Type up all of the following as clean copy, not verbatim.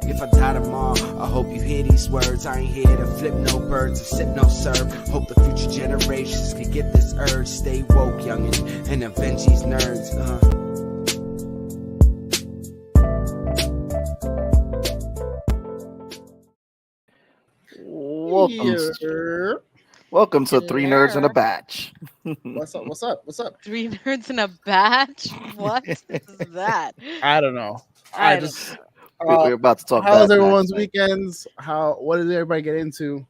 if I die tomorrow, I hope you hear these words. I ain't here to flip no birds or sip no serve. Hope the future generations can get this urge. Stay woke, youngin', and avenge these nerds. Welcome to Three Nerds in a Batch. What's up? 3 nerds in a batch? What is that? I don't know. We're about to talk. How's everyone's weekends? What did everybody get into?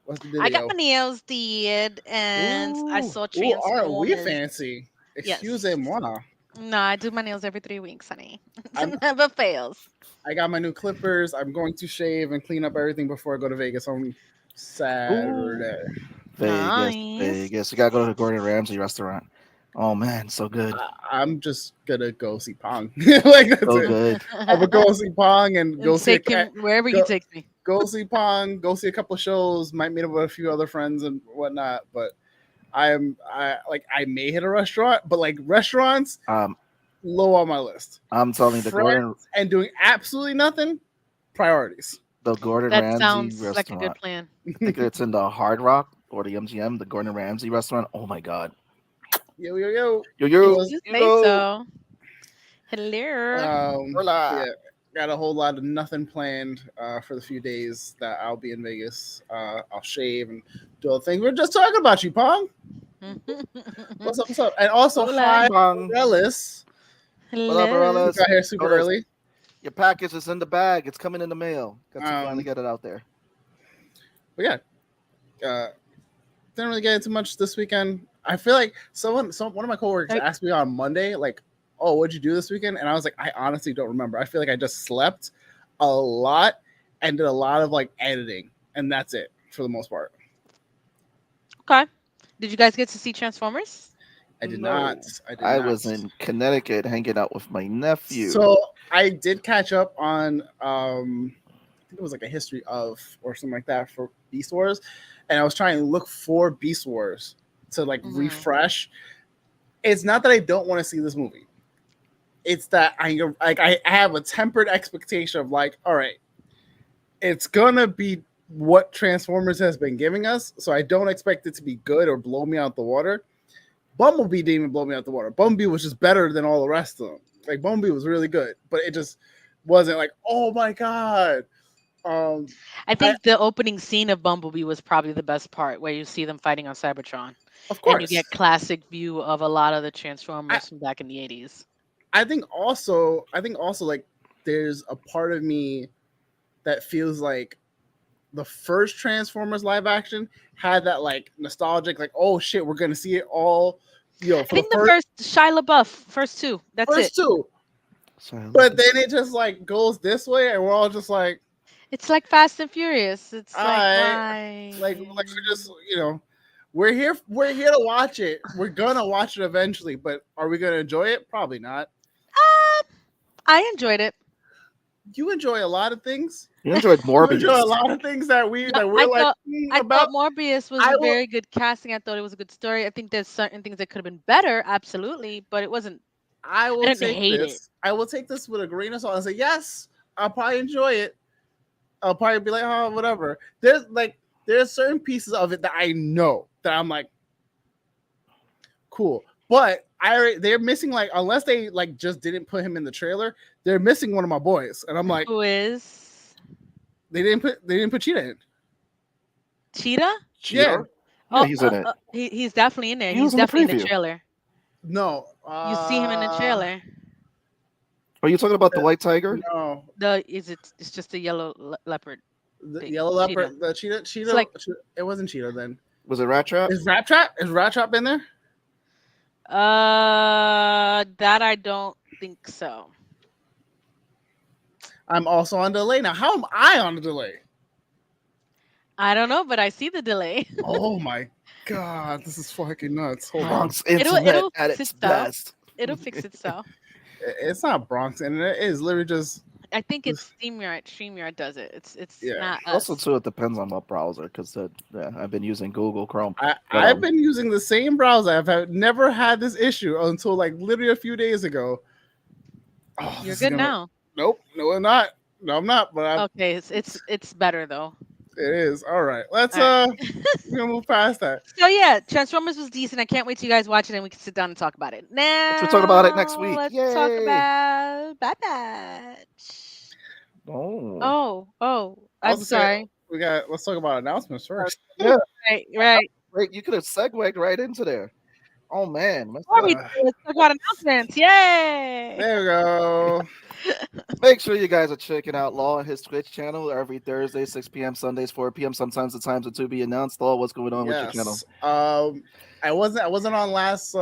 What's the video? I got my nails did, and I saw Transformers. Aren't we fancy? Excusez-moi. No, I do my nails every 3 weeks, honey. It never fails. I got my new clippers. I'm going to shave and clean up everything before I go to Vegas on Saturday. Vegas. You gotta go to the Gordon Ramsay restaurant. Oh man, so good. I'm just gonna go see Pong. That's so it. good. I'm gonna go see Pong and go see wherever you take me. Go see Pong. Go see a couple of shows. Might meet up with a few other friends and whatnot. But I may hit a restaurant, but like restaurants, low on my list. I'm telling you, the Gordon and doing absolutely nothing. Priorities. The Gordon That Ramsay sounds restaurant. like a good plan. I think it's in the Hard Rock or the MGM, the Gordon Ramsay restaurant. Oh my god. Yo. You say so. Hello. Yeah, got a whole lot of nothing planned for the few days that I'll be in Vegas. I'll shave and do other things. We're just talking about you, Pong. What's up? And also, hi, Morellis. Hello. What up, Morellis? Got here super early. Your package is in the bag. It's coming in the mail. Got to finally get it out there. But yeah, didn't really get into much this weekend. I feel like one of my coworkers asked me on Monday, like, "Oh, what'd you do this weekend?" And I was like, "I honestly don't remember. I feel like I just slept a lot and did a lot of like editing, and that's it for the most part." Okay. Did you guys get to see Transformers? I did not. I was in Connecticut hanging out with my nephew. So I did catch up on I think it was like a history of or something like that for Beast Wars, and I was trying to look for Beast Wars to like refresh. It's not that I don't want to see this movie. It's that I have a tempered expectation of like, all right, it's gonna be what Transformers has been giving us, so I don't expect it to be good or blow me out the water. Bumblebee didn't even blow me out the water. Bumblebee was just better than all the rest of them. Like Bumblebee was really good, but it just wasn't like, oh my god. I think the opening scene of Bumblebee was probably the best part, where you see them fighting on Cybertron. Of course, and you get classic view of a lot of the Transformers from back in the 80s. I think also like there's a part of me that feels like the first Transformers live action had that like nostalgic, like, oh shit, we're gonna see it all. I think the first Shia LaBeouf, first two. That's first it. Two. But then it just like goes this way, and we're all just like, it's like Fast and Furious. It's like we're just we're here to watch it. We're gonna watch it eventually, but are we gonna enjoy it? Probably not. I enjoyed it. You enjoy a lot of things. You enjoyed Morbius. You enjoy a lot of things that we're like. I thought Morbius was a very good casting. I thought it was a good story. I think there's certain things that could have been better, absolutely, but it wasn't. I will take this with a grain of salt and say yes. I'll probably enjoy it. I'll probably be like, oh, whatever. There's certain pieces of it that I know that I'm like, cool, but they're missing, like, unless they like just didn't put him in the trailer, they're missing one of my boys, and I'm like, who is? They didn't put Cheetah in. Cheetah? Yeah. Yeah, he's in it. He's definitely in there. He's definitely in the trailer. No, you see him in the trailer. Are you talking about the white tiger? No, it's just a yellow leopard. The yellow leopard, the cheetah. Like, it wasn't Cheetah then. Was it Rat Trap? Is Rat Trap in there? That I don't think so. I'm also on delay now. How am I on a delay? I don't know, but I see the delay. Oh my god, this is fucking nuts. Hold Bronx on. Internet at its best. It'll fix itself. It's not Bronx Internet. It is literally just. I think it's StreamYard. StreamYard does it. It's not us. Also, too, it depends on what browser, because I've been using Google Chrome. I've been using the same browser. I've never had this issue until like literally a few days ago. You're good now. Nope, no, I'm not. No, I'm not, but Okay, it's better though. it is. All right. Let's All right. we're gonna move past that. So yeah, Transformers was decent. I can't wait till you guys watch it and we can sit down and talk about it. We're talking about it next Now week. let's talk Yay! about Bad Batch. Oh, Oh, I was I'm gonna say sorry. let's talk about announcements first. yeah. Right. Wait, you could have segued right into there. Oh man, Before we do, let's talk about announcements. Yay! There we go. make sure you guys are checking out Law on his Twitch channel every Thursday, 6 p.m., Sundays, 4 p.m. Sometimes the times are to be announced. Law, what's going on with your channel? Yes. I wasn't on last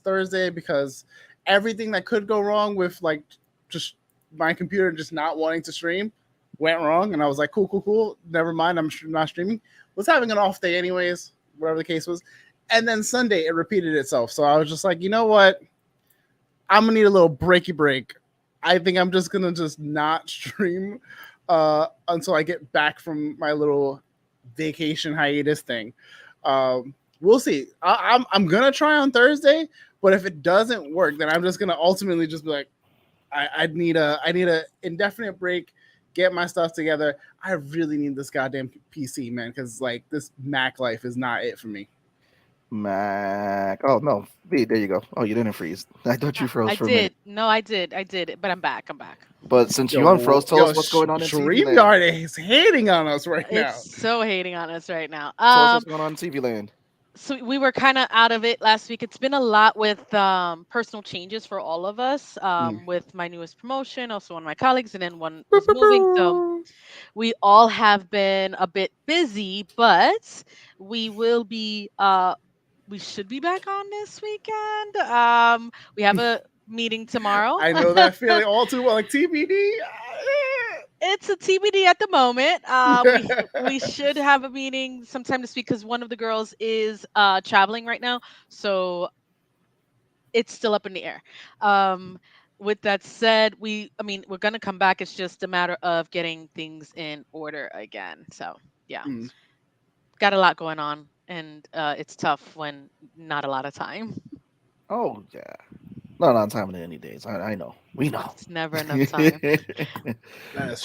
Thursday because everything that could go wrong with like just my computer just not wanting to stream went wrong, and I was like, cool. Never mind. I'm not streaming. Was having an off day anyways, whatever the case was. And then Sunday it repeated itself. So I was just like, you know what? I'm gonna need a little breaky break. I think I'm just gonna just not stream until I get back from my little vacation hiatus thing. We'll see. I'm gonna try on Thursday, but if it doesn't work, then I'm just gonna ultimately just be like, I need a indefinite break, get my stuff together. I really need this goddamn PC, man, because like this Mac life is not it for me. Mac. Oh no, B. There you go. Oh, you didn't freeze. I thought you froze I for a minute. did. No, I did. But I'm back. But since you unfroze, tell us what's going on in TV land. StreamYard is hating on us right now. It's so hating on us right now. Tell us what's going on in TV land. So we were kind of out of it last week. It's been a lot with personal changes for all of us. With my newest promotion, also one of my colleagues, and then one was moving. So we all have been a bit busy, but we will be. We should be back on this weekend. We have a meeting tomorrow. I know that feeling all too well. Like TBD. It's a TBD at the moment. We should have a meeting sometime this week because one of the girls is traveling right now, so it's still up in the air. With that said, we're gonna come back. It's just a matter of getting things in order again. So yeah, got a lot going on, and it's tough when not a lot of time. Oh yeah, not on time in any days. I know. We know. It's never enough time.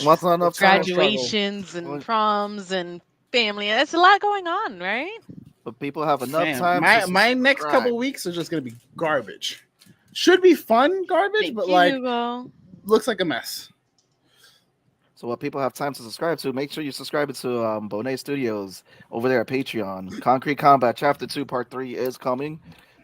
What's not enough time? Graduations and proms and family. It's a lot going on, right? But people have enough time. My next couple weeks are just gonna be garbage. Should be fun garbage, but like looks like a mess. So what people have time to subscribe to, make sure you subscribe to Bonet Studios over there at Patreon. Concrete Kombat Chapter 2 Part 3 is coming.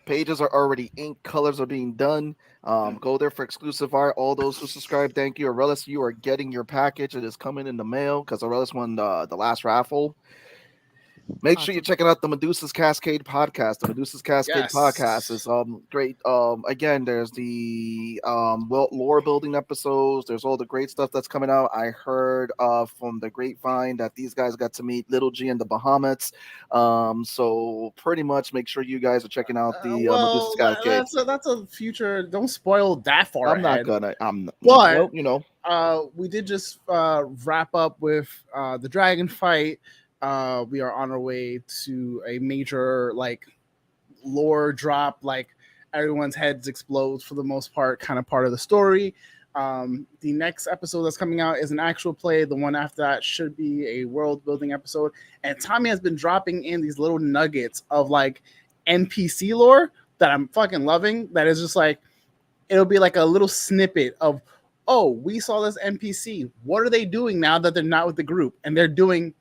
Pages are already inked. Colors are being done. Go there for exclusive art. All those who subscribe, thank you. Aurelius, you are getting your package. It is coming in the mail because Aurelius won the last raffle. Make sure you're checking out the Medusa's Cascade podcast. The Medusa's Cascade podcast is great. Again, there's the lore building episodes. There's all the great stuff that's coming out. I heard from the grapevine that these guys got to meet Little G in the Bahamas. So pretty much make sure you guys are checking out the Medusa's Cascade. That's a future. Don't spoil that far. I'm ahead. not gonna. But you know, we did just wrap up with the dragon fight. We are on our way to a major like lore drop, like everyone's heads explode for the most part, kind of part of the story. The next episode that's coming out is an actual play. The one after that should be a world building episode. And Tommy has been dropping in these little nuggets of like NPC lore that I'm fucking loving. That is just like, it'll be like a little snippet of, oh, we saw this NPC. What are they doing now that they're not with the group? And they're doing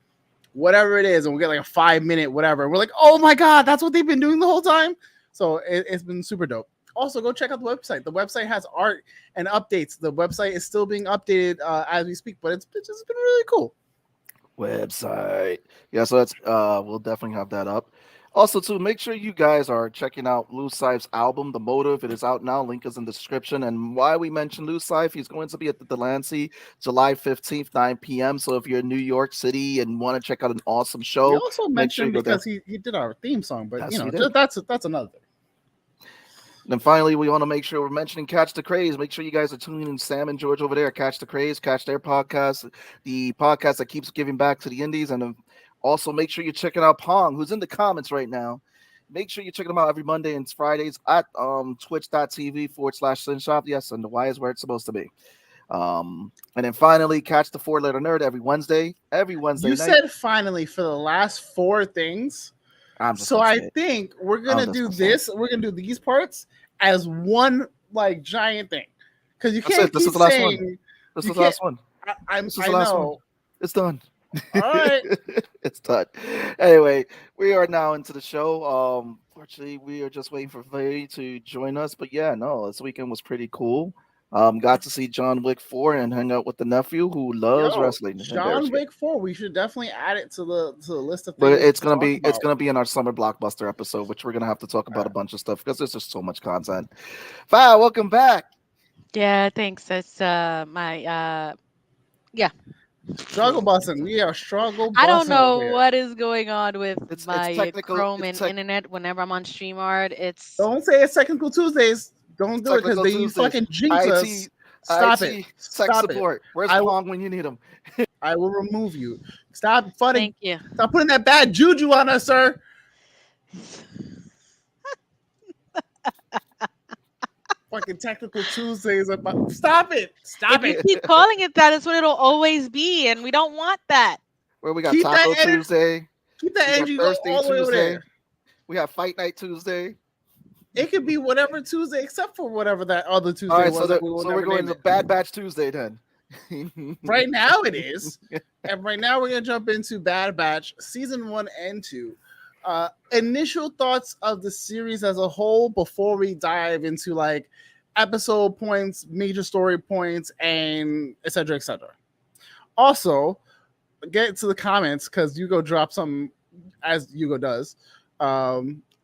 whatever it is, and we'll get like a 5-minute whatever. We're like, oh my god, that's what they've been doing the whole time. So it's been super dope. Also, go check out the website. The website has art and updates. The website is still being updated as we speak, but it's just been really cool. Website, yeah. So that's we'll definitely have that up. Also, too, make sure you guys are checking out Lu Cyph's album, The Motive. It is out now. Link is in the description. And why we mentioned Lu Cyph, he's going to be at the Delancey July 15th, 9 p.m. So if you're in New York City and want to check out an awesome show, we also mentioned because he did our theme song, but that's another thing. Then finally, we want to make sure we're mentioning Catch the Craze. Make sure you guys are tuning in. Sam and George over there, Catch the Craze, catch their podcast, the podcast that keeps giving back to the indies. And also make sure you're checking out Pong, who's in the comments right now. Make sure you're checking them out every Monday and Fridays at twitch.tv/Slingshop. Yes, and the Y is where it's supposed to be. And then finally, catch the 4-letter nerd every Wednesday. Every Wednesday You night. said finally for the last 4 things. I'm just So gonna I say it. think we're I'm gonna just do gonna say it. this. We're gonna do these parts as one like giant thing, because you That's can't it. This keep is the last one. saying This you is the can't. last one. This is I the last one. know. It's done. All right. It's done. Anyway, we are now into the show. Fortunately, we are just waiting for Faye to join us. But yeah, no, this weekend was pretty cool. Got to see John Wick 4 and hang out with the nephew who loves Yo, wrestling and bear John skin. Wick 4. We should definitely add it to the list of But things it's to gonna talk be about. in our summer blockbuster episode, which we're gonna have to talk about a Alright. bunch of stuff because there's just so much content. Faye, welcome back. Yeah, thanks. That's my yeah. Struggle busting. We are struggle I don't busting over know here. what is going on with It's my technical. Chrome and internet whenever I'm on StreamYard. It's Don't say it's technical Tuesdays. Don't do it because Technical then you Tuesdays. fucking jinx us. IT, Stop it. tech Stop it. support. Where's I will. Pong when you need him? I will remove you. Stop funny. thank you. Stop putting that bad juju on us, sir. Fucking technical Tuesdays. Stop it. Stop If you it. keep calling it that, it's what it'll always be, and we don't want that. Where we got Keep that Taco energy. Tuesday. Keep that We got energy Thursday all the way over Tuesday. there. We have Fight Night Tuesday. It could be whatever Tuesday, except for whatever that other Tuesday All right, was. so, That we will so never we're going name to it. Bad Batch Tuesday then. Right now it is. And right now we're gonna jump into Bad Batch season 1 and 2. Initial thoughts of the series as a whole before we dive into like episode points, major story points, and etc. etc. Also, get to the comments because Hugo dropped something as Hugo does.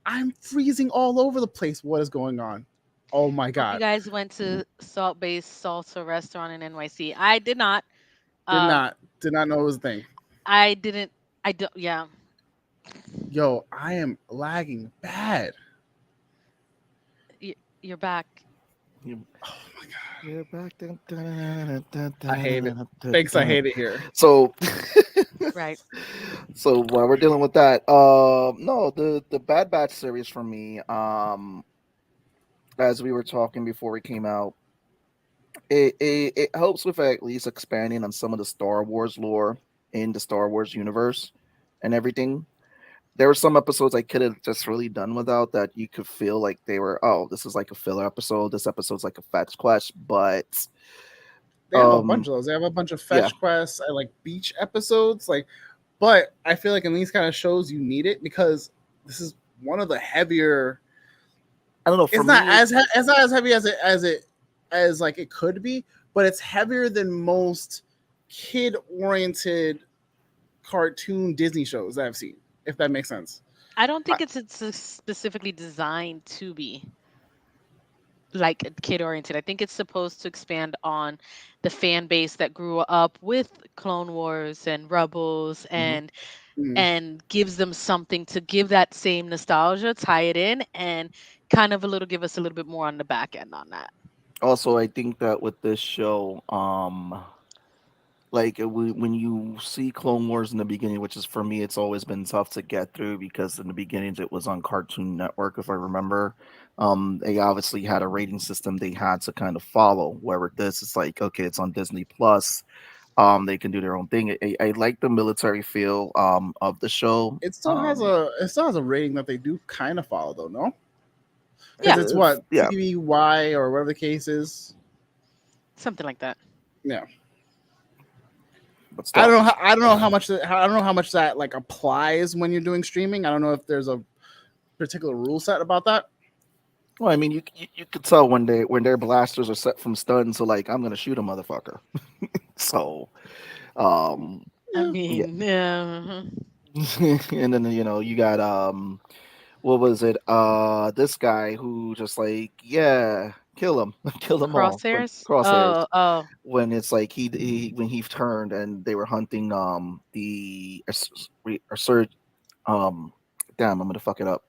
I'm freezing all over the place. What is going on? Oh my Hope you god. guys went to Salt Based Salsa Restaurant in NYC. I did not. Did Um, not know it was a thing. I didn't. I don't. Yeah. Yo, I am lagging bad. You're back. You- Oh my god. You're back. I hate it. Thanks, I hate it here. So, Right. so while we're dealing with that, no, the Bad Batch series for me, as we were talking before we came out, it helps with at least expanding on some of the Star Wars lore in the Star Wars universe and everything. There were some episodes I could have just really done without that you could feel like they were, oh, this is like a filler episode. This episode's like a fetch quest, but They have a bunch of those. They have a bunch of fetch yeah. quests and like beach episodes. Like, but I feel like in these kind of shows you need it because this is one of the heavier. I don't know. For It's not me, it's not as heavy as like it could be, but it's heavier than most kid oriented cartoon Disney shows that I've seen. If that makes sense. I don't think it's specifically designed to be like kid oriented. I think it's supposed to expand on the fan base that grew up with Clone Wars and Rebels Mhm. and gives them something to give that same nostalgia, tie it in, and kind of give us a little bit more on the back end on that. Also, I think that with this show, like when you see Clone Wars in the beginning, which is for me, it's always been tough to get through because in the beginnings it was on Cartoon Network, if I remember. They obviously had a rating system they had to kind of follow. Where with this, it's like okay, it's on Disney Plus. They can do their own thing. I like the military feel of the show. It still has a rating that they do kind of follow though, no? Yeah. Because it's what Yeah. TVY or whatever the case is. Something like that. Yeah. But I still. don't know. I don't know how much. I don't know how much that like applies when you're doing streaming. I don't know if there's a particular rule set about that. Well, I mean, you could tell when their blasters are set from stun, so like I'm gonna shoot a motherfucker. So, I Yeah. mean, yeah. and then you got what was it? This guy who just like kill him, kill them all. Crosshairs. Crosshairs. Oh. When it's like when he turned and they were hunting the surge damn, I'm gonna fuck it up.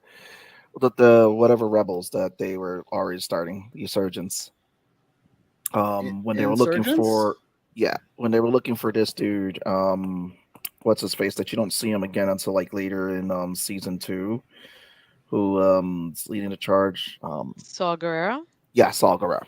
The whatever rebels that they were already starting, the insurgents. When they were looking for when they were looking for this dude, what's his face that you don't see him again until like later in season 2, who is leading the charge. Saw Gerrera. Yeah, Saw Gerrera.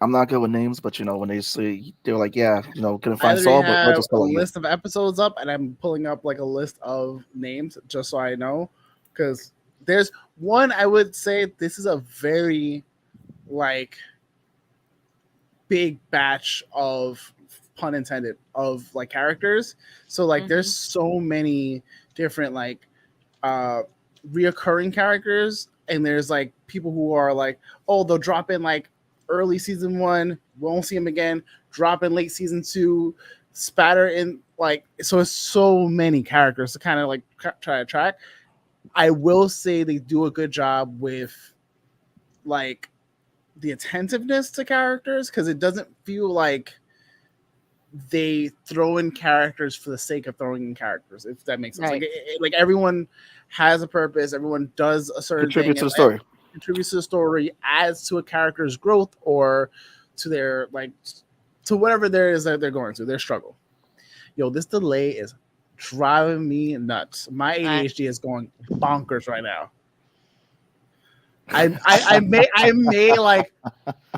I'm not good with names, but when they say they're like, yeah, couldn't I find literally Saul, but we'll have just a call it you. list of episodes up, and I'm pulling up like a list of names just so I know. Because there's one I would say this is a very like big batch of, pun intended, of like characters. So like there's Hmm. so many different like uh reoccurring characters, and there's like people who are like, oh, they'll drop in like early season one, won't see them again, drop in late season two, spatter in like, so it's so many characters to kind of like try to track. I will say they do a good job with like the attentiveness to characters, because it doesn't feel like they throw in characters for the sake of throwing in characters, if that makes sense. Like Right. like everyone has a purpose, everyone does a certain Contribute thing, to and the story. contributes to the story, adds to a character's growth or to their like to whatever there is that they're going through, their struggle. Yo, this delay is driving me nuts. My I ADHD is going bonkers right now. I may like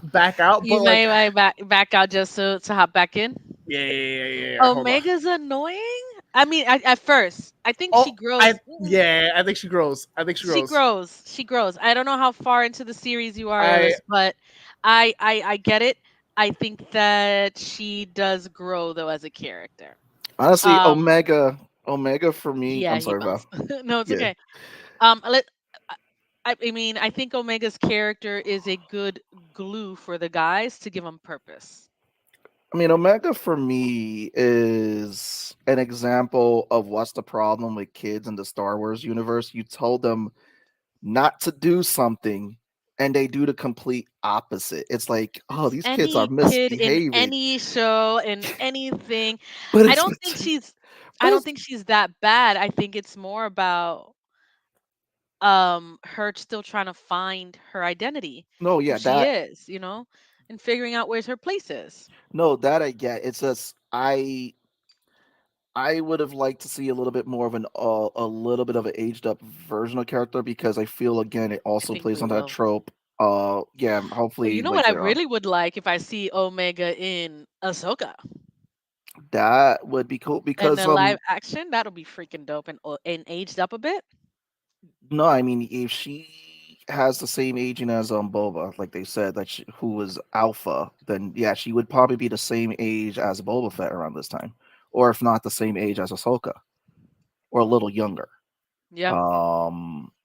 back out, You but like, may back out just to hop back in. yeah. Hold on. Omega's annoying. I mean, at first, I think Oh, she grows. I think she grows. I think she She grows. grows. She grows. I don't know how far into the series you are, I Ellis, but I get it. I think that she does grow though as a character. Honestly, Um, Omega for me. yeah, I'm he sorry, Val. bounced. No, it's Yeah, okay. Let. I mean, I think Omega's character is a good glue for the guys to give them purpose. I mean, Omega for me is an example of what's the problem with kids in the Star Wars universe. You told them not to do something, and they do the complete opposite. It's like, oh, these kids are Any kid in misbehaving, any show in anything. but I it's don't think she's I but don't it's think she's that bad. I think it's more about her still trying to find her identity, no, who yeah, she that is, and figuring out where's her place is. no, that I get. It's just I would have liked to see a little bit more of a little bit of an aged up version of character because I feel again it I also think plays we on that will. trope. Yeah, Oh, you hopefully know like what I later on. really would like if I see Omega in Ahsoka That would be cool and because the live action. That'll be freaking dope and aged up a bit. no, I mean if she has the same aging as Boba, like they said that who was Alpha, then yeah, she would probably be the same age as Boba Fett around this time, or if not the same age as Ahsoka, or a little younger. Yeah.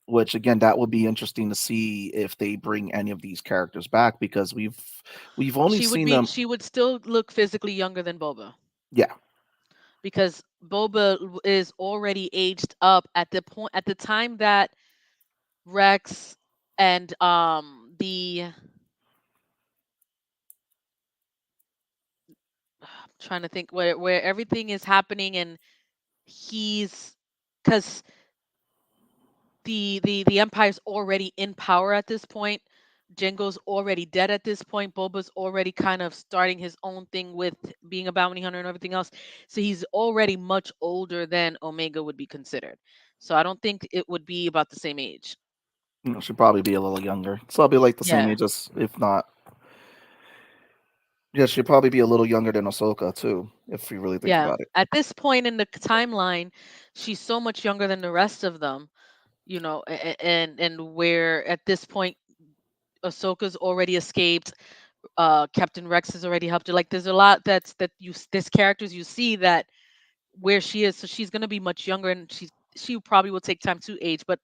Which again, that would be interesting to see if they bring any of these characters back because we've only seen them. She would still look physically younger than Boba Yeah, because is already aged up at the time that Rex and the trying to think where everything is happening and he's because the empire's already in power at this point. Django's already dead at this point. Boba's already kind of starting his own thing with being a bounty hunter and everything else. So he's already much older than Omega would be considered. So I don't think it would be about the same age. she'd probably be a little younger. So I'll be like the same Yeah. age as, if not, yeah, she'd probably be a little younger than Ahsoka too, if you really think Yeah. about it. At this point in the timeline, she's so much younger than the rest of them, and where at this point Ahsoka's already escaped. Captain Rex has already helped her. Like there's a lot there's characters you see that where she is, so she's gonna be much younger, and she probably will take time to age, but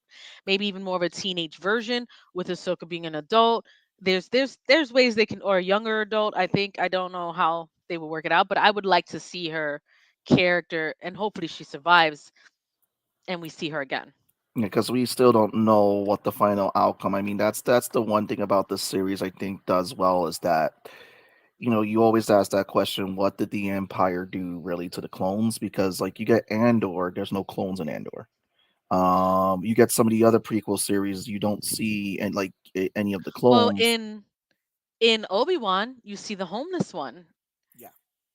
maybe even more of a teenage version with Ahsoka being an adult. There's ways they can, or a younger adult. I think I don't know how they will work it out, but I would like to see her character, and hopefully she survives, and we see her again. Because we still don't know what the final outcome. I mean, that's the one thing about this series I think does well is that you always ask that question, what did the Empire do really to the clones? Because like you get Andor, there's no clones in Andor. You get some of the other prequel series, you don't see and like any of the Well, clones. in Obi-Wan, you see the homeless one, Yeah.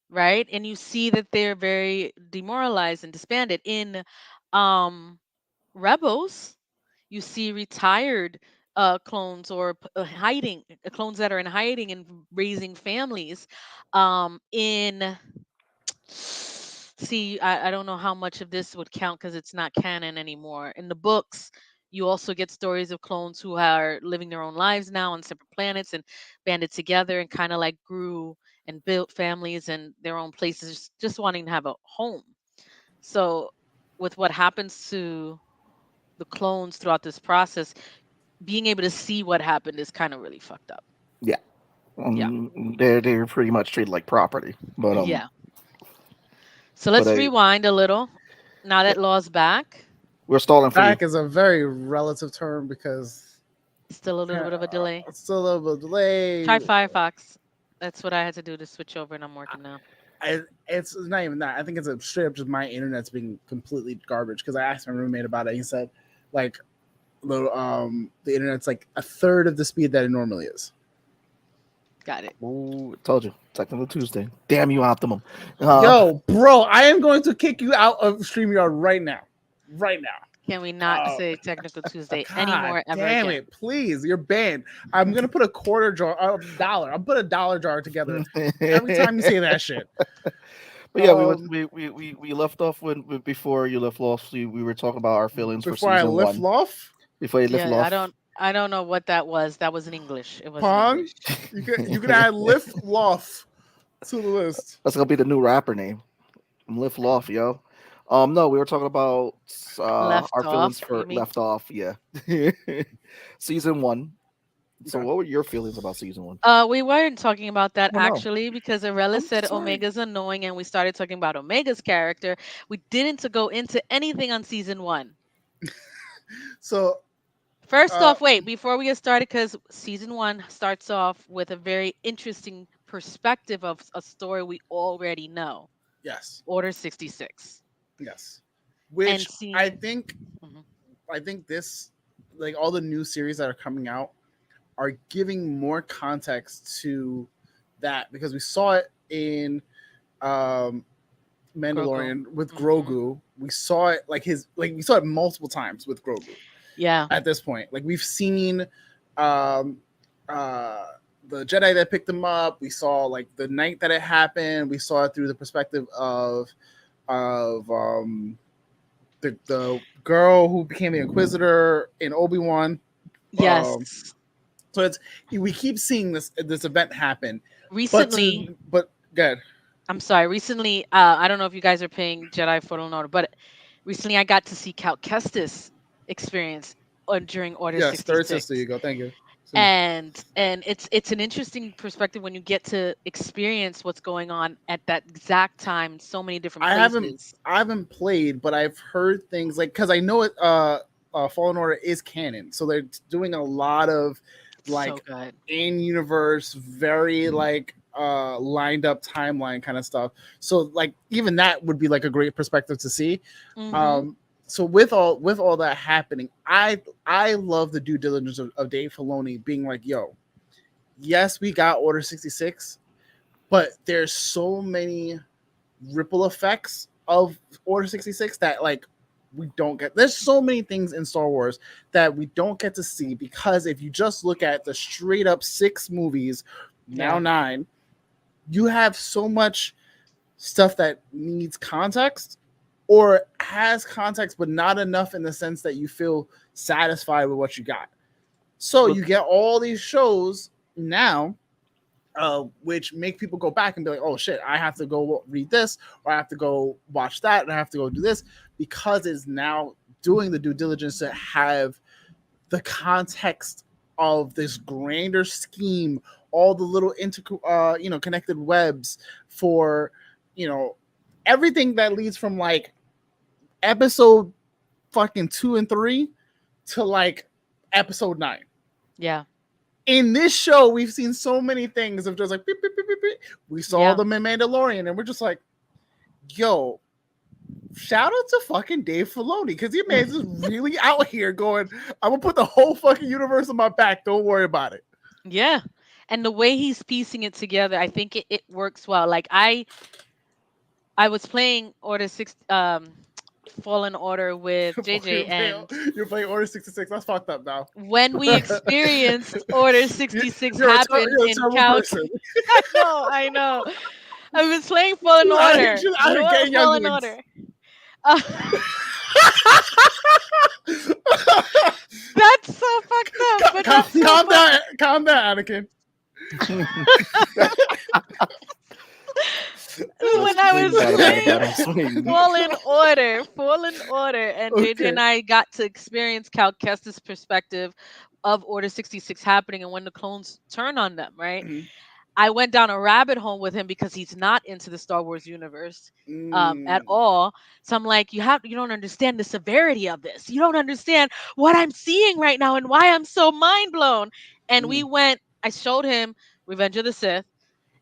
right? And you see that they're very demoralized and disbanded. In um Rebels, you see retired clones or hiding clones that are in hiding and raising families. In See, I don't know how much of this would count because it's not canon anymore. In the books, you also get stories of clones who are living their own lives now on separate planets and banded together and kind of like grew and built families and their own places, just wanting to have a home. So, with what happens to the clones throughout this process, being able to see what happened is kind of really fucked up. Yeah. Yeah. They're pretty much treated like property. Yeah. So But let's rewind a little. Now yeah, that Law's back, we're stalling for you. Back is a very relative term because still a little bit of a delay. it's still a little bit of delay. Try Firefox. That's what I had to do to switch over, and I'm working now. It's not even that. I think it's a straight up just my internet's being completely garbage because I asked my roommate about it. He said, like, the internet's like a third of the speed that it normally is. Got it. Ooh, told you. Technical Tuesday. Damn you, Optimum. Yo, bro, I am going to kick you out of StreamYard right now. Right now. Can we not Oh. say Technical Tuesday God anymore ever damn again? it, please. You're banned. I'm gonna put a quarter jar, a dollar. I'll put a dollar jar together every time you say that shit. But yeah, Um, we left off when before you left off. We were talking about our feelings for before I season lift one. off, Before you lift Yeah, off. I don't know what that was. That was in English. It was in Pong, English. you can add lift loft to the list. That's gonna be the new rapper name. Lift Loft, yo. No, we were talking about Left our feelings off, you for mean? left off. Yeah, season one. So, Okay. what were your feelings about season one? We weren't talking about that Oh no, actually because Arella I'm said sorry. Omega's annoying, and we started talking about Omega's character. We didn't go into anything on season one. So, First uh, off, wait, before we get started, because season one starts off with a very interesting perspective of a story we already know, yes, Order 66. yes. And Which I seeing, think, Mhm. I think this, like all the new series that are coming out, are giving more context to that because we saw it in um Grogu. Mandalorian with Hmm. Grogu. We saw it we saw it multiple times with Grogu Yeah, at this point. Like we've seen um uh the Jedi that picked him up. We saw like the night that it happened. We saw it through the perspective of the girl who became the Inquisitor in Obi-Wan. Um yes. so it's we keep seeing this event happen. Recently, But good. I'm sorry, recently, I don't know if you guys are paying Jedi Fallen Order, but recently I got to see Cal Kestis experience during Order Yes, third sister, 66. you go. Thank you. So, And it's an interesting perspective when you get to experience what's going on at that exact time in so many different I haven't places. I haven't played, but I've heard things like because I know it. Fallen Order is canon, so they're doing a lot of So like good. in universe, very like lined up timeline kind of stuff. So like even that would be like a great perspective to see. Hmm. Um, so with all that happening, I love the due diligence of Dave Filoni being like, yo, yes, we got Order 66, but there's so many ripple effects of Order 66 that like we don't get. There's so many things in Star Wars that we don't get to see because if you just look at the straight up 6 movies, now Yeah. 9, you have so much stuff that needs context or has context but not enough in the sense that you feel satisfied with what you got. So But you get all these shows now which make people go back and be like, oh shit, I have to go read this, or I have to go watch that, and I have to go do this because it's now doing the due diligence to have the context of this grander scheme, all the little connected webs for everything that leads from like episode fucking 2 and 3 to like episode 9. Yeah. In this show, we've seen so many things of just like beep, beep, beep, beep, beep. We saw Yeah. them in Mandalorian, and we're just like, yo, shout out to fucking Dave Filoni because he man is really out here going, I'm gonna put the whole fucking universe on my back. Don't worry about it. Yeah. And the way he's piecing it together, I think it works well. Like I was playing Fallen Order with JJ, and You're playing Order 66. That's fucked up now. when we experienced Order You, 66 happen you're a in terrible Cal, person. I know. I was playing Fallen Order. You're out of getting Fallen younglings. Order. Uh, that's so fucked up, but that's so Calm funny. down, calm down, Anakin. When I was playing Swing. Fallen Order, and JJ and I got to experience Cal Kestis' perspective of Order 66 happening and when the clones turn on them, right? Mhm. I went down a rabbit hole with him because he's not into the Star Wars universe at all. So I'm like, you don't understand the severity of this. You don't understand what I'm seeing right now and why I'm so mind blown. And we went. I showed him Revenge of the Sith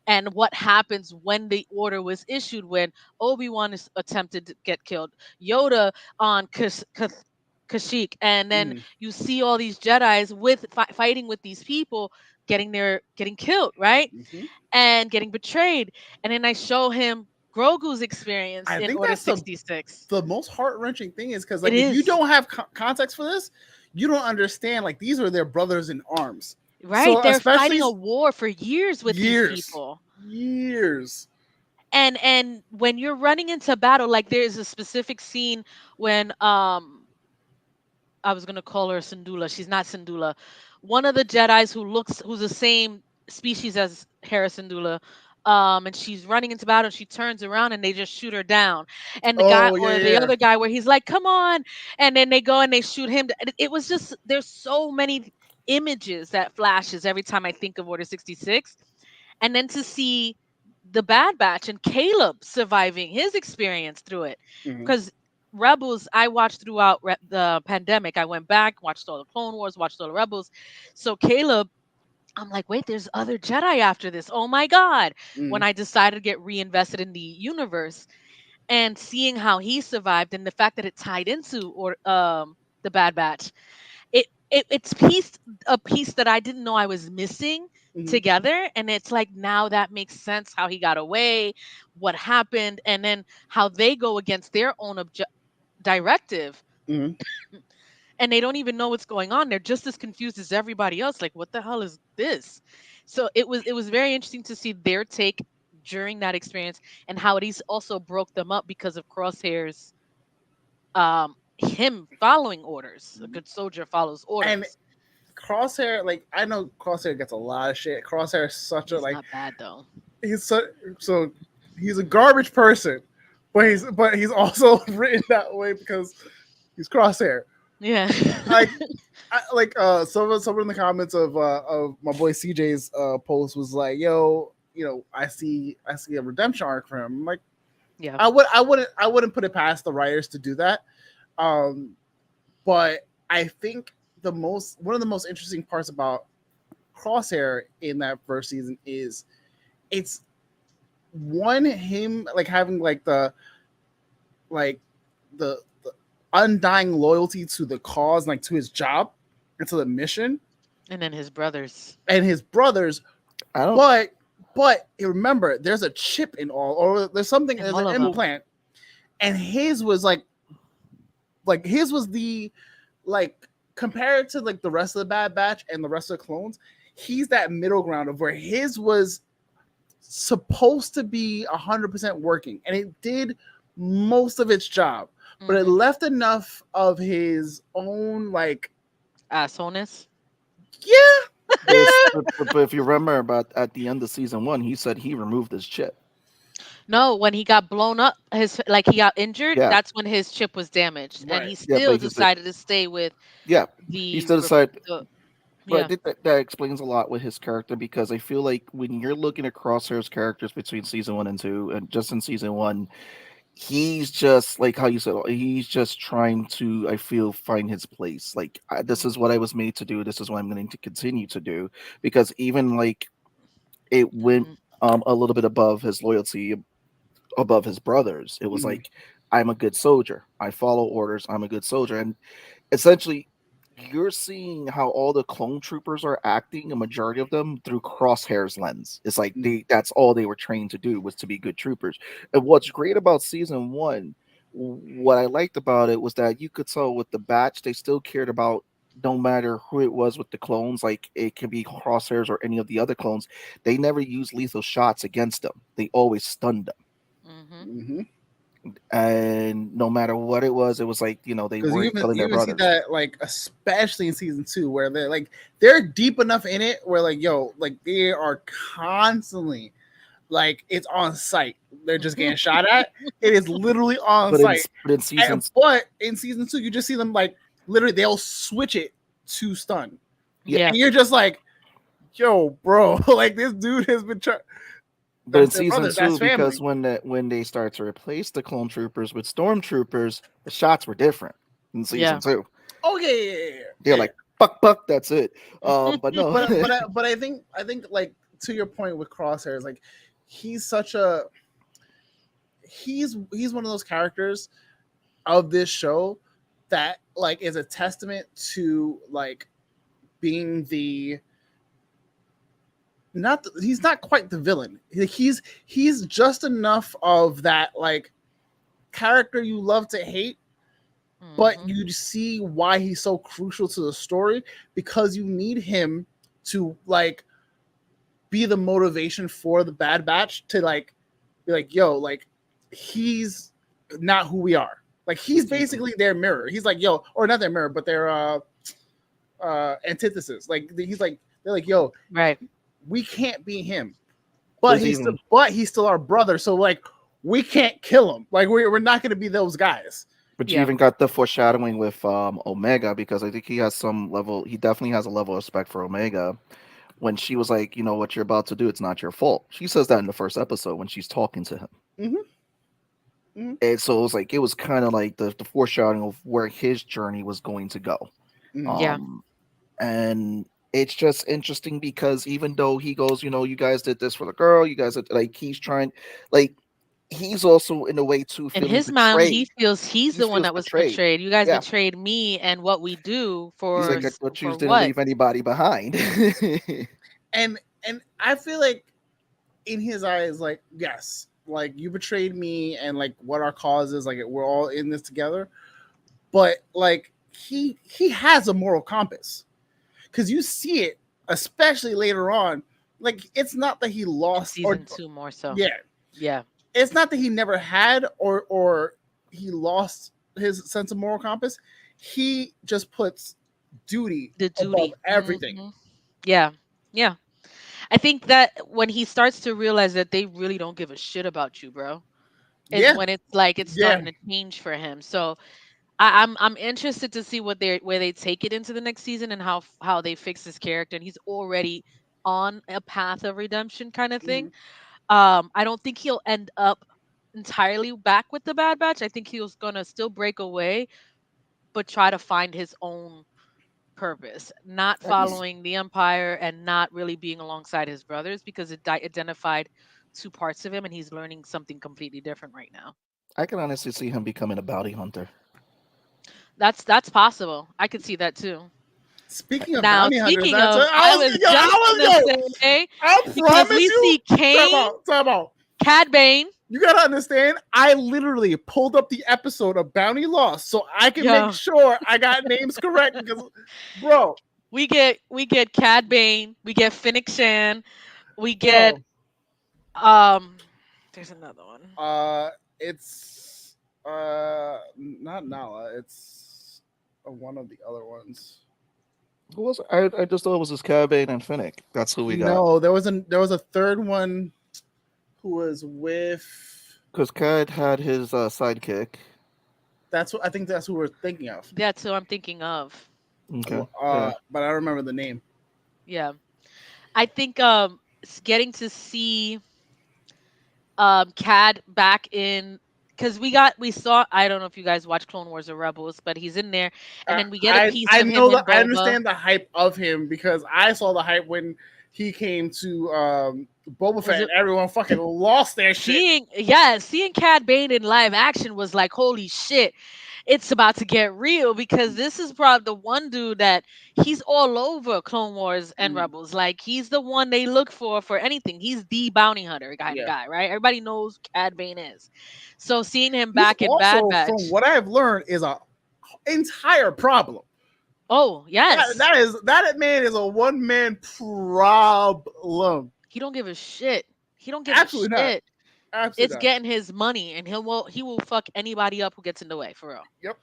and what happens when the order was issued when Obi-Wan is attempted to get killed, Yoda on Kashyyyk, and then you see all these Jedis with fighting with these people getting killed, right? Mhm. And getting betrayed. And then I show him Grogu's experience I in think Order that's 66. the most heart wrenching thing is because It like if you is. don't have context for this, you don't understand. Like these are their brothers in arms. Right. So They're especially fighting a war for years with these years, people. years. And when you're running into battle, like there's a specific scene when I was gonna call her Syndulla. She's not Syndulla. One of the Jedi's who's the same species as Hera Syndulla. And she's running into battle. She turns around and they just shoot her down. And the guy Oh or the yeah. other guy, where he's like, "Come on!" And then they go and they shoot him. It was just there's so many images that flashes every time I think of Order 66, and then to see the Bad Batch and Caleb surviving his experience through it, Mhm. because Rebels, I watched throughout the pandemic. I went back, watched all the Clone Wars, watched all the Rebels. So Caleb, I'm like, wait, there's other Jedi after this. Oh my God. When Mhm. I decided to get reinvested in the universe and seeing how he survived and the fact that it tied into the Bad Batch, it's a piece that I didn't know I was missing Mhm. together. And it's like now that makes sense how he got away, what happened, and then how they go against their own directive, Mhm. and they don't even know what's going on. They're just as confused as everybody else. Like, what the hell is this? So it was very interesting to see their take during that experience and how it is also broke them up because of Crosshair's him following orders. A good soldier follows And orders. Crosshair, like I know Crosshair gets a lot of shit. Crosshair is such a He's like not bad though. he's so he's a garbage person, but he's also written that way because he's Crosshair. Yeah. Like someone in the comments of my boy CJ's post was like, "Yo, I see a redemption arc for him." I'm like, Yeah. I wouldn't put it past the writers to do that. Um, but I think one of the most interesting parts about Crosshair in that first season is it's one him like having like the undying loyalty to the cause, like to his job and to the mission And then his brothers. and his brothers. I don't. But remember, there's a chip in or there's something, In there's all an of them. implant, and his was like his was the like compared to like the rest of the Bad Batch and the rest of the clones, he's that middle ground of where his was supposed to be 100% working, and it did most of its job, but it Mhm. left enough of his own like Assholeness. yeah But if you remember about at the end of season one, he said he removed his chip. No, when he got blown up, like he got injured, Yeah, that's when his chip was damaged, and right. he yeah, still but he's decided to stay with yeah, he the, still decided. the But I yeah. think that explains a lot with his character because I feel like when you're looking at Crosshair's characters between season one and two, and just in season one, he's just like how you said, he's just trying to, I feel, find his place. Like, this is what I was made to do. This is what I'm going to continue to do. Because even like it went Mhm. a little bit above his loyalty, above his brothers. It was Mhm. like, I'm a good soldier. I follow orders. I'm a good soldier. And essentially, you're seeing how all the clone troopers are acting, a majority of them, through Crosshair's lens. It's like Mhm. that's all they were trained to do was to be good troopers. And what's great about season one, what I liked about it was that you could tell with the batch they still cared about no matter who it was with the clones, like it can be Crosshairs or any of the other clones. They never used lethal shots against them. They always stunned them. Hmm. Mm-hmm. And no matter what it was like, they Because weren't killing you their even see brothers. that like especially in season 2 where they're deep enough in it where like yo like they are constantly like it's on site. They're just getting shot at. It is literally on But in site. but in seasons, But in season 2, you just see them like literally they'll switch it to stun, yeah, Yeah. and you're just like, yo, bro, like this dude has been trying. but in That's their season brothers. That's two, because family. when they start to replace the clone troopers with stormtroopers, the shots were different in season Yeah. two. Oh yeah. They're like buck, that's it. But no, But I think like to your point with Crosshairs, like he's such a he's one of those characters of this show that like is a testament to like being the not the, he's not quite the villain. He's just enough of that like character you love to hate, but Mhm. you see why he's so crucial to the story because you need him to like be the motivation for the Bad Batch to like be like, yo, like he's not who we are. Like he's basically their mirror. He's like, yo, or not their mirror, but their antithesis. Like he's like they're like, yo, Right. we can't be him, but there's even he's still our brother. So like we can't kill him. Like we're not gonna be those guys. but you Yeah. even got the foreshadowing with Omega, because I think he has some level. He definitely has a level of respect for Omega. When she was like, what you're about to do, it's not your fault. She says that in the first episode when she's talking to him. Mm-hmm. And so it was kind of like the foreshadowing of where his journey was going to go. Mm-hmm. Yeah. And it's just interesting because even though he goes, you guys did this for the girl, you guys did, like he's trying, like he's also in a way too In feeling his mind, he betrayed. feels he's He the one feels that was betrayed. betrayed. You guys Yeah, betrayed me and what we do he's for like, I thought you for didn't what? leave anybody behind. And I feel like in his eyes, like yes, like you betrayed me, and like what our cause is, like we're all in this together. But like he has a moral compass because you see it, especially later on. Like it's not that he In lost or season 2 more so. yeah, Yeah. it's not that he never had or he lost his sense of moral compass. He just puts duty The above duty. everything. Yeah. Yeah. I think that when he starts to realize that they really don't give a shit about you, bro, is Yeah, when it's like it's yeah. starting to change for him. So I'm interested to see what they where they take it into the next season and how they fix his character. And he's already on a path of redemption kind of thing. Mhm. I don't think he'll end up entirely back with the Bad Batch. I think he was gonna still break away, but try to find his own purpose, not I can following the Empire and not really being alongside his brothers because it identified two parts of him, and he's learning something completely different right now. I can honestly see him becoming a bounty hunter. That's possible. I could see that too. Speaking of Now, bounty hunters, speaking that's of, I was just gonna say I because promise we you. see Kane, Time out. Cad Bane, You gotta understand. I literally pulled up the episode of Bounty Lost so I can yo, make sure I got names correct. Because, bro, we get Cad Bane, we get Finnick Shan, we get bro, um. There's another one. it's not Nala. It's one of the other ones. Who was it? I just thought it was this Cabane and Finnick. That's who we got. No, there was a third one who was with. Because Cad had his sidekick. That's what I think. That's who we're thinking of. That's who I'm thinking of. Okay. Yeah. But I don't remember the name. Yeah, I think getting to see Cad back in because we saw I don't know if you guys watch Clone Wars or Rebels, but he's in there, and then we get a piece I of know him that and I Boba. understand the hype of him because I saw the hype when he came to Boba Was Fett it and everyone fucking lost their shit. seeing Cad Bane in live action was like holy shit. it's about to get real because this is probably the one dude that he's all over Clone Wars and Mm, Rebels. Like he's the one they look for anything. He's the bounty hunter kind of yeah. guy, right? Everybody knows Cad Bane is. So seeing him He's back in Bad also, from Batch. what I've learned, is a entire problem. Oh yes, That man is a one man problem. he don't give a shit. He don't give a Absolutely not. shit. It's Absolutely not. getting his money, and he will fuck anybody up who gets in the way for real. Yep.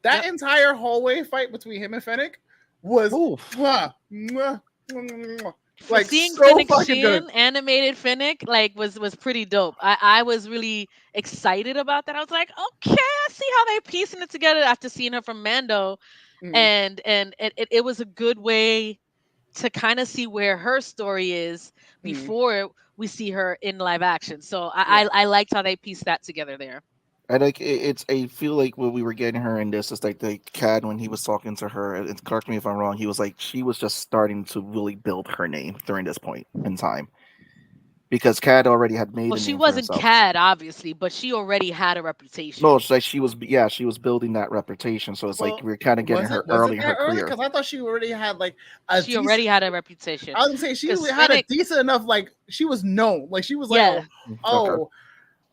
That Yep. entire hallway fight between him and Fennec was Oof. mwah, mwah, mwah, mwah, For like seeing so Finnick fucking good. Sheen, animated Finnick, like was pretty dope. I was really excited about that. I was like, okay, I see how they piecing it together after seeing her from Mando, Mhm. and it was a good way to kind of see where her story is Mhm. before we see her in live action. So Yeah. I liked how they pieced that together there. I like it's. I feel like when we were getting her in this, it's like the Cad when he was talking to her. And correct me if I'm wrong. He was like she was just starting to really build her name during this point in time because Cad already had made Well, a she name for wasn't herself. Cad, obviously, but she already had a reputation. No, it's like she was. Yeah, she was building that reputation. So it's like Well, we're kind of getting her was early it in her that early? career. Because I thought she already had like a She already decent. had a reputation. I was gonna say she Because had a Finnick, decent enough. Like she was known. Like she was like yeah, Okay. oh,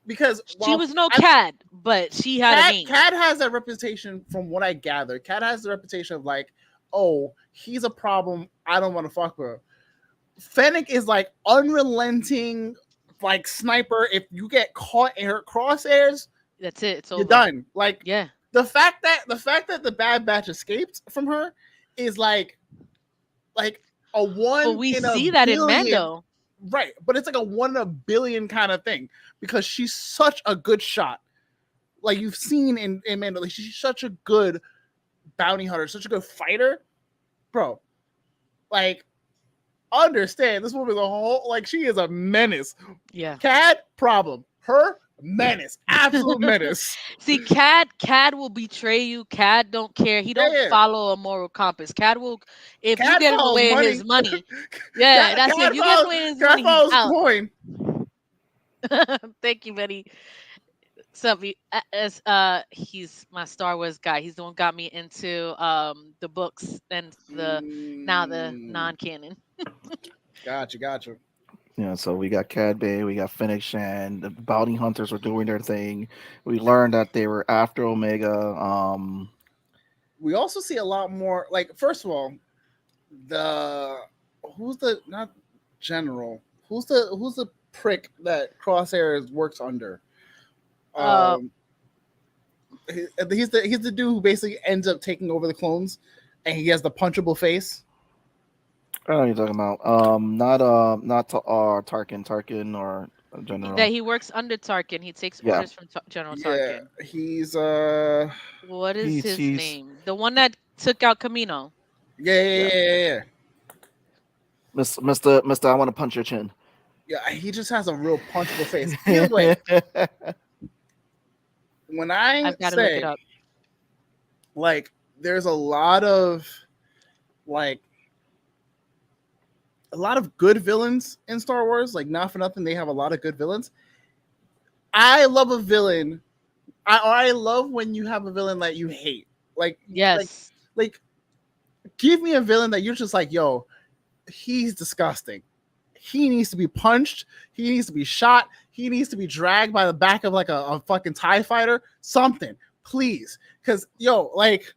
because she while was no Cad, but she had a name. Cat has that reputation from what I gather. Cat has the reputation of like, oh, he's a problem. I don't want to fuck with. Fennec is like unrelenting, like sniper. If you get caught in her crosshairs, That's it. It's you're over. done. Like Yeah. the fact that the Bad Batch escaped from her is like a Well, one we in a see that in billion, Mando. right? But it's like a one in a billion kind of thing because she's such a good shot. Like you've seen in Mando, like she's such a good bounty hunter, such a good fighter, bro. Like understand this woman's a whole like she is a menace. Yeah. Cad problem, her menace, absolute menace. See, Cad will betray you. Cad don't care. He don't Yeah, follow a moral compass. Cad will, if you Cad get in the follows way of money. his money, yeah, that's it. If you get in the way of his Cad money, he's follows out. coin. Thank you, Betty. So as he's my Star Wars guy. He's the one got me into the books and the Mm, non-canon. gotcha. Yeah, so we got Cad Bane, we got Phoenix and the bounty hunters were doing their thing. We learned that they were after Omega. We also see a lot more. Like first of all, the who's the not general? Who's the prick that Crosshairs works under? Uh, Um, he's the dude who basically ends up taking over the clones, and he has the punchable face. I don't know what you're talking about. Not to Tarkin or that General. he works under Tarkin. He takes Yeah, orders from General Yeah, Tarkin. he's What is his he's name? The one that took out Camino. yeah. yeah. Mister, I want to punch your chin. Yeah, he just has a real punchable face. Either way, when I I've got to look it say up. like there's a lot of like a lot of good villains in Star Wars. Like not for nothing, they have a lot of good villains. I love a villain. I love when you have a villain that you hate. Like Yes. like give me a villain that you're just like, yo, he's disgusting. He needs to be punched. He needs to be shot. He needs to be dragged by the back of like a fucking TIE fighter. Something, please. Because, yo, like,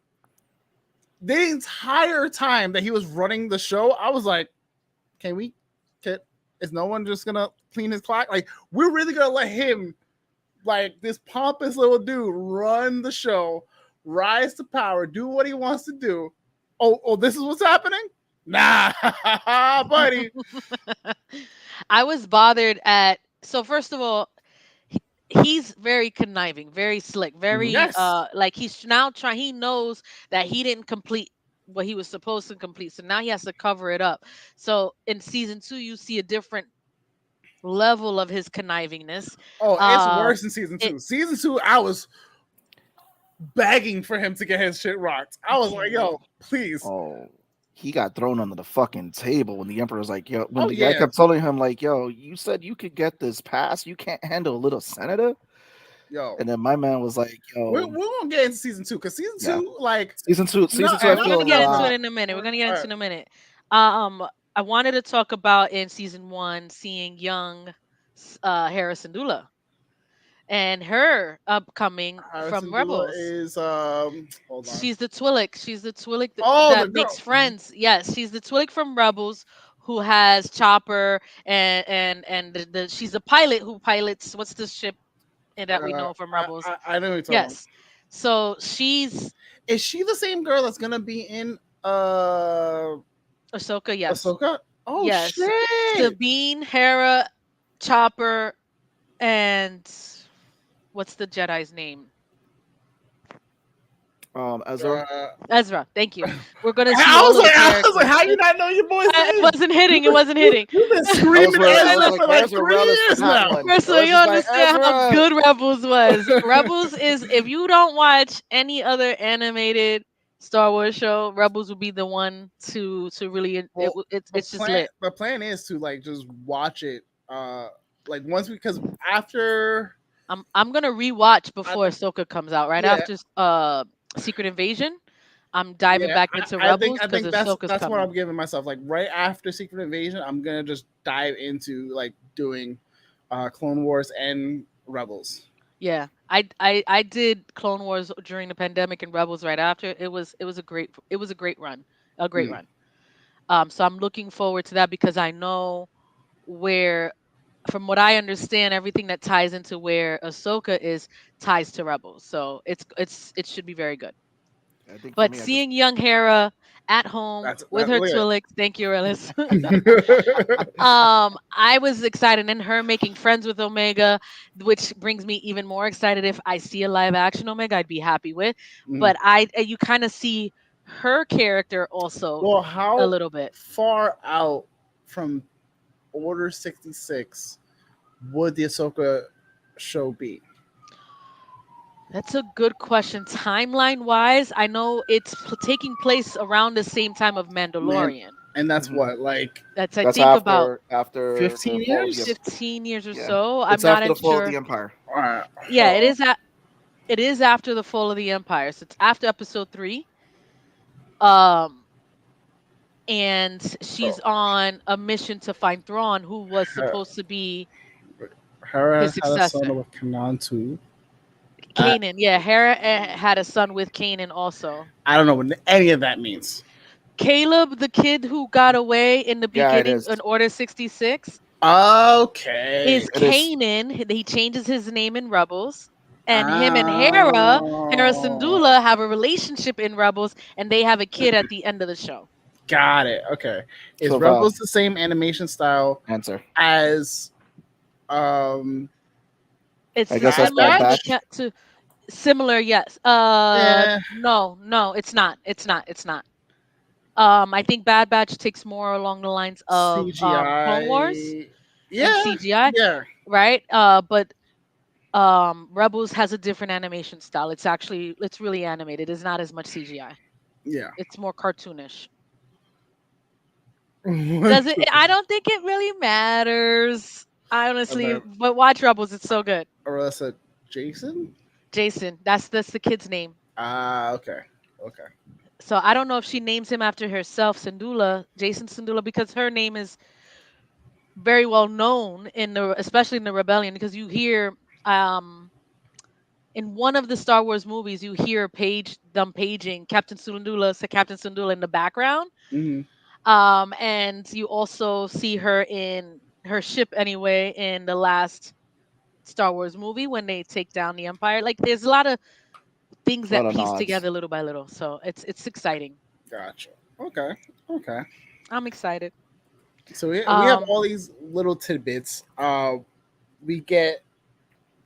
the entire time that he was running the show, I was like, is no one just going to clean his clock? Like, we're really going to let him, like, this pompous little dude run the show, rise to power, do what he wants to do. Oh, this is what's happening? Nah, buddy. I was bothered at. So first of all, he's very conniving, very slick, very Yes. like he's now trying. He knows that he didn't complete what he was supposed to complete, so now he has to cover it up. So in season 2, you see a different level of his connivingness. Oh, it's Um, worse in season it 2. Season 2, I was begging for him to get his shit rocked. I was like, yo, please. Oh, he got thrown under the fucking table when the Emperor was like, yo, when Oh, the guy yeah. kept telling him, like, yo, you said you could get this pass, you can't handle a little senator. Yo, And then my man was like, we yo, won't get into season 2 because season Yeah. 2, like, season two, I We're feel gonna get into it lot. in a minute. We're gonna get into it in Alright. a minute. I wanted to talk about in season 1 seeing young Harrison Dula and her upcoming Harrison from Dula Rebels. is hold on. She's the Twi'lek. She's the Twi'lek Oh, the that girl. makes friends. Yes, she's the Twi'lek from Rebels who has Chopper and she's a pilot who pilots what's the ship that we know from Rebels. I know what you're talking about. Yes. So she's Is she the same girl that's gonna be in Ahsoka. Yes. Ahsoka? Oh Yes. shit! Sabine, Hera, Chopper, and what's the Jedi's name? Ezra. Ezra. Thank you. We're gonna see I all was of the like, characters. how you not know your boy's It name? wasn't hitting. It wasn't hitting. You've been I was, screaming where, I was Ezra like, for like where's 3 your relish for years that now. one? So you Just like, understand how Ezra! good Rebels was. Rebels is if you don't watch any other animated Star Wars show, Rebels would be the one to really Well, it's just lit. the plan is to like just watch it like once because after I'm gonna rewatch before Ahsoka comes out. Right yeah, after Secret Invasion, I'm diving back into Rebels I because think Ahsoka's that's what coming. I'm giving myself. Like right after Secret Invasion, I'm gonna just dive into like doing Clone Wars and Rebels. Yeah, I did Clone Wars during the pandemic and Rebels right after. It was a great run, a great Mm. run. So I'm looking forward to that because I know where, from what I understand, everything that ties into where Ahsoka is ties to Rebels. So it should be very good. I think for But me, I just seeing young Hera at home That's with her look Twi'leks, thank you, Ellis. at it. I was excited, and her making friends with Omega, which brings me even more excited. If I see a live action Omega, I'd be happy with. Mm. But you kind of see her character also Well, a how little bit. far out from Order 66 would the Ahsoka show be? That's a good question. Timeline wise, I know it's taking place around the same time of Man, Mandalorian. and that's Mhm. what like That's I that's think about after 15 the fall of the years? 15 years or yeah. so. I'm It's not after the in fall of sure. the Empire. Yeah, it is after the fall of the Empire. So it's after episode 3. Um and she's on a mission to find Thrawn, who was supposed to be his Hera had a son successor. with Kanan too. Kanan, yeah, Hera had a son with Kanan also. I don't know what any of that means. Caleb, the kid who got away in the Yeah, it beginning is. in Order 66, Okay. is It is. Kanan. He changes his name in Rebels. And him and Hera Oh, Syndulla, have a relationship in Rebels, and they have a kid at the end of the show. got it. Okay. Is So, Rebels the same animation style answer. as um It's I the guess that's Bad similar Bad Batch? Batch. to similar, yes. Yeah. No, it's not. It's not. I think Bad Batch takes more along the lines of Clone Wars CGI. and Yeah. CGI, Yeah. right? But Rebels has a different animation style. It's really animated. It's not as much CGI. Yeah. It's more cartoonish. Does it? I don't think it really matters. I honestly, then but watch Rebels. It's so good. or that's a Jason? Jason, that's the kid's name. Ah, okay. Okay. So I don't know if she names him after herself, Syndulla, Jason Syndulla, because her name is very well known especially in the Rebellion, because you hear in one of the Star Wars movies, you hear them paging Captain Syndulla in the background. Mm-hmm. And you also see her in her ship anyway in the last Star Wars movie when they take down the Empire. Like there's a lot of things A lot that of piece nods. together little by little. So it's exciting. Gotcha. Okay. Okay. I'm excited. So we have Um all these little tidbits. We get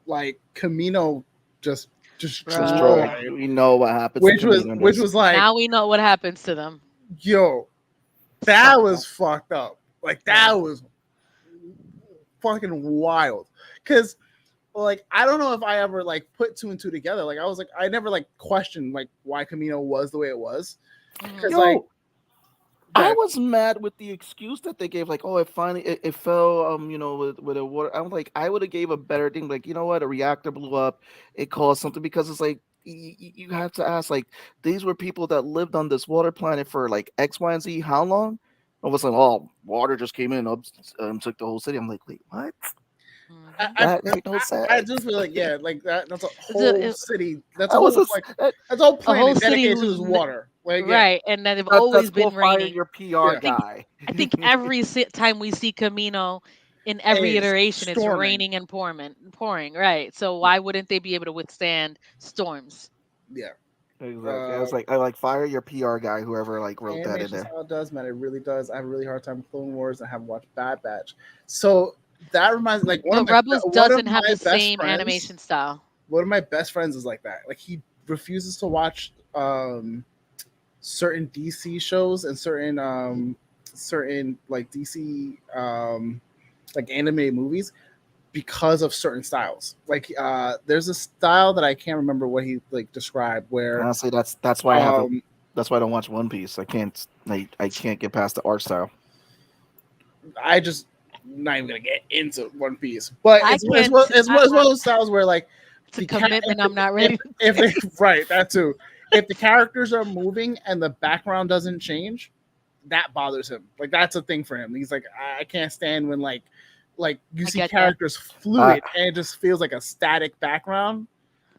like Camino just Destroyed. destroyed, We know what happens to Camino in which this. was like, now we know what happens to them. yo, that was fucked up. Like that was fucking wild. Cause like I don't know if I ever like put 2 and 2 together. Like I was like I never like questioned like why Camino was the way it was. Mhm. Because Yo, like I was mad with the excuse that they gave, like, oh, it fell, with a water. I'm like, I would have gave a better thing, like, you know what, a reactor blew up, it caused something, because it's like you have to ask, like, these were people that lived on this water planet for like X, Y, and Z, how long? I was like, oh, water just came in, took the whole city. I'm like, wait, what? Mhm. That made no sense. I just feel like like that's a It's a, whole it- city. That's I a was whole just, that's a whole a whole planet city dedicated to who's this water. Like right, and then they've that's always called been fire raining. your PR yeah, guy. I think every time we see Camino, in every it's iteration, it's storming. raining and pouring. Right. So why wouldn't they be able to withstand storms? Yeah. Exactly. Uh, I like fire your PR guy, whoever like wrote that in Animation there. style does matter. It really does. I have a really hard time with Clone Wars and have watched Bad Batch. So that reminds like But Rebels one of doesn't have my the best same friends. animation style. One of my best friends is like that. Like he refuses to watch certain DC shows and certain like DC like animated movies because of certain styles. Like there's a style that I can't remember what he like described where Honestly, that's why I haven't. um That's why I don't watch One Piece. I can't get past the art style. I just not even gonna get into One Piece, but I it's can't. one it's one it's one of those styles where like It's a commitment I'm not if, ready. if they right that too if the characters are moving and the background doesn't change, that bothers him. Like that's a thing for him. He's like I can't stand when like you I see get that. characters fluid and it just feels like a static background,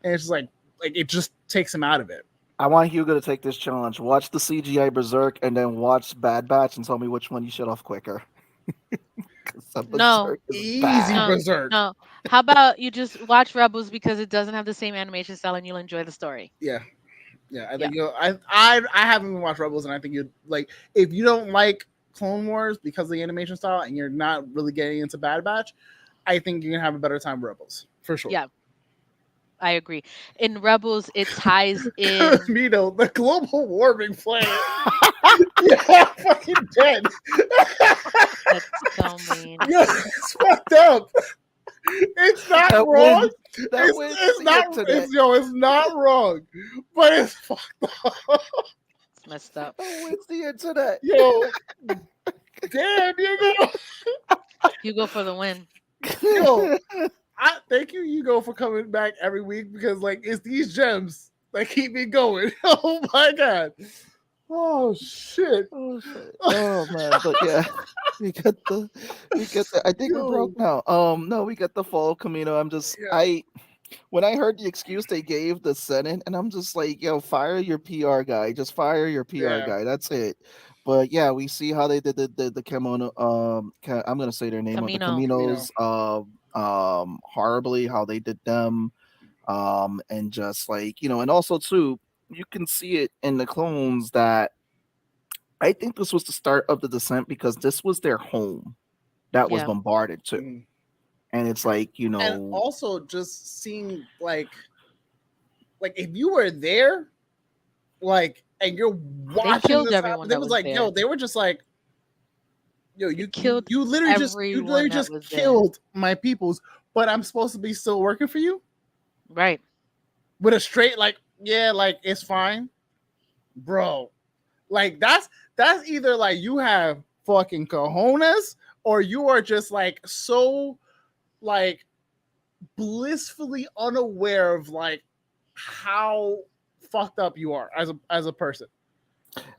and it's just like it just takes him out of it. I want Hugo to take this challenge. Watch the CGI Berserk and then watch Bad Batch and tell me which one you shut off quicker. Because No, Berserk is Easy bad. no, Berserk. no. How about you just watch Rebels because it doesn't have the same animation style and you'll enjoy the story. Yeah. Yeah, I Yeah. think I haven't even watched Rebels, and I think you like if you don't like Clone Wars because of the animation style, and you're not really getting into Bad Batch, I think you're gonna have a better time with Rebels for sure. Yeah, I agree. In Rebels, it ties in. Mito, the global warming planet. Yeah, fucking dead. That's so mean. Yeah, it's fucked up. It's not That wrong. wins. That wins It's the not. internet. It's not wrong, but it's fucked up. It's messed up. That wins the internet. Yo, damn, you know. You go for the win. Yo, I thank you, Hugo, for coming back every week because like it's these gems that keep me going. Oh my god. Oh shit. Oh shit. Oh man, but yeah, we get the. I think we're Yo. broke now. No, we got the fall Camino. Yeah. When I heard the excuse they gave the Senate, and I'm just like, yo, fire your PR guy. Just fire your PR Yeah. guy. That's it. But yeah, we see how they did the Kimono. I'm gonna say their name of the Camino. Camino. Caminos. Horribly how they did them. And just like and also too, you can see it in the clones that I think this was the start of the descent because this was their home that was Yeah. bombarded too. Mhm. And it's like, And also just seeing like if you were there, like and you're watching killed this everyone happen, that it was was like, there. yo, they were just like, yo, They killed you literally just everyone that was there. killed my peoples, but I'm supposed to be still working for you Right. with a straight like, yeah, like it's fine, bro. Like that's either like you have fucking cojones or you are just like so like blissfully unaware of like how fucked up you are as a person.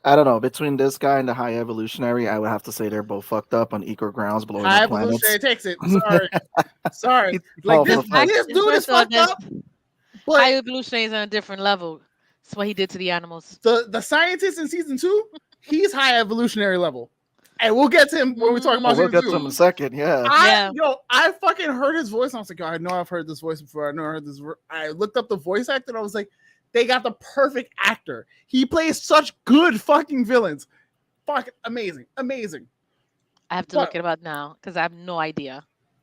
I don't know, between this guy and the high evolutionary, I would have to say they're both fucked up on equal grounds, blowing High up planets. evolutionary takes it. Sorry. Oh, Like for this, the fact- this dude is fucked up. High But evolutionary is on a different level. That's what he did to the animals. the scientist in season 2, he's high evolutionary level. And we'll get to him when we talk about we'll season get 2. to him in a second. Yeah. I fucking heard his voice. And I was like, I know I've heard this voice before. I know I heard this. I looked up the voice actor and I was like, they got the perfect actor. He plays such good fucking villains. Fucking amazing. Amazing. I have to look it up now because I have no idea.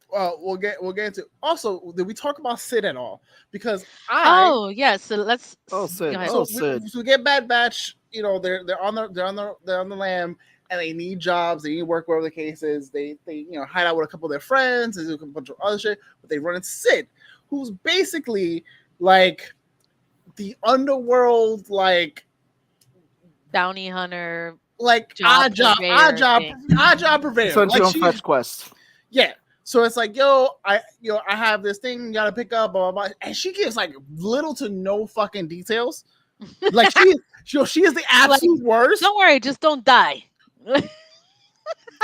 Well, we'll get into. Also, did we talk about Sid at all? Because Oh yeah, so let's. Sid. Go ahead. Oh, so Sid. we get Bad Batch. They're on the lam, and they need jobs. They need work, whatever the case is. They hide out with a couple of their friends and do a bunch of other shit. But they run into Sid, who's basically like the underworld, like bounty hunter. like Job purveyor thing. odd job purveyor. Sent you Like on she, fetch quest. yeah. So it's like, I have this thing you gotta pick up, blah blah blah, and she gives like little to no fucking details. Like she is the Like, absolute worst, don't worry, just don't die.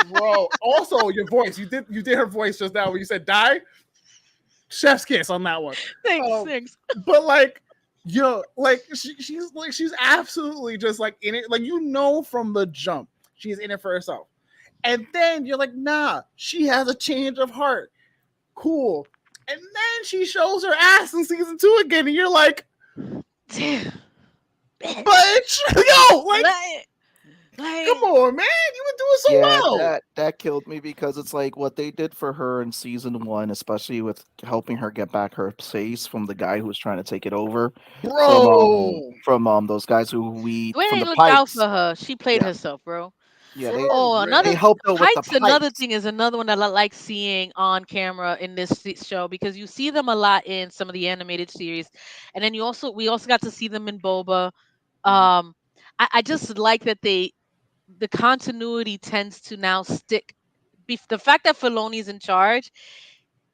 bro. Also, your voice, you did her voice just now when you said die. Chef's kiss on that one. Thanks, Um, thanks. but like, like she's absolutely just like in it, like from the jump she's in it for herself, and then you're like, nah, she has a change of heart, cool, and then she shows her ass in season 2 again, and you're like, Damn. bitch, yo, like, Like, come on, man, you were doing so Yeah, well, that killed me because it's like what they did for her in season one, especially with helping her get back her place from the guy who was trying to take it over bro, from those guys who we when from they the looked out Pikes. for her, she played Yeah, herself, bro. yeah, Oh, for they another real. helped her with the Pikes. Another Pikes. thing is another one that I like seeing on camera in this show because you see them a lot in some of the animated series, and then we also got to see them in Boba. Mhm. Um, I just like that the continuity tends to now stick. The fact that Filoni's in charge,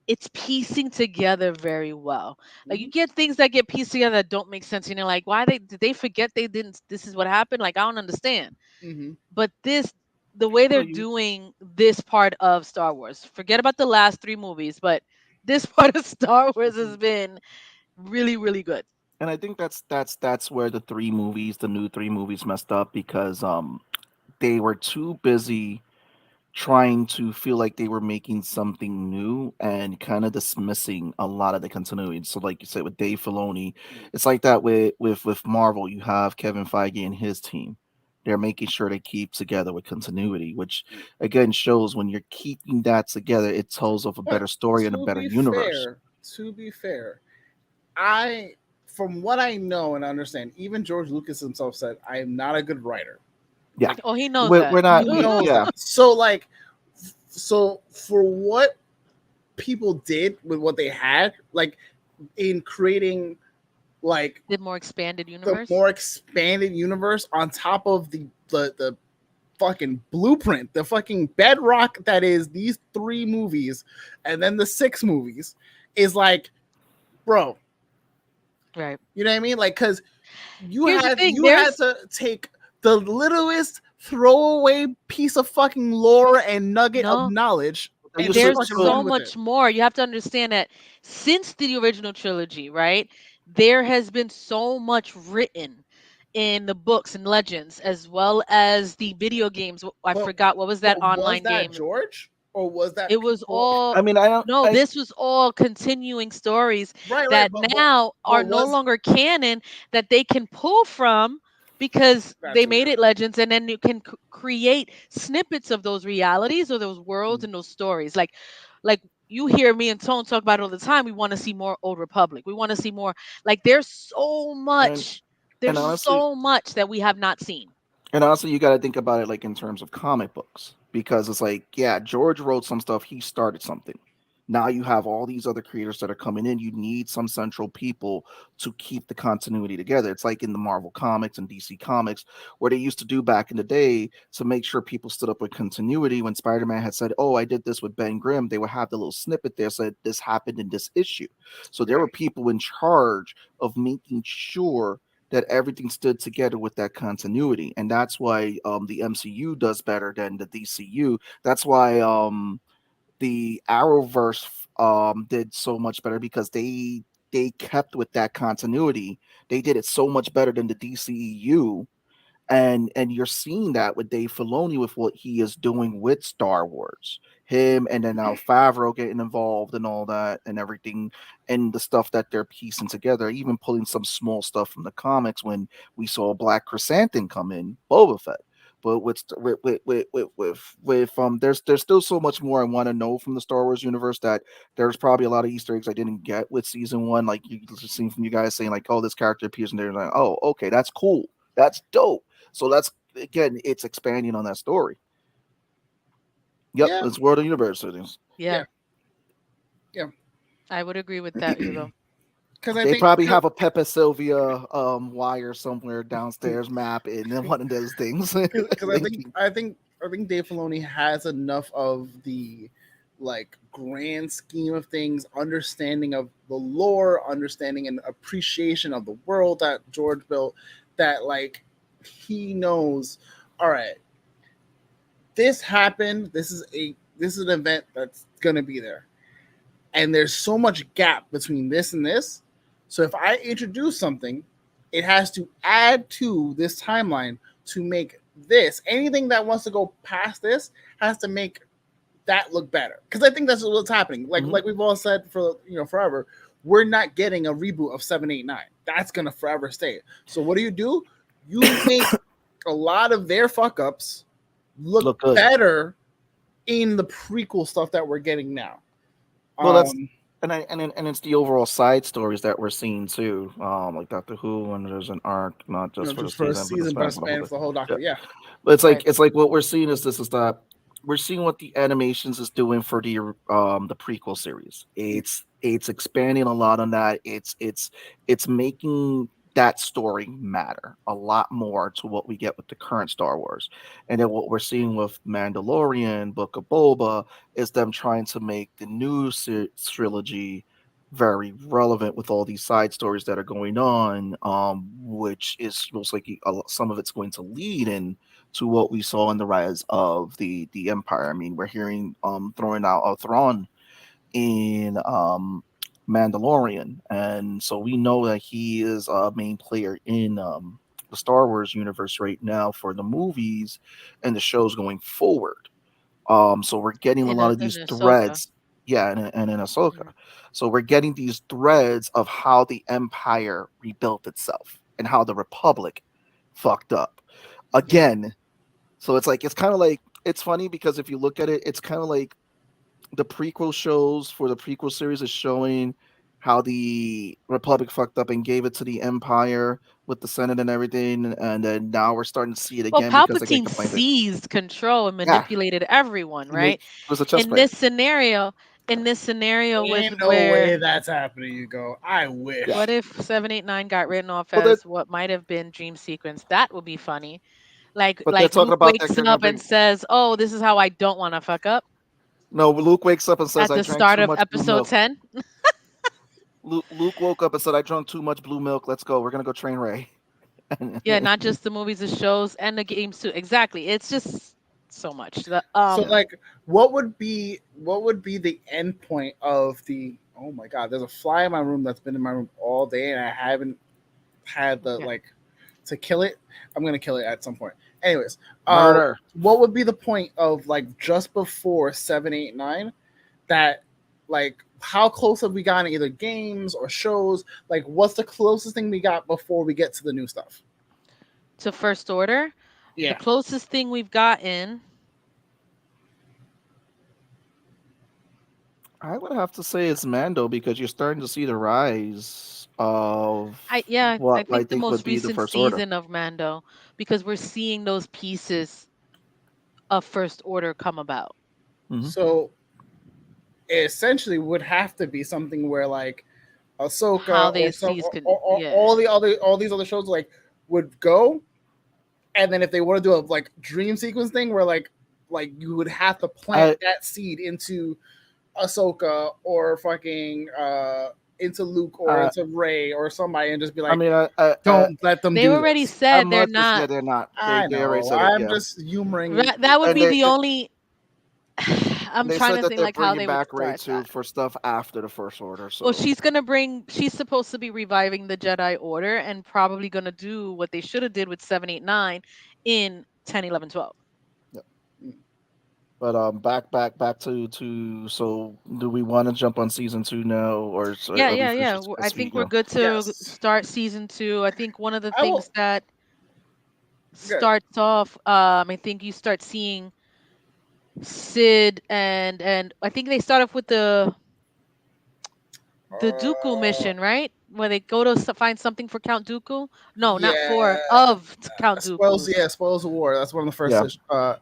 it's piecing together very well. Like you Mhm. get things that get pieced together that don't make sense. You know, like why did they forget they didn't? This is what happened. Like I don't understand. Mhm. But the way No, they're doing this part of Star Wars, forget about the last three movies, but this part of Star Wars has Mhm. been really, really good. and I think that's where the new three movies messed up because they were too busy trying to feel like they were making something new and kind of dismissing a lot of the continuity. So, like you said, with Dave Filoni, it's like that with Marvel. You have Kevin Feige and his team. They're making sure they keep together with continuity, which again shows when you're keeping that together, it tells of a But better story and a better universe. to be fair, I, from what I know and understand, even George Lucas himself said, I am not a good writer. Yeah, Like, Oh, he knows we're that. not. he We knows yeah, that. So, like, so for what people did with what they had, like, in creating, like, Did more expanded the universe. more expanded universe on top of the fucking blueprint, the fucking bedrock that is these 3 movies, and then the 6 movies, is like, bro, Right. you know what I mean? Like, because Here's the thing. you had to take the littlest throwaway piece of fucking lore and nugget of No, knowledge they and used just to there's fucking still run so with it. much more. You have to understand that since the original trilogy, right, there has been so much written in the books and legends, as well as the video games. I But forgot what was that was online that game. George, or was that It was people? all I mean, I don't. no, this was all continuing stories Right, right. that now are no Was longer canon that they can pull from because they gotcha, made it legends, and then you can create snippets of those realities or those worlds yeah. and those stories. Like you hear me and Tone talk about it all the time. We want to see more Old Republic. We want to see more. Like And and there's honestly, so much that we have not seen. And also, you got to think about it like in terms of comic books, because it's like, yeah, George wrote some stuff, he started something. Now you have all these other creators that are coming in. You need some central people to keep the continuity together. It's like in the Marvel comics and DC comics, where they used to do back in the day to make sure people stood up with continuity. When Spider Man had said, "Oh, I did this with Ben Grimm," they would have the little snippet there said, "This happened in this issue." So there were people in charge of making sure that everything stood together with that continuity, and that's why the MCU does better than the DCU. That's why the Arrowverse did so much better because they kept with that continuity. They did it so much better than the DCEU, and you're seeing that with Dave Filoni with what he is doing with Star Wars. Him and then now Favreau getting involved and all that and everything and the stuff that they're piecing together, even pulling some small stuff from the comics when we saw Black Chrysanthemum come in, Boba Fett. But there's still so much more I want to know from the Star Wars universe that there's probably a lot of Easter eggs I didn't get with season one. Like you just seen from you guys saying like, oh, this character appears in there, like, oh, okay, that's cool, that's dope. So that's again, it's expanding on that story. Yep, Yeah, it's World of Universe. It is. Yeah, yeah, yeah. I would agree with that, Hugo. because I They think probably have a Pepe Sylvia wire somewhere downstairs map in one of those things. because Linking. I think Dave Filoni has enough of the like grand scheme of things, understanding of the lore, understanding and appreciation of the world that George built, that like he knows, all right, this happened. This is an event that's gonna be there. And there's so much gap between this and this. So if I introduce something, it has to add to this timeline to make this anything that wants to go past this has to make that look better. Because I think that's what's happening. Like we've all said for forever, we're not getting a reboot of 789. That's gonna forever stay. So what do? You make a lot of their fuck ups look good. better in the prequel stuff that we're getting now. Well, that's and it's the overall side stories that we're seeing too, like Doctor Who, and there's an arc not just for the season, but for the whole Doctor. Yeah, but it's Right. like what we're seeing is that we're seeing what the animations is doing for the prequel series. It's expanding a lot on that. It's making that story matter a lot more to what we get with the current Star Wars. And then what we're seeing with Mandalorian, Book of Boba, is them trying to make the new trilogy very relevant with all these side stories that are going on, which is most likely some of it's going to lead in to what we saw in the rise of the Empire. I mean, we're hearing throwing out a Thrawn in Mandalorian, and so we know that he is a main player in the Star Wars universe right now for the movies and the shows going forward. So we're getting a lot of In these Ahsoka. threads, yeah, and in Ahsoka. Mhm. So we're getting these threads of how the Empire rebuilt itself and how the Republic fucked up again. So it's kind of like, it's funny because if you look at it, it's kind of like the prequel shows for the prequel series is showing how the Republic fucked up and gave it to the Empire with the Senate and everything, and then now we're starting to see it Well, again because they get Palpatine complained that seized control and yeah, manipulated everyone, it right? was a chess In player. this scenario, with ain't no way where that's happening. You go, I Yeah, wish. what if 789 got written off well, as what might have been dream sequence? That would be funny. but they're Like talking Luke about that wakes they're gonna up and bring. says, "Oh, this is how I don't want to fuck up." No, Luke wakes up and says, At "I the drank start too of much blue episode milk." 10. Luke woke up and said, "I drank too much blue milk. Let's go. We're gonna go train Ray." Yeah, not just the movies, the shows, and the games too. Exactly. It's just so much. So like, what would be the end point of the? Oh my God, there's a fly in my room that's been in my room all day, and I haven't had the Yeah. like to kill it. I'm gonna kill it at some point. Anyways, Murder. what would be the point of like just before 789? That like how close have we gotten either games or shows? Like, what's the closest thing we got before we get to the new stuff? To First Order, the Yeah. closest thing we've gotten. I would have to say it's Mando because you're starting to see the rise of I what I think the think would most be the recent First Order. season of Mando, because we're seeing those pieces of First Order come about. Hmm. So it essentially would have to be something where like How Ahsoka they or some seize can, or yeah. all these other shows like would go, and then if they want to do a like dream sequence thing where like you would have to plant I that seed into Ahsoka or fucking into Luke or uh, into Ray or somebody and just be I like, mean don't let them They've do already this. I'm said they're not just not. they're not I they already know. said it, I'm yeah, just humoring. That would and be the only. and I'm they trying said to that think they're like how bringing they would back Ray start too that. for stuff after the First Order. Well, So she's supposed to be reviving the Jedi Order and probably gonna do what they should have did with 789 in 10, 11, 12. yeah. But back to so do we want to jump on season 2 now, or Yeah, are we yeah, finished yeah. with I think we're Speaking? good to Yes. start season 2. I think one of the I will things that good. starts off, I think you start seeing Sid and I think they start off with the Dooku Uh, mission, right? Where they go to find something for Count Dooku. No, not yeah. for of Count Dooku. Spoils of War. That's one of the first Yeah. episodes.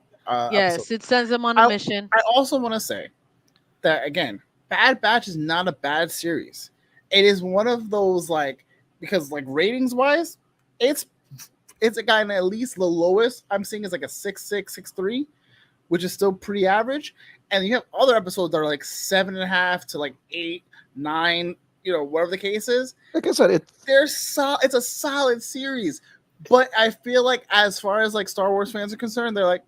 Yes, it sends them on a I mission. I also want to say that again, Bad Batch is not a bad series. it is one of those like because like ratings wise, it's it's a guy in at least the lowest I'm seeing is like a 6.6, 6.3, which is still pretty average. And you have other episodes that are like 7.5 to like 8, 9, whatever the case is. Like I said, It's a solid series. But I feel like as far as like Star Wars fans are concerned, they're like,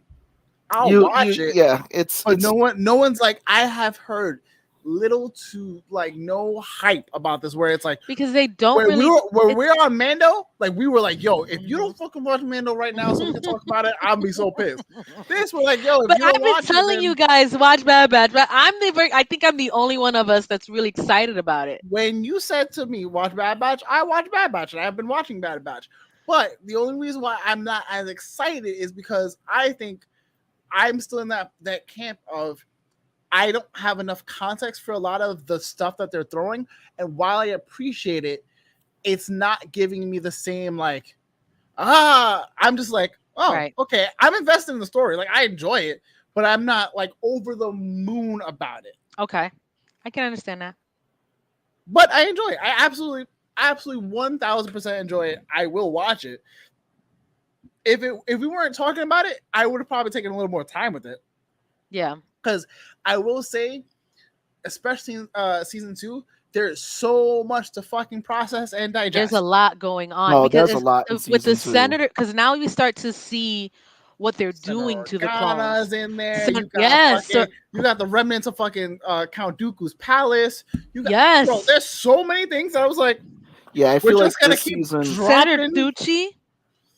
I'll watch it. Yeah, but no one's like, I have heard little to like no hype about this where it's like because they don't where really. we're on Mando, like we were like, yo, if you don't fucking watch Mando right now so we can talk about it, I'll be so pissed. This we're like, yo, if But you I've don't been watch telling it, you guys watch Bad Batch, but I think I'm the only one of us that's really excited about it. when you said to me watch Bad Batch, I watched Bad Batch and I've been watching Bad Batch. But the only reason why I'm not as excited is because I think I'm still in that camp of I don't have enough context for a lot of the stuff that they're throwing. And while I appreciate it, it's not giving me the same like, I'm just like, oh, Right. okay. I'm invested in the story. Like I enjoy it, but I'm not like over the moon about it. Okay, I can understand that. But I enjoy it. I absolutely 1000% enjoy it. I will watch it. If we weren't talking about it, I would have probably taken a little more time with it. Yeah. Because I will say, especially in season 2, there's so much to fucking process and digest. There's a lot going on No, because there's a lot in with the season 2. senator, because now you start to see what they're doing to the Organa's clones. in there. Sen- You got yes, fucking, you got the remnants of fucking Count Dooku's palace. You got, Yes. bro, there's so many things that I was like, Yeah, I we're feel like just gonna this keep season. Senator dropping. Tucci,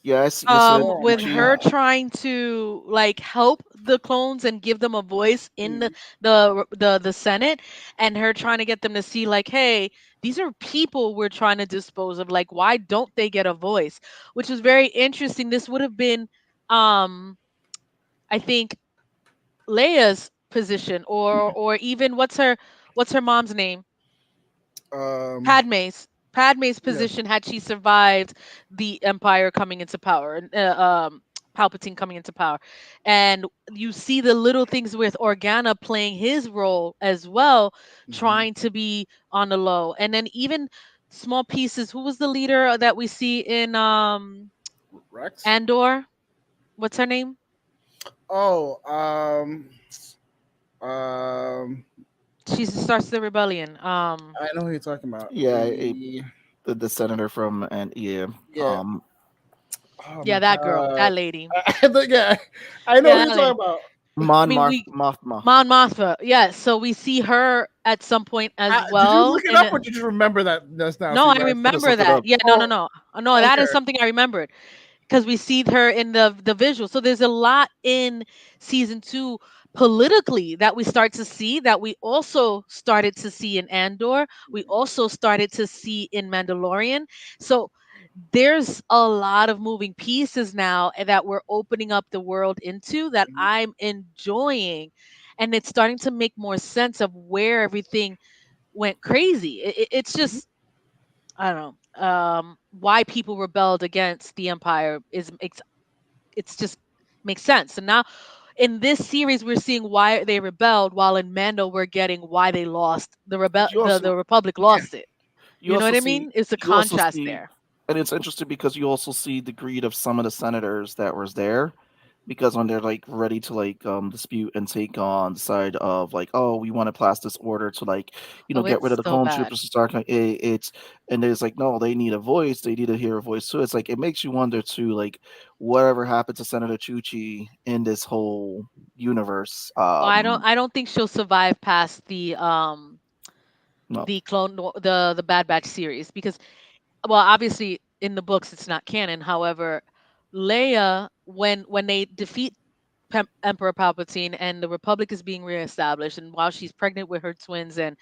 Yes, Oh with my her God. trying to like help the clones and give them a voice in Mm. the Senate, and her trying to get them to see like, hey, these are people we're trying to dispose of. Like, why don't they get a voice? Which was very interesting. This would have been, I think, Leia's position, or even what's her mom's name? Um, Padme's yeah. position had she survived the Empire coming into power, and Palpatine coming into power, and you see the little things with Organa playing his role as well, Mhm. trying to be on the low, and then even small pieces. Who was the leader that we see in Rex. Andor? What's her name? Oh, um, She starts the rebellion. I know who you're talking about. Yeah, The the senator from yeah, yeah. Oh my Yeah, that girl, God. that lady. Yeah, I know Yeah, who you're that talking lady. about. I mean, we Mothma. Mon Mothma, yeah. So we see her at some point as Did you well. look it up or did you remember that just now? No, So you I guys. I just remember looked it that. up. Yeah, no, no, Oh, no, no. That okay. is something I remembered because we see her in the visual. So there's a lot in season 2 politically that we start to see that we also started to see in Andor. We also started to see in Mandalorian. So there's a lot of moving pieces now that we're opening up the world into that Mhm. I'm enjoying, and it's starting to make more sense of where everything went crazy. It's Mhm. just, I don't know, why people rebelled against the Empire is it's just makes sense. And now in this series we're seeing why they rebelled, while in Mando we're getting why they lost But the Republic lost it. you You know also what I see mean? It's a you also contrast see there. and it's interesting because you also see the greed of some of the senators that was there, because when they're like ready to like dispute and take on the side of like, oh, we want to pass this order to like Oh, get rid of it's the so clone bad. troopers to start it's, and there's like, no, they need a voice, they need to hear a voice too. It's like it makes you wonder too, like whatever happened to Senator Chuchi in this whole universe. Oh, I don't think she'll survive past No, the the Bad Batch series, because, well, obviously in the books it's not canon. However, Leia, when they defeat Emperor Palpatine and the Republic is being reestablished, and while she's pregnant with her twins and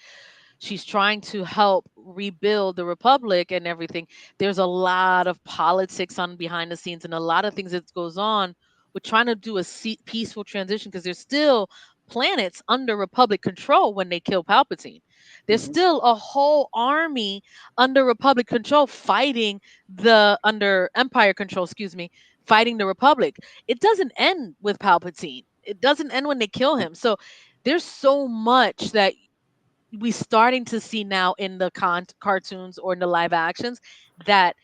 she's trying to help rebuild the Republic and everything, there's a lot of politics on behind the scenes and a lot of things that goes on with trying to do a peaceful transition, because there's still planets under Republic control when they kill Palpatine. There's Mhm. still a whole army under Republic control fighting the under Empire control, excuse me, fighting the Republic. It doesn't end with Palpatine. It doesn't end when they kill him. So there's so much that we starting to see now in the cartoons or in the live actions that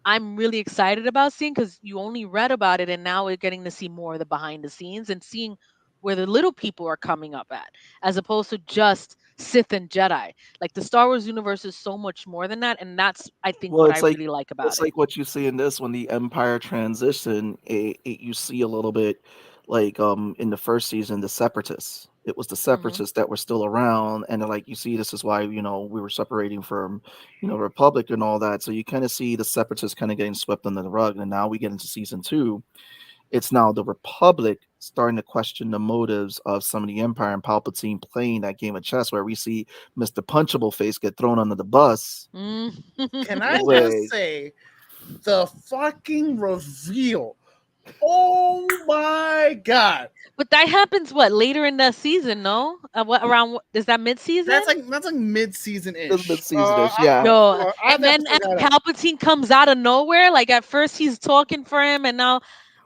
I'm really excited about seeing, because you only read about it and now we're getting to see more of the behind the scenes and seeing where the little people are coming up at, as opposed to just Sith and Jedi. Like the Star Wars universe is so much more than that, and that's I think Well, what I really like about it's it. like what you see in this when the Empire transition. You see a little bit like in the first season, the Separatists. It was the Hmm. Separatists that were still around, and they're like you see, this is why we were separating from Republic and all that. So you kind of see the Separatists kind of getting swept under the rug, and now we get into season two. It's now the Republic starting to question the motives of some of the Empire, and Palpatine playing that game of chess where we see Mr. Punchable Face get thrown under the bus. Mm. Can I just Wait. say the fucking reveal? Oh my god. But that happens what later in the season? No, what around? Is that mid season? That's like mid-season This ish. mid-season-ish, yeah. Yo, I have and the then episode got up. Palpatine comes out of nowhere. Like at first he's talking for him, and now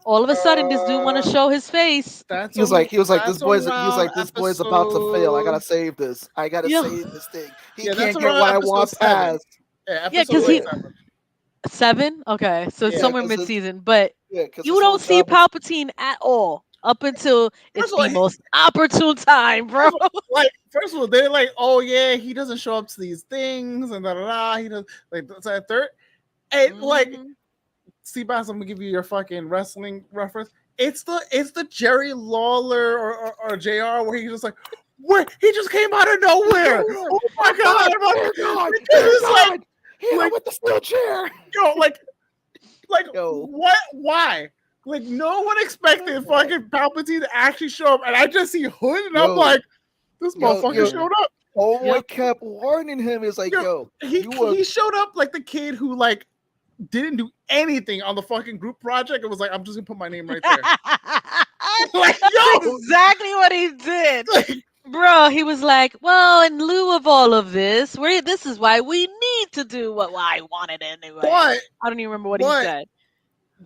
all of a sudden this dude want to Uh, show his face. that's He was like, that's this around boy's about to fail. I gotta episode. save this. I gotta Yeah, save this thing. He Yeah, that's can't get around what I episode want 7. past. Yeah, yeah, episode because like he 7. 7. Okay, so it's Yeah. Yeah, somewhere because mid season, but you his whole don't see job was Palpatine at all up until it's First of the all, most opportune time, bro. first of all, they're like, oh yeah, he doesn't show up to these things and da da da. He does like that's that third. And like, Mhm. Seabass, I'm gonna give you your fucking wrestling reference. It's the Jerry Lawler or JR where he's just like, where he just came out of nowhere. Oh my god! dear God, Because dear it's like, God, hit him with the steel chair. yo, like Yo. what? Why? Like no one expected fucking Palpatine to actually show up, and I just see Hood, and I'm Yo. like, this Yo, motherfucker yo. showed up. Homeboy Yep. kept warning him. It's like, yo, He you were he showed up like the kid who like didn't do anything on the fucking group project. It was like, I'm just gonna put my name right there. Like, That's yo, exactly what he did. like, Bro, he was like, "Well, in lieu of all of this, this is why we need to do what I wanted anyway." but I don't even remember what he but- said.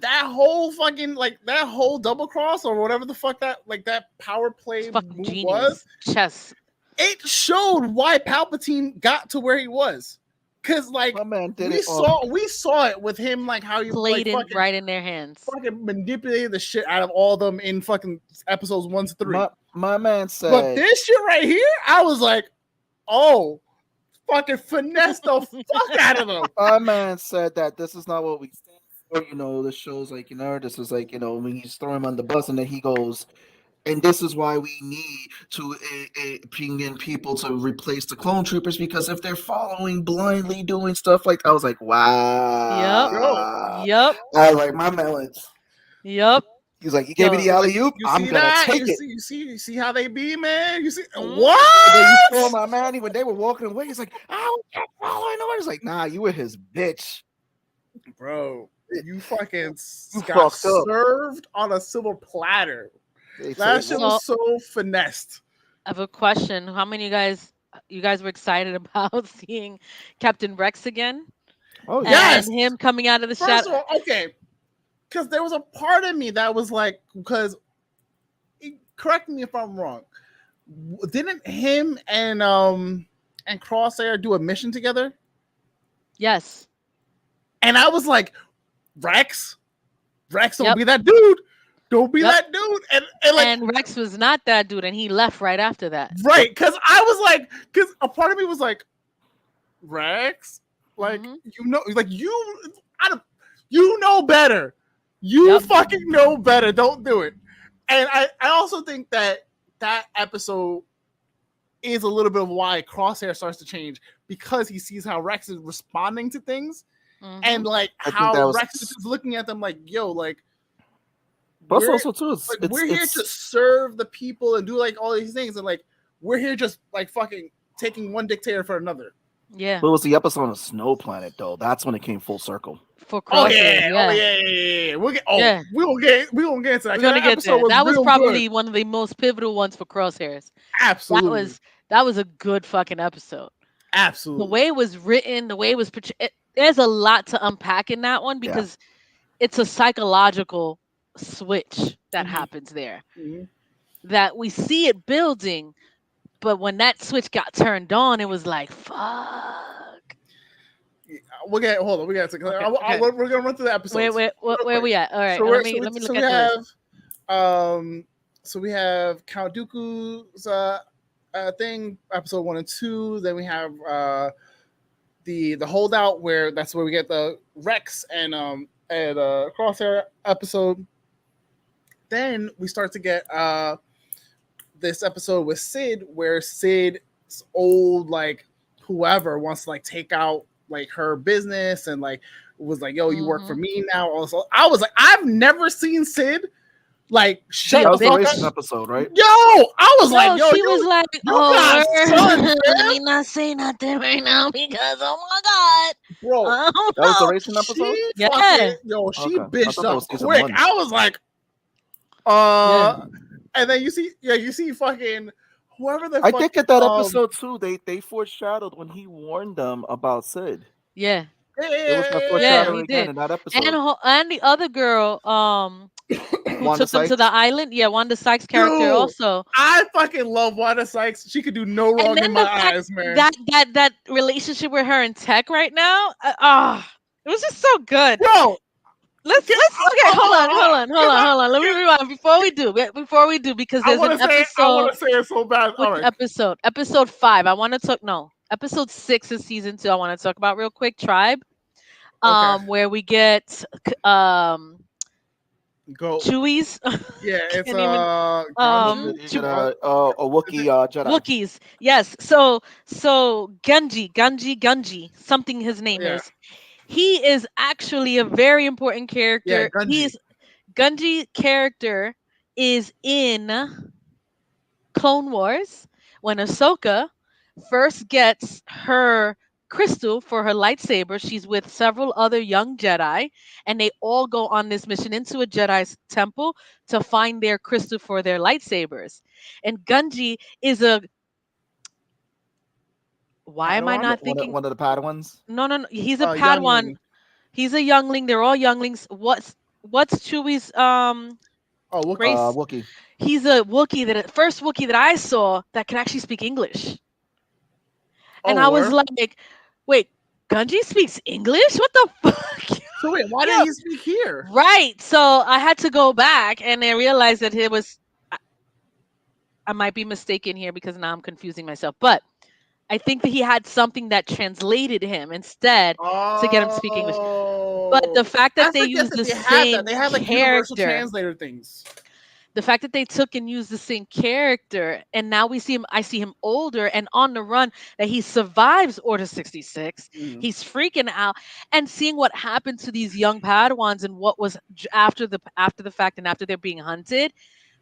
that whole fucking like that whole double cross or whatever the fuck that power play It's fucking move genius. was, Chess. it showed why Palpatine got to where he was. Cause like my man did we it. saw it with him, like how he Played like, in fucking, right in their hands. fucking manipulated the shit out of all of them in fucking episodes 1 to 3. My man said, But this shit right here, I was like, oh, fucking finesse the fuck out of them. my man said that this is not what we stand for. This shows like, this is like, when you throw him on the bus, and then he goes, and this is why we need to bring in people to replace the clone troopers, because if they're following blindly doing stuff like, I was like, wow. Yep. I was like, my man went. Yep. He's like, you gave me the alley oop. You I'm see gonna that? take it. You see how they be, man. You see Mhm. what? And then you saw my man when they were walking away. He's like, I was following away. He's like, nah, you were his bitch. Bro, you fucking You got fucked up. served on a silver platter. They That said, shit was so finessed. I have a question. How many of you guys were excited about seeing Captain Rex again? oh And yeah. Yes. him coming out of the First shadow. of all, okay, because there was a part of me that was like, because correct me if I'm wrong, didn't him and Crosshair do a mission together? Yes. And I was like, Rex, don't Yep. be that dude. Don't be Yep. that dude. And like, And Rex was not that dude, and he left right after that. right, because I was like, because a part of me was like, Rex, like Mhm. like you know better. You Yep. fucking know better. Don't do it. And I also think that episode is a little bit of why Crosshair starts to change, because he sees how Rex is responding to things, Mhm. and like I think how that was- Rex is just looking at them like, yo, like, Plus we're- also too, it's, we're here it's to serve the people and do like all these things, and like we're here just like fucking taking one dictator for another. Yeah. But it was the episode on Snow Planet though. That's when it came full circle. For Oh Crosshair. yeah. We'll get. Oh, Yeah. we gonna get into that. We're 'cause gonna that get episode there. That was real probably good. one of the most pivotal ones for Crosshairs. Absolutely. That was a good fucking episode. Absolutely. The way it was written, the way it was portrayed, there's a lot to unpack in that one, Yeah. because it's a psychological switch that Mhm. happens there. Mhm. That we see it building, but when that switch got turned on, it was like, fuck. We'll get hold on. We got to. Okay, okay. We're gonna run through the episodes real Where quick. we at? All right, So let we're me let me so look we at the list. have we have Count Dooku's thing, episode 1 and 2. Then we have the holdout, where that's where we get the Rex and Crosshair episode. Then we start to get this episode with Sid, where Sid's old, like, whoever wants to like take out like her business, and like was like, yo, you work for me now. Also, I was like, I've never seen Sid like shut That the was the fuck racing up. episode, right? Yo, I was like, yo, She was like, you got son, let man. me not say nothing right now because oh my god, Bro. I don't That was the know. racing episode. She Yeah, fucking she Okay, I bitched thought that up was season quick. 1. I was like, yeah. and then you see fucking whoever the I fuck, think at that episode too, they foreshadowed when he warned them about Sid. Yeah, It was that yeah, foreshadowing he again did. in that And episode. and the other girl, who Wanda took them to the Sykes. island. Yeah, Wanda Sykes' character dude, also. I fucking love Wanda Sykes. She could do no And wrong in then my the fact eyes, man. that relationship with her and Tech right now, it was just so good. Bro, Let's okay, hold on. Let me get- rewind before we do because I there's an want to say it. I episode. want to say it so bad. All Which right, episode? Episode 5. I want to talk. No, episode 6 of season 2. I want to talk about real quick. Tribe. okay, Where we get go. Chewies. Yeah, it's Can't even Ganju. You Chew- get a Wookiee Jedi. Wookiees. Yes. So Gunji, something his name Yeah, is. He is actually a very important yeah, character. Gunji. Gunji character is in Clone Wars when Ahsoka first gets her crystal for her lightsaber. She's with several other young Jedi, and they all go on this mission into a Jedi's temple to find their crystal for their lightsabers. And Gunji is a why am I Padawan. not thinking? One of the Padawans. No. He's a Padawan. Youngling. He's a youngling. They're all younglings. What's Chewie's Oh, Wookiee. race? Wookiee. He's a Wookiee first Wookiee that I saw that can actually speak English. And Oh, I was where? like, wait, Gunji speaks English? What the fuck? So wait, why Yo, did he speak here? right. So I had to go back and I realized that it was I might be mistaken here because now I'm confusing myself. But I think that he had something that translated him instead to get him to speak English. But the Oh, fact that I they forget used that the they had that. same They had like universal character, translator things. the fact that they took and used the same character, and now I see him older and on the run, that he survives Order 66. Mhm. He's freaking out, and seeing what happened to these young Padawans and what was after the fact and after they're being hunted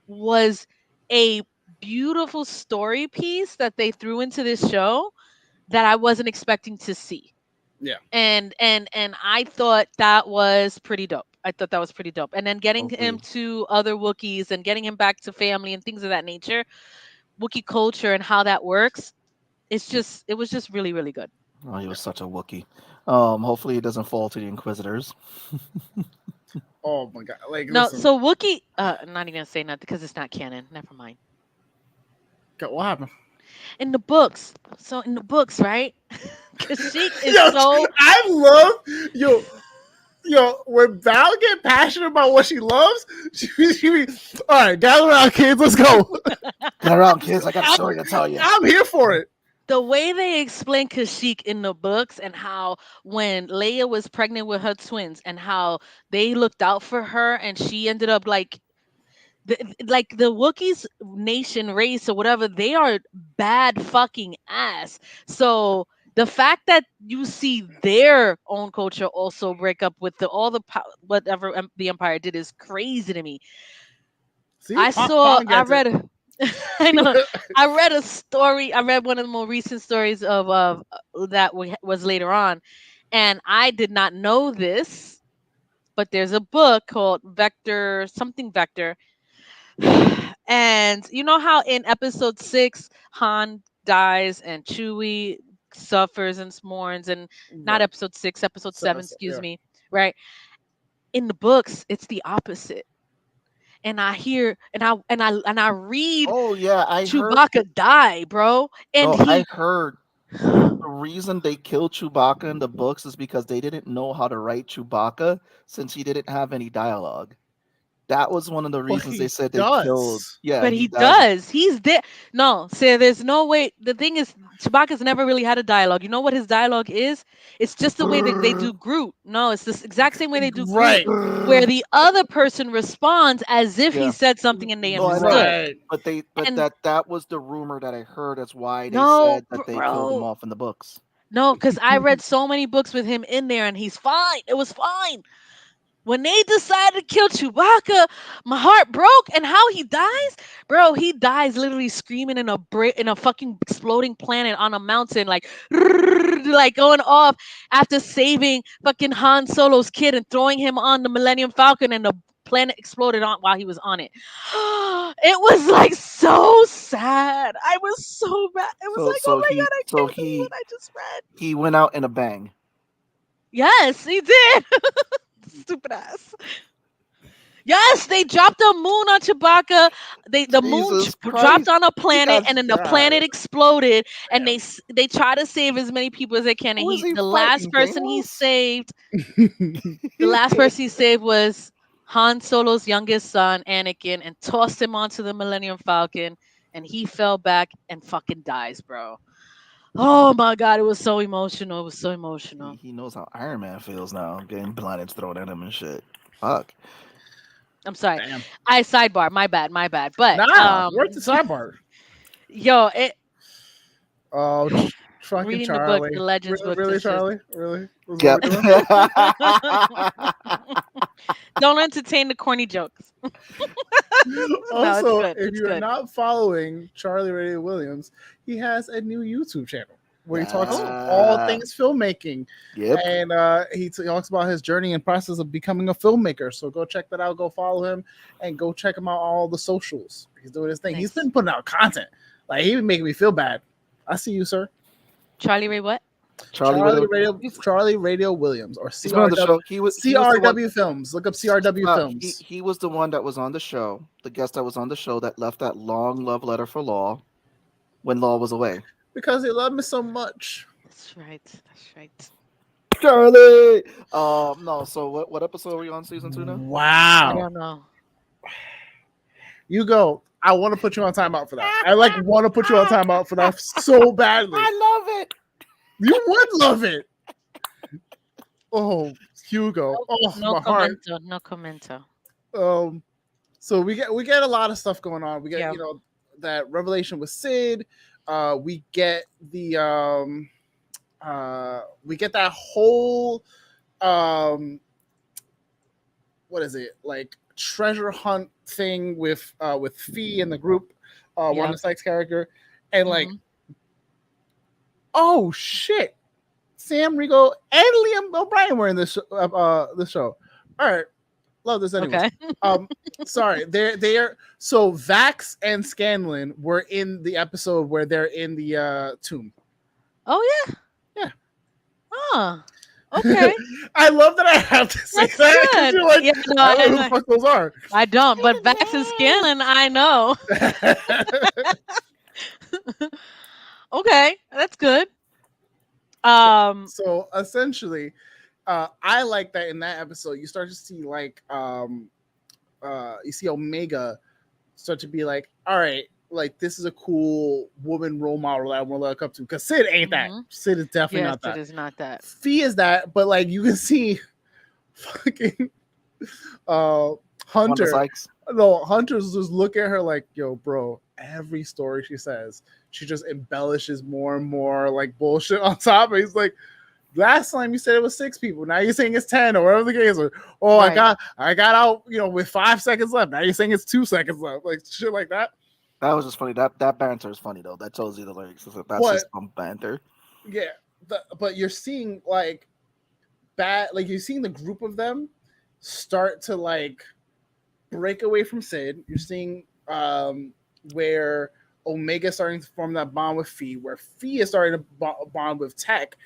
was a beautiful story piece that they threw into this show that I wasn't expecting to see. Yeah. And I thought that was pretty dope. I thought that was pretty dope. And then getting him Agreed. to other Wookiees and getting him back to family and things of that nature, Wookiee culture and how that works, it was just really, really good. Oh, he was such a Wookiee. Hopefully he doesn't fall to the Inquisitors. Oh my god! Like, No, listen, so Wookiee, I'm not even gonna say nothing because it's not canon. Never mind. what happened? In the books, right? Kashyyyk is Yo, so I love yo. When Val get passionate about what she loves, she be, all right, gather around, kids, let's go. Get around, kids. I got a story to tell you. I'm here for it. the way they explain Kashyyyk in the books and how when Leia was pregnant with her twins and how they looked out for her and she ended up like the Wookiees nation race or whatever, they are bad fucking ass. So the fact that you see their own culture also break up with whatever the Empire did is crazy to me. See, I gets it. read I know. I read a story. I read one of the more recent stories of that was later on, and I did not know this, but there's a book called Vector something Vector, and you know how in episode 6 Han dies and Chewie suffers and mourns, and not Right. episode 6, episode So, 7, so, excuse yeah. me, right? In the books, it's the opposite. and I hear and I read Oh yeah, I heard. Chewbacca die, bro. And No, I he heard the reason they killed Chewbacca in the books is because they didn't know how to write Chewbacca since he didn't have any dialogue. That was one of the Well, reasons they he said they killed. does. Yeah, but he he does. does. He's there. No, see, there's no way. The thing is, Chewbacca's never really had a dialogue. You know what his dialogue is? It's just the way that they do Groot. No, it's the exact same way they do Groot, Right. where the other person responds as if he Yeah. said something and they No, I know. understood. Right. But And that was the rumor that I heard. That's why they no, said that they killed him bro, off in the books. no, because I read so many books with him in there, and he's fine. It was fine. When they decided to kill Chewbacca, my heart broke. And how he dies, bro? He dies literally screaming in a fucking exploding planet on a mountain, like like going off after saving fucking Han Solo's kid and throwing him on the Millennium Falcon, and the planet exploded on while he was on it. It was like so sad. I was so bad. It was So like, oh so my he god, I so can't believe he what I just read. he went out in a bang. Yes, he did. Stupid ass. Yes, they dropped a moon on Chewbacca. The moon Jesus dropped Christ. on a He planet, got and then the God. planet exploded. And Damn. they try to save as many people as they can. And who is he he the last fighting? person he Thanos? saved, the last person he saved was Han Solo's youngest son, Anakin, and tossed him onto the Millennium Falcon. And he fell back and fucking dies, bro. Oh my god, it was so emotional. It was so emotional. He knows how Iron Man feels now, getting planets thrown at him and shit. Fuck. I'm sorry. Damn. I sidebar. My bad. My bad. But Nah, where's the sidebar? yo, Oh, fucking reading the book, Charlie. the Legends Really, book. really, This just Charlie? Really? That's Yep. what we're doing? don't entertain the corny jokes. No, it's Also, good. if It's you're good. not following Charlie Radio Williams, he has a new YouTube channel where he talks Oh. all things filmmaking, Yep. and he talks about his journey and process of becoming a filmmaker. So go check that out. Go follow him, and go check him out on all the socials. He's doing his thing. He's Nice. been putting out content. Like he been making me feel bad. I see you, sir. Charlie Ray, what? Charlie, Charlie Radio Williams or he's been on the CRW, show. He was the one- CRW Films. Look up CRW Films. he was the one that was on the show, the guest that was on the show that left that long love letter for Law when Law was away. Because he loved me so much. That's right. That's right. Charlie. No. So what episode are we on season 2 now? I Wow. don't know. You go. I want to put you on timeout for that. I want to put you on timeout for that so badly. I love it. You would love it. Oh, Hugo. Oh, No my heart. commento. No commento. So we get a lot of stuff going on. We get Yeah. That revelation with Sid. We get the we get that whole what is it, like treasure hunt thing with Fee and the group, Wanda Sykes' character, and like, oh shit, Sam Riegel and Liam O'Brien were in this show. All right, love this anyway. Okay. Sorry, they're so Vax and Scanlan were in the episode where they're in the tomb. Oh yeah. Yeah. Oh. Okay. I love that I have to say That's that. 'Cause good. you're like, Yeah, no, I don't know who I- the fuck those are. I don't, but Vax and Scanlan, I know. Okay, that's good. So essentially, I like that in that episode you start to see like you see Omega start to be like, all right, like this is a cool woman role model that I want to look up to, because Sid ain't that. Sid is definitely yes, not that. it is not that. Fee is that, but like you can see fucking Wanda Hunter. Sykes. No, Hunter's just look at her like, yo, bro, every story she says, she just embellishes more and more like bullshit on top. And he's like, last time you said it was 6 people, now you're saying it's 10 or whatever the case is. Oh, Right. I got out, with 5 seconds left. Now you're saying it's 2 seconds left. Like shit like that. That was just funny. That banter is funny though. That tells you the lyrics. That's What? just some banter. Yeah. But you're seeing like you're seeing the group of them start to like break away from Sid. You're seeing where Omega's starting to form that bond with Fee, where Fee is starting to bond with Tech,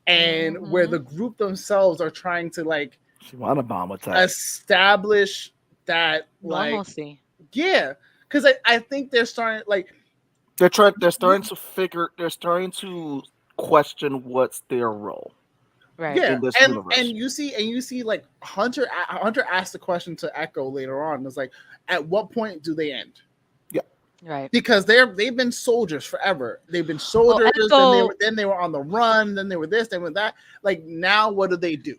and where the group themselves are trying to like She want a bomb attack. establish that like Normalcy. yeah, because I think they're starting like They're you, starting to question what's their role Right. yeah, in this and universe. you see like Hunter asked the question to Echo later on. It's like, at what point do they end? Yeah. Right. Because they've been soldiers forever. They've been Well, soldiers. Echo. Then they were on the run. Then they were this. They were that. Like now, what do they do?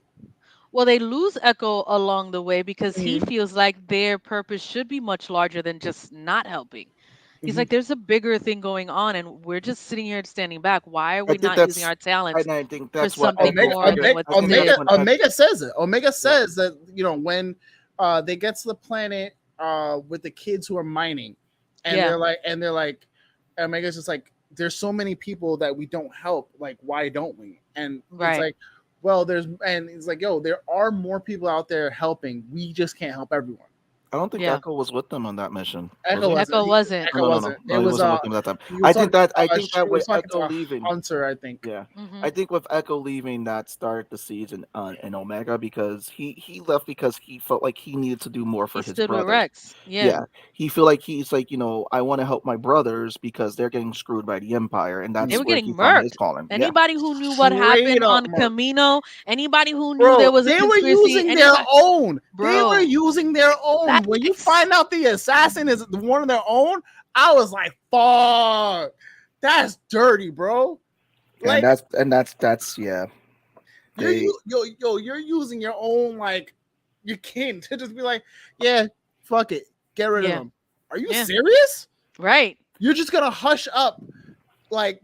Well, they lose Echo along the way because he Mhm, feels like their purpose should be much larger than just not helping. He's mhm. like, there's a bigger thing going on, and we're just sitting here standing back. Why are I we think not using that's our talents and I think for that's what something Echo Omega, more figured. than Omega, what I this think is? that's Omega, when Omega says it. Omega yeah. says that when they get to the planet with the kids who are mining, and Yeah. they're like, Omega's just like, there's so many people that we don't help. Like, why don't we? And it's Right. like, well, and it's like, yo, there are more people out there helping. We just can't help everyone. I don't think Yeah. Echo was with them on that mission, was Echo he? wasn't. Echo wasn't. No, Echo no, no, no, wasn't. It no. He was wasn't with them at that time. he was talking. I think He that was with talking Echo to leaving, Hunter, I think. yeah, Hmm. I think with Echo leaving, that started the season in Omega because he left because he felt like he needed to do more He for his stood with brothers. Rex. Yeah. Yeah, he feel like he's like, I want to help my brothers because they're getting screwed by the Empire, and They that's were where getting he found his murked. calling. Yeah, Anybody who knew what Straight happened up, on Mark. Camino, anybody who knew Bro, there was a they were conspiracy, using their anybody, own. They were bro, using their own. When you facts. find out the assassin is one of their own, I was like, fuck. That's dirty, bro. and Like that's yeah. They you're using your own, like, your kin to just be like, yeah, fuck it. Get rid of Yeah. them. Are you Yeah. serious? Right. You're just gonna hush up like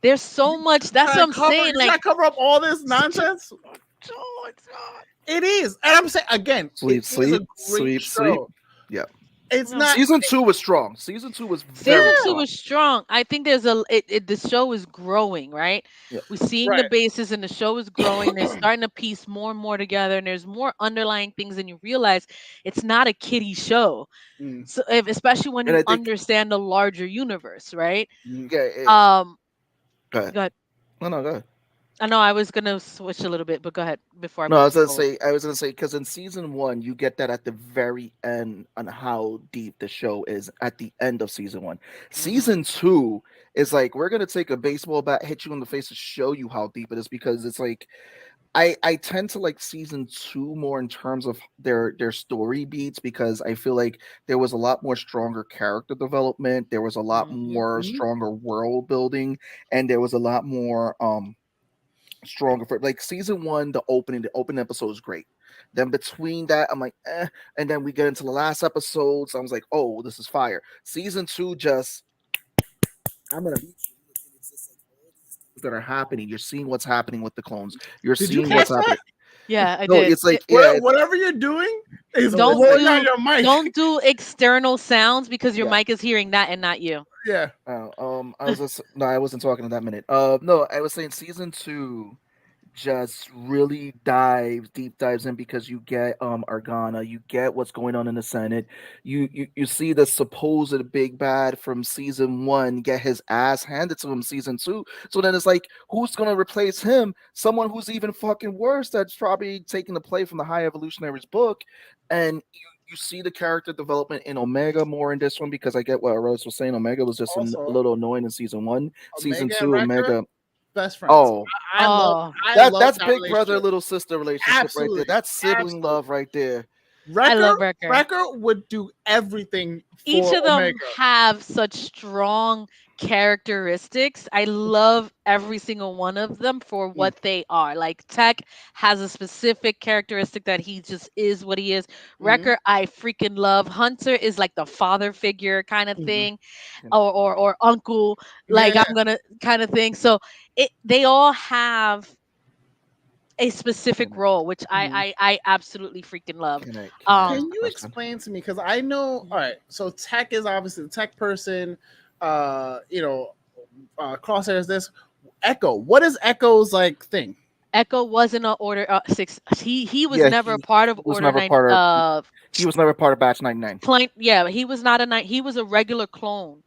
There's so much. That's what I'm saying. you're Like, trying to cover up all this nonsense? oh, it's not. It is. And I'm saying again, it is a great sleep. show. Yeah. It's No. not. Season 2 was strong. Season 2 was very Season Yeah, two strong. was strong. I think there's the show is growing, right? Yeah. We're seeing the right. basis and the show is growing. They're starting to piece more and more together, and there's more underlying things, and you realize it's not a kiddie show. Mm, So especially when And you I think understand the larger universe, right? mm. yeah, Um, go ahead. go ahead. No, go ahead. I know I was gonna switch a little bit, but go ahead before I No, move you forward. I was gonna say because in season 1 you get that at the very end on how deep the show is at the end of season 1. Hmm. Season 2 is like we're gonna take a baseball bat, hit you in the face to show you how deep it is because it's like I tend to like season 2 more in terms of their story beats because I feel like there was a lot more stronger character development, there was a lot Hmm. more Mhm. stronger world building, and there was a lot more stronger for like season 1. The opening episode is great. Then between that, I'm like, and then we get into the last episodes. I was like, oh, this is fire. Season 2 just I'm gonna beat you. It's just like all these things that are happening. You're seeing what's happening with the clones. You're Did you seeing catch what's that? happening. Yeah, I No, did. it's like yeah, Whatever you're doing is no, it's Don't like blowing out do your mic. don't do external sounds because your yeah. mic is hearing that and not you. Yeah. I was just no, I wasn't talking in that minute. No, I was saying season 2 just really deep dives in because you get Argana, you get what's going on in the Senate. You see the supposed big bad from season 1 get his ass handed to him season 2. So then it's like, who's gonna replace him? Someone who's even fucking worse that's probably taking the play from the High Evolutionaries book. And you see the character development in Omega more in this one because I get what Rose was saying. Omega was just a Also, little annoying in season 1. Season Omega and 2, Wrecker, Omega. best friends. Oh, Oh, I that love that's that big brother relationship. little sister relationship right there. Absolutely. That's sibling Absolutely. love right there. I Wrecker love Wrecker. Wrecker would do everything Each for of them Omega. have such strong characteristics. I love every single one of them for Mm, what they are. Like Tech has a specific characteristic that he just is what he is. mhm, Wrecker, I freaking love. Hunter is like the father figure kind of mhm. thing, or uncle, like Yeah. I'm gonna kind of thing. So they all have a specific Can role, which Mhm. I absolutely freaking love. can I ask Can a you question? explain to me? Because I know, all Mhm. right, so Tech is obviously the tech person. Uh, you know, Crosshair is this. Echo. What is Echo's like thing? Echo wasn't a Order 6. He was Yeah, never a part of he was Order never 9. part of he was never part of Batch 99. Yeah, he was not a night. He was a regular clone,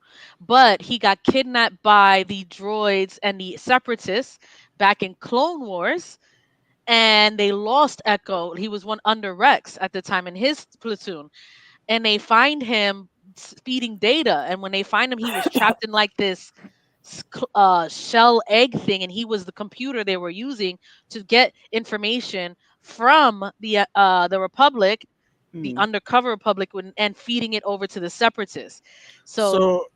but he got kidnapped by the droids and the separatists back in Clone Wars, and they lost Echo. He was one under Rex at the time in his platoon, and they find him feeding data. And when they find him, he was trapped in like this shell egg thing, and he was the computer they were using to get information from the Republic, the Mm. undercover Republic, and feeding it over to the Separatists. So So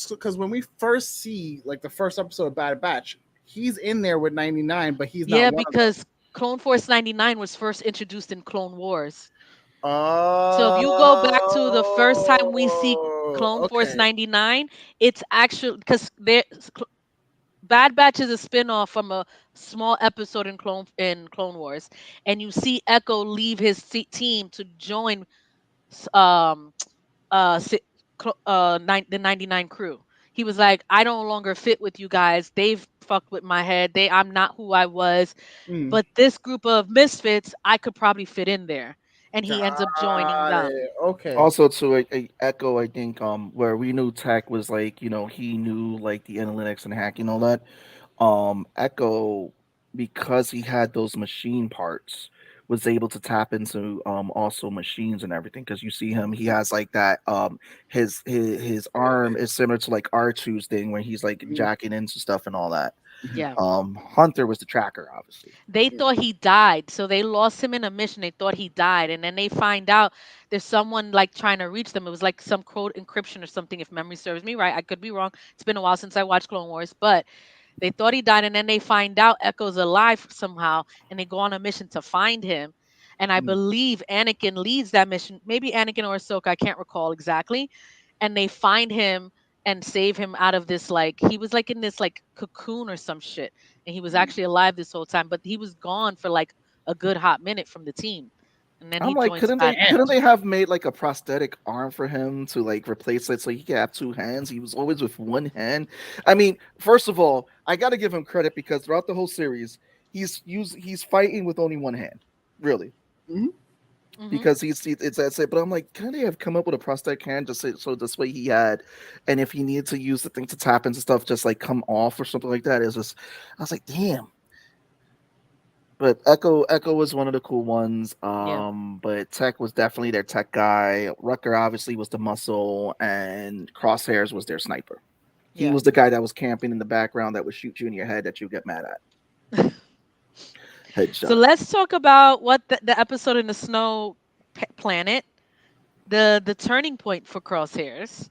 because when we first see like the first episode of Bad Batch, he's in there with 99, but he's not yeah, one of them. because Clone Force 99 was first introduced in Clone Wars. So if you go back to the first time we see Oh, Clone Force okay. 99, it's actually because Bad Batch is a spin-off from a small episode in Clone Wars, and you see Echo leave his team to join um si- the 99 crew. He was like, I no longer fit with you guys. They've fucked with my head. I'm not who I was. Mm, But this group of misfits, I could probably fit in there. And he ends up joining got them. it. Okay. Also, to a echo, I think where we knew Tech was like, he knew like the analytics and hacking all that. Echo, because he had those machine parts, was able to tap into also machines and everything. Because you see him, he has like that. His arm is similar to like R2's thing, where he's like Mhm, jacking into stuff and all that. mhm. Yeah. Hunter was the tracker, obviously. They Yeah. thought he died. So they lost him in a mission. They thought he died. And then they find out there's someone like trying to reach them. It was like some code encryption or something, if memory serves me right. I could be wrong. It's been a while since I watched Clone Wars, but they thought he died, and then they find out Echo's alive somehow, and they go on a mission to find him. And I Mm, believe Anakin leads that mission. Maybe Anakin or Ahsoka, I can't recall exactly. And they find him and save him out of this, like he was like in this like cocoon or some shit, and he was mm. actually alive this whole time, but he was gone for like a good hot minute from the team, and then I'm he like, joins couldn't they Bad Damn. couldn't Batch. they have made like a prosthetic arm for him to like replace it so he could have two hands? He was always with one hand. I mean, first of all, I gotta give him credit because throughout the whole series, he's fighting with only one hand. Really. Mhm. Hmm. Because it's that's it. But I'm like, couldn't they have come up with a prosthetic hand just so this way he had, and if he needed to use the thing to tap into stuff, just like come off or something like that. It's just, I was like, damn. But Echo was one of the cool ones. Yeah, But Tech was definitely their tech guy. Rucker obviously was the muscle, and Crosshairs was their sniper. He yeah. was the guy that was camping in the background that would shoot you in your head that you get mad at. So Headshot. let's talk about what the episode in the snow planet, the turning point for Crosshairs,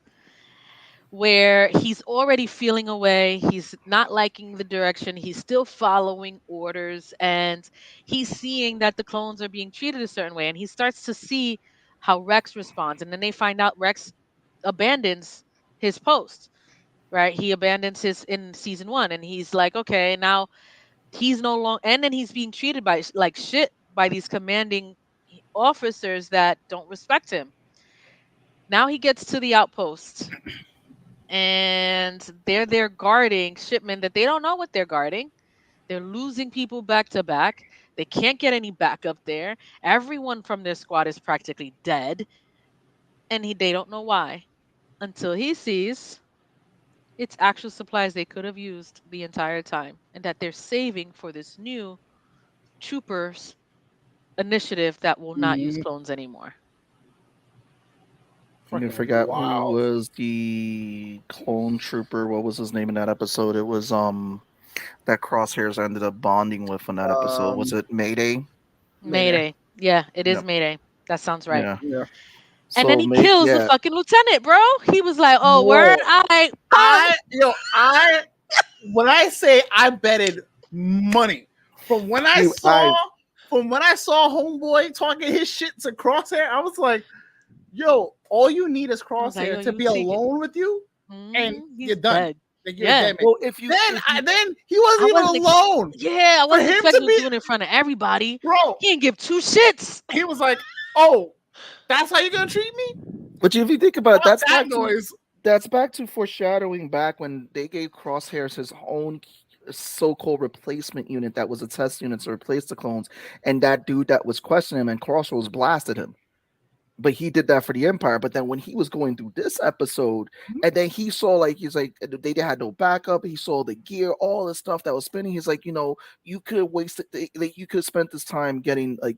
where he's already feeling away. He's not liking the direction. He's still following orders, and he's seeing that the clones are being treated a certain way. And he starts to see how Rex responds. And then they find out Rex abandons his post, right? He abandons his in season 1, and he's like, okay, now he's no longer, and then he's being treated by like shit by these commanding officers that don't respect him. Now he gets to the outpost, and they're there guarding shipment that they don't know what they're guarding. They're losing people back to back. They can't get any backup there. Everyone from their squad is practically dead, and they don't know why until he sees it's actual supplies they could have used the entire time, and that they're saving for this new troopers initiative that will not use Mhm. clones anymore. You Fucking forgot who wild. was the clone trooper. What was his name in that episode? It was that Crosshairs ended up bonding with on that episode. Was Um, it Mayday? Mayday. Mayday. Yeah, it is Yep. Mayday. That sounds right. Yeah. Yeah. And then So he May kills the yeah. fucking lieutenant, bro. He was like, "Oh, word, Bro, I, I yo, I when I say I betted money from when I You saw from when I saw Homeboy talking his shit to Crosshair, I was like, yo, all you need is I was like, Crosshair yo, to you be tweaking." alone with you, and He's you're done. dead. Like you're a Yeah, dead man. well if you Then if you then he wasn't I even wasn't. alone. Yeah, I For wasn't him expecting to him to be do it in front of everybody. bro, He didn't give two shits. he was like, oh, that's how you're gonna treat me? but if you think about How it, about that noise? that's back to foreshadowing back when they gave Crosshairs his own so-called replacement unit that was a test unit to replace the clones, and that dude that was questioning him and Crossroads blasted him. but he did that for the Empire. But then when he was going through this episode, and then he saw like he's like they had no backup. He saw the gear, all the stuff that was spinning. He's like, you could have wasted, like you could have spent this time getting like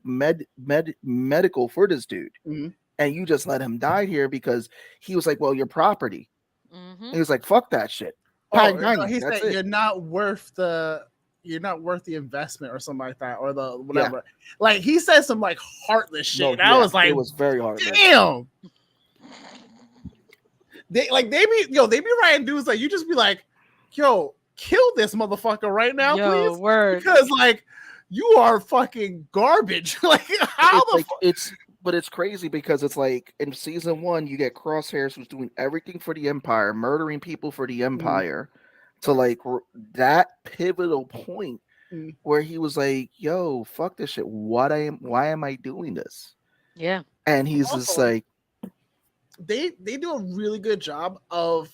medical for this dude, Mhm. and you just let him die here because he was like, well, your property. Mm-hmm. He was like, fuck that shit. Oh, Bang, no, bang, he that's said it. you're not worth the investment or something like that, or the whatever. Like he said some like heartless shit. No, and I was like, it was very hard. damn. They be writing dudes like you just be like, yo, kill this motherfucker right now, please. Word. Because like you are fucking garbage. Like how It's the like but it's crazy because it's like in season 1 you get Crosshairs who's doing everything for the Empire, murdering people for the Empire, to like that pivotal point where he was like, "Yo, fuck this shit. Why am I doing this?" Yeah. And he's Also, just like, they do a really good job of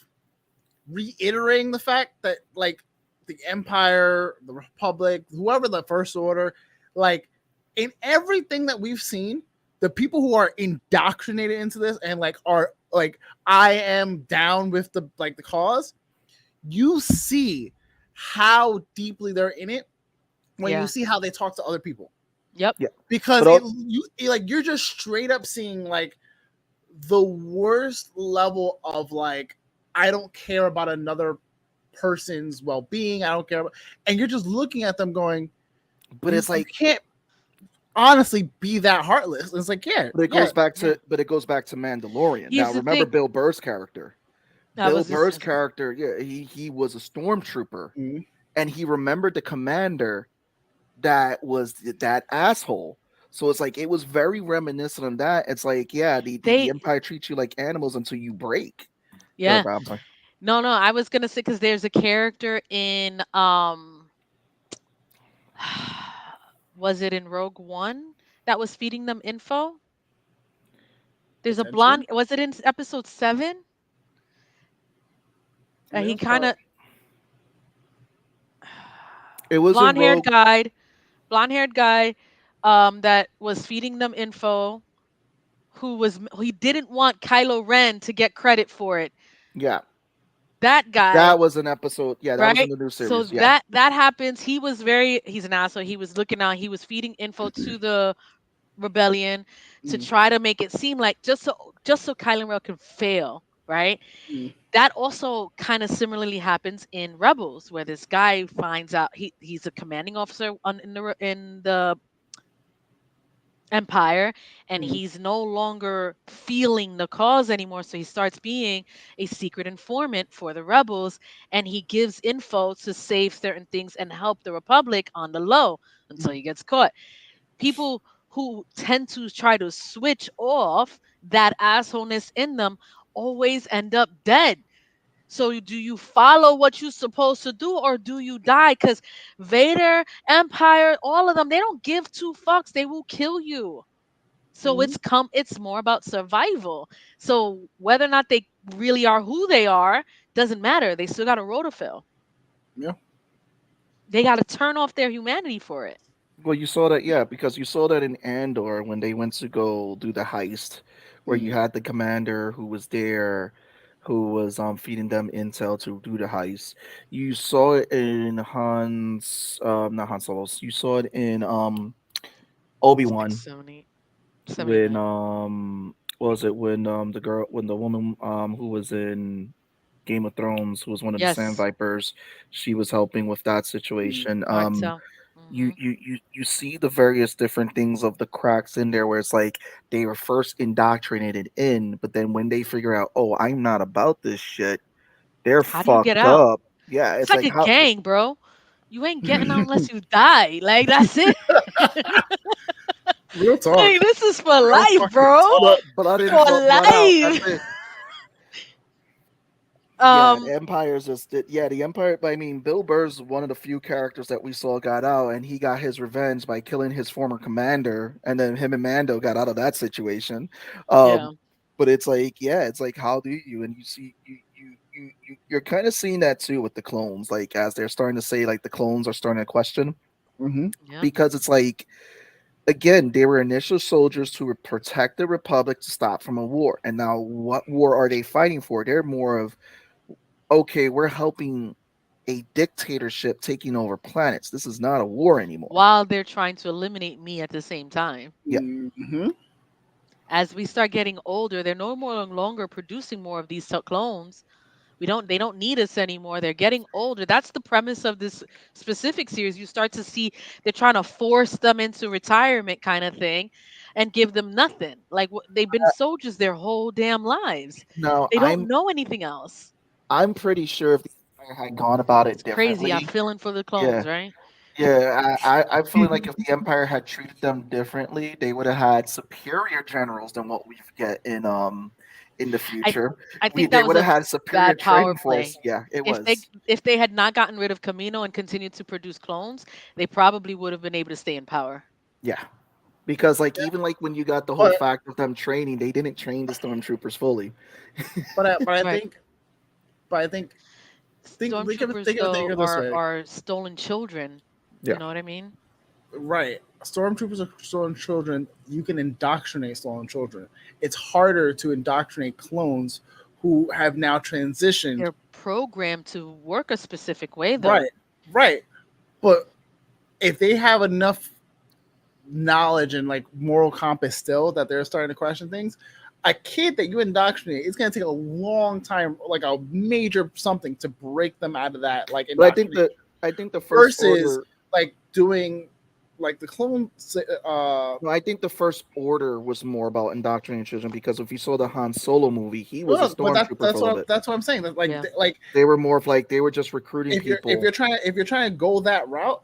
reiterating the fact that like the Empire, the Republic, whoever the First Order, like in everything that we've seen, the people who are indoctrinated into this and like are like, I am down with the cause, you see how deeply they're in it when you see how they talk to other people. Yep. Yeah. Because you're just straight up seeing like the worst level of like, I don't care about another person's well-being. I don't care about, and you're just looking at them going, but it's like, you can't honestly be that heartless. It's like, but it goes back to Mandalorian. Now remember Bill Burr's character. Bill Burr's character, he was a stormtrooper, and he remembered the commander that was that asshole. So it's like it was very reminiscent of that. It's like, the Empire treats you like animals until you break. Yeah. I'm sorry. No, I was gonna say because there's a character in was it in Rogue One that was feeding them info? There's a blonde. Was it in episode 7? He kind of it was blonde-haired guy that was feeding them info, he didn't want Kylo Ren to get credit for it. Yeah. That guy. That was an episode. Yeah, that right? was in the new series. So that happens. He's an asshole. He was looking out. He was feeding info to the rebellion to try to make it seem like just so Kylo Ren can fail, right? That also kind of similarly happens in Rebels, where this guy finds out he's a commanding officer in the Empire, and he's no longer feeling the cause anymore, so he starts being a secret informant for the rebels, and he gives info to save certain things and help the Republic on the low until he gets caught. People who tend to try to switch off that assholeness in them always end up dead. So do you follow what you're supposed to do, or do you die? Because Vader, Empire, all of them, they don't give 2 fucks. They will kill you. So it's more about survival. So whether or not they really are who they are doesn't matter. They still got a rotofill. Yeah. They got to turn off their humanity for it. Well, you saw that, because you saw that in Andor when they went to go do the heist, where you had the commander who was there, who was feeding them intel to do the heist. You saw it in not Han Solo. You saw it in Obi-Wan. 670. When when the woman who was in Game of Thrones, who was one of the Sand Vipers, she was helping with that situation. You see the various different things of the cracks in there where it's like they were first indoctrinated in, but then when they figure out, oh, I'm not about this shit, they're How do you get fucked out? up. Yeah, It's like a gang, bro. You ain't getting out unless you die. Like, that's it. Real talk. Like, this is for life, bro. But I didn't for life. The Empire's just the Empire. I mean, Bill Burr's one of the few characters that we saw got out, and he got his revenge by killing his former commander, and then him and Mando got out of that situation. But it's like, how do you? And you see, you're kind of seeing that too with the clones, like as they're starting to say, like the clones are starting to question, because it's like again, they were initial soldiers who would protect the Republic to stop from a war. And now, what war are they fighting for? They're more of, okay, we're helping a dictatorship taking over planets. This is not a war anymore. While they're trying to eliminate me at the same time. Yeah. Mm-hmm. As we start getting older, they're no more longer producing more of these clones. They don't need us anymore. They're getting older. That's the premise of this specific series. You start to see they're trying to force them into retirement kind of thing and give them nothing. Like they've been soldiers their whole damn lives. Now, They don't know anything else. I'm pretty sure if the Empire had gone about it It's crazy. I'm differently, feeling for the yeah, clones, right? yeah, I'm feeling like if the Empire had treated them differently, they would have had superior generals than what we get in the I future. I think They that was would have a had superior bad power training play. force. Yeah, it If they was. if they had not gotten rid of Camino and continued to produce clones, they probably would have been able to stay in power. Yeah. Because like even like when you got the whole But fact of them training, they didn't train the stormtroopers fully. I Right. think but I Stormtroopers think though of it this way. are stolen children. Yeah. You know what I mean? Right. Stormtroopers are stolen children. You can indoctrinate stolen children. It's harder to indoctrinate clones who have now transitioned. They're programmed to work a specific way though. Right. Right. But if they have enough knowledge and like moral compass still that they're starting to question things, a kid that you indoctrinate, it's going to take a long time, like a major something to break them out of that. Like, But I think the first versus order. like doing like the clone. No, I think the first order was more about indoctrinating children because if you saw the Han Solo movie, he was a Well, but stormtrooper for a little bit. that's what I'm saying. That like Yeah. like They were more of like they were just recruiting if people. you're trying to go that route,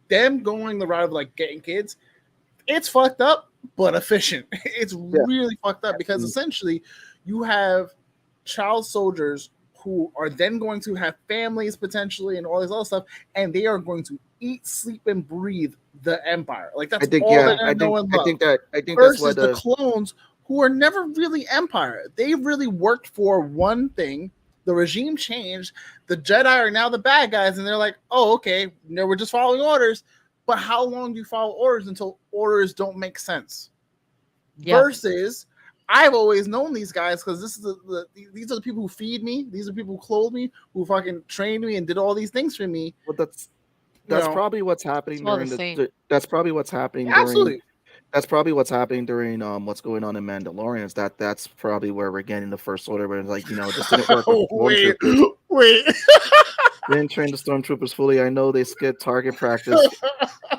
them going the route of like getting kids, it's fucked up but efficient. It's really fucked up because essentially you have child soldiers who are then going to have families potentially and all this other stuff, and they are going to eat, sleep, and breathe the Empire. Like that's all they're gonna know and love. I think Versus that's why the clones who are never really Empire. They really worked for one thing. The regime changed. The Jedi are now the bad guys, and they're like, oh, okay, no, we're just following orders. But how long do you follow orders until orders don't make sense? Yeah. Versus, I've always known these guys because this is these are the people who feed me. These are the people who clothe me, who fucking trained me and did all these things for me. Well, that's probably what's happening It's all during the same. that's probably what's happening Absolutely. that's probably what's happening during what's going on in Mandalorian. That's probably where we're getting the first order where it's like, this didn't work with stormtroopers. Wait. They didn't train the stormtroopers fully. I know they skipped target practice.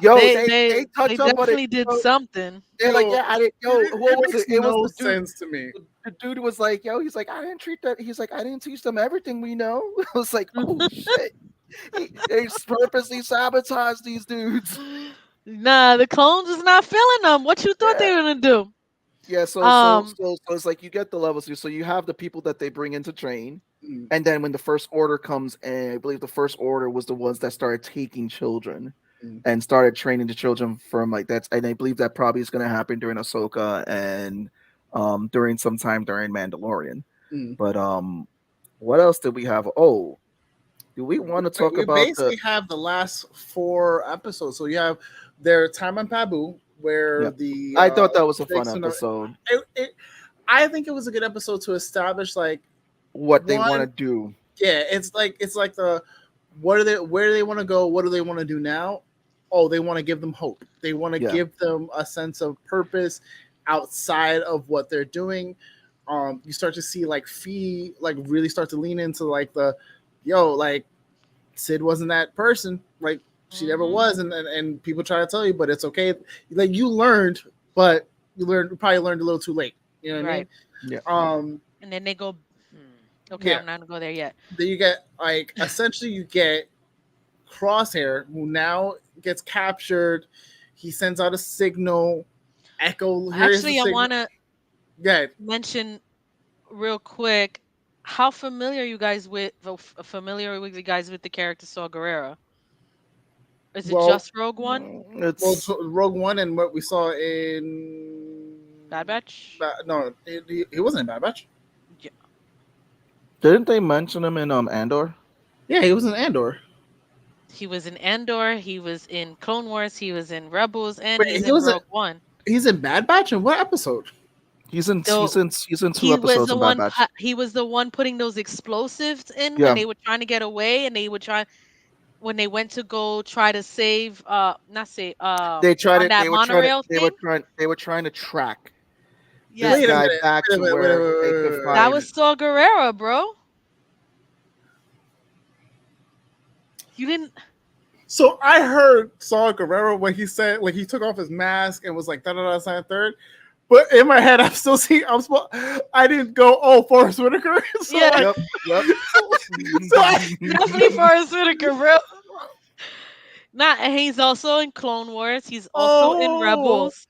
Yo, They touched up on definitely it. did something. They're like, yeah, I didn't. Yo, what was makes it? It no was the dude. sense to me. The dude was like, yo, he's like, I didn't treat that. He's like, I didn't teach them everything we know. I was like, oh shit. They purposely sabotage these dudes. Nah, the clones is not feeling them. What you thought they were gonna do? Yeah, so it's like you get the levels. So you have the people that they bring in to train, and then when the first order comes, and I believe the first order was the ones that started taking children and started training the children from like that's, and I believe that probably is going to happen during Ahsoka and during some time during Mandalorian. But what else did we have? Oh, do we want to talk about? We basically have the last 4 episodes. So you have their time on Pabu, where the I thought that was a fun episode. I think it was a good episode to establish like what they want to do. Yeah, it's like the where do they want to go? What do they want to do now? Oh, they want to give them hope. They want to give them a sense of purpose outside of what they're doing. You start to see like Fee like really start to lean into like like Sid wasn't that person. Like she never was, and people try to tell you, but it's okay. Like you learned, but you probably learned a little too late. You know what I mean? Yeah. And then they go, okay, I'm not gonna go there yet. Then you get like essentially you get Crosshair, who now gets captured. He sends out a signal. Echo. Actually, I want to mention real quick. How familiar are you guys with the character Saw Gerrera? Is it just Rogue One? It's Rogue One and what we saw in Bad Batch. No, he wasn't in Bad Batch. Yeah. Didn't they mention him in Andor? Yeah, he was in Andor. He was in Andor. He was in Clone Wars. He was in Rebels, and Wait, he's in Rogue One. he's in Bad Batch in what episode? So He's in two he was episodes the of Bad one. Batch. He was the one putting those explosives in when Yeah, they were trying to get away, and they would try when they went to go try to save. Not save. they tried On it. that monorail thing. They were trying to track this Wait a Yes, guy minute. back Wait a to minute. Wait a where minute. they Wait a could minute. that find. was Saw Gerrera, bro. You didn't. So I heard Saw Gerrera when he said, like, he took off his mask and was like, da da da, sign third. But in my head, I'm still seeing. I didn't go, oh, Forrest Whitaker. So Yeah, like, Yep. so I, definitely Forrest Whitaker, bro. Not, and he's also in Clone Wars. He's also in oh, Rebels.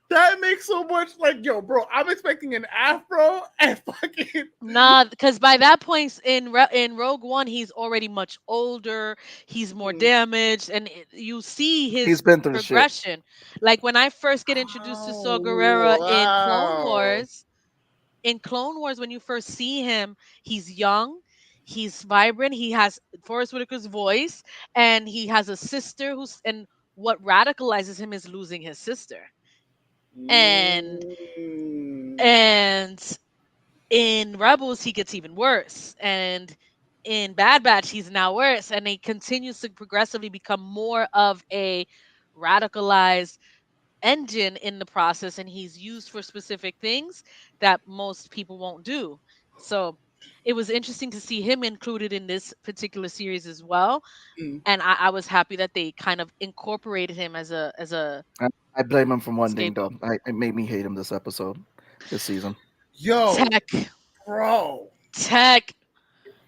that makes so much, like, yo, bro. I'm expecting an afro and fucking. Nah, because by that point in Rogue One, he's already much older. He's more damaged, and you see He's his been through shit. progression. Like when I first get introduced to Saw Oh Gerrera in Clone wow. Wars. In Clone Wars, when you first see him, he's young, he's vibrant, he has Forrest Whitaker's voice, and he has a sister who's and what radicalizes him is losing his sister. And Mm. and in Rebels he gets even worse. And in Bad Batch he's now worse. And he continues to progressively become more of a radicalized engine in the process, and he's used for specific things that most people won't do. So it was interesting to see him included in this particular series as well, Mm. and I was happy that they kind of incorporated him as a I, I blame him for one thing scapegoat. though. It made me hate him this season. Yo, Tech, bro. tech,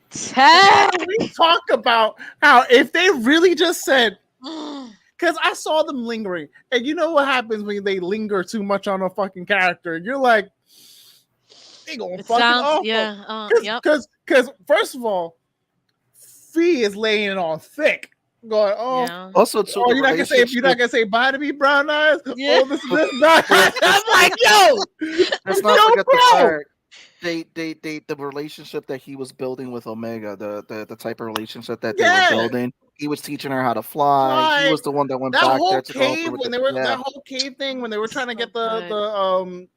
tech. Can we talk about how if they really just said, because I saw them lingering, and you know what happens when they linger too much on a fucking character? You're like, they gonna It fucking sounds, off them. yeah, yep. Because first of all, Fee is laying it on thick, going, oh, Yeah. Also, too, oh, the you're not gonna say bye to me, brown eyes. Yeah. Oh, this is this. I'm like, yo, let's not yo, forget the bro. fact the relationship that he was building with Omega, the type of relationship that they were Yeah, building. He was teaching her how to fly. He like was the one that went that back whole there to go cave through with when the they were yeah. that whole cave thing when they were trying to So get good. the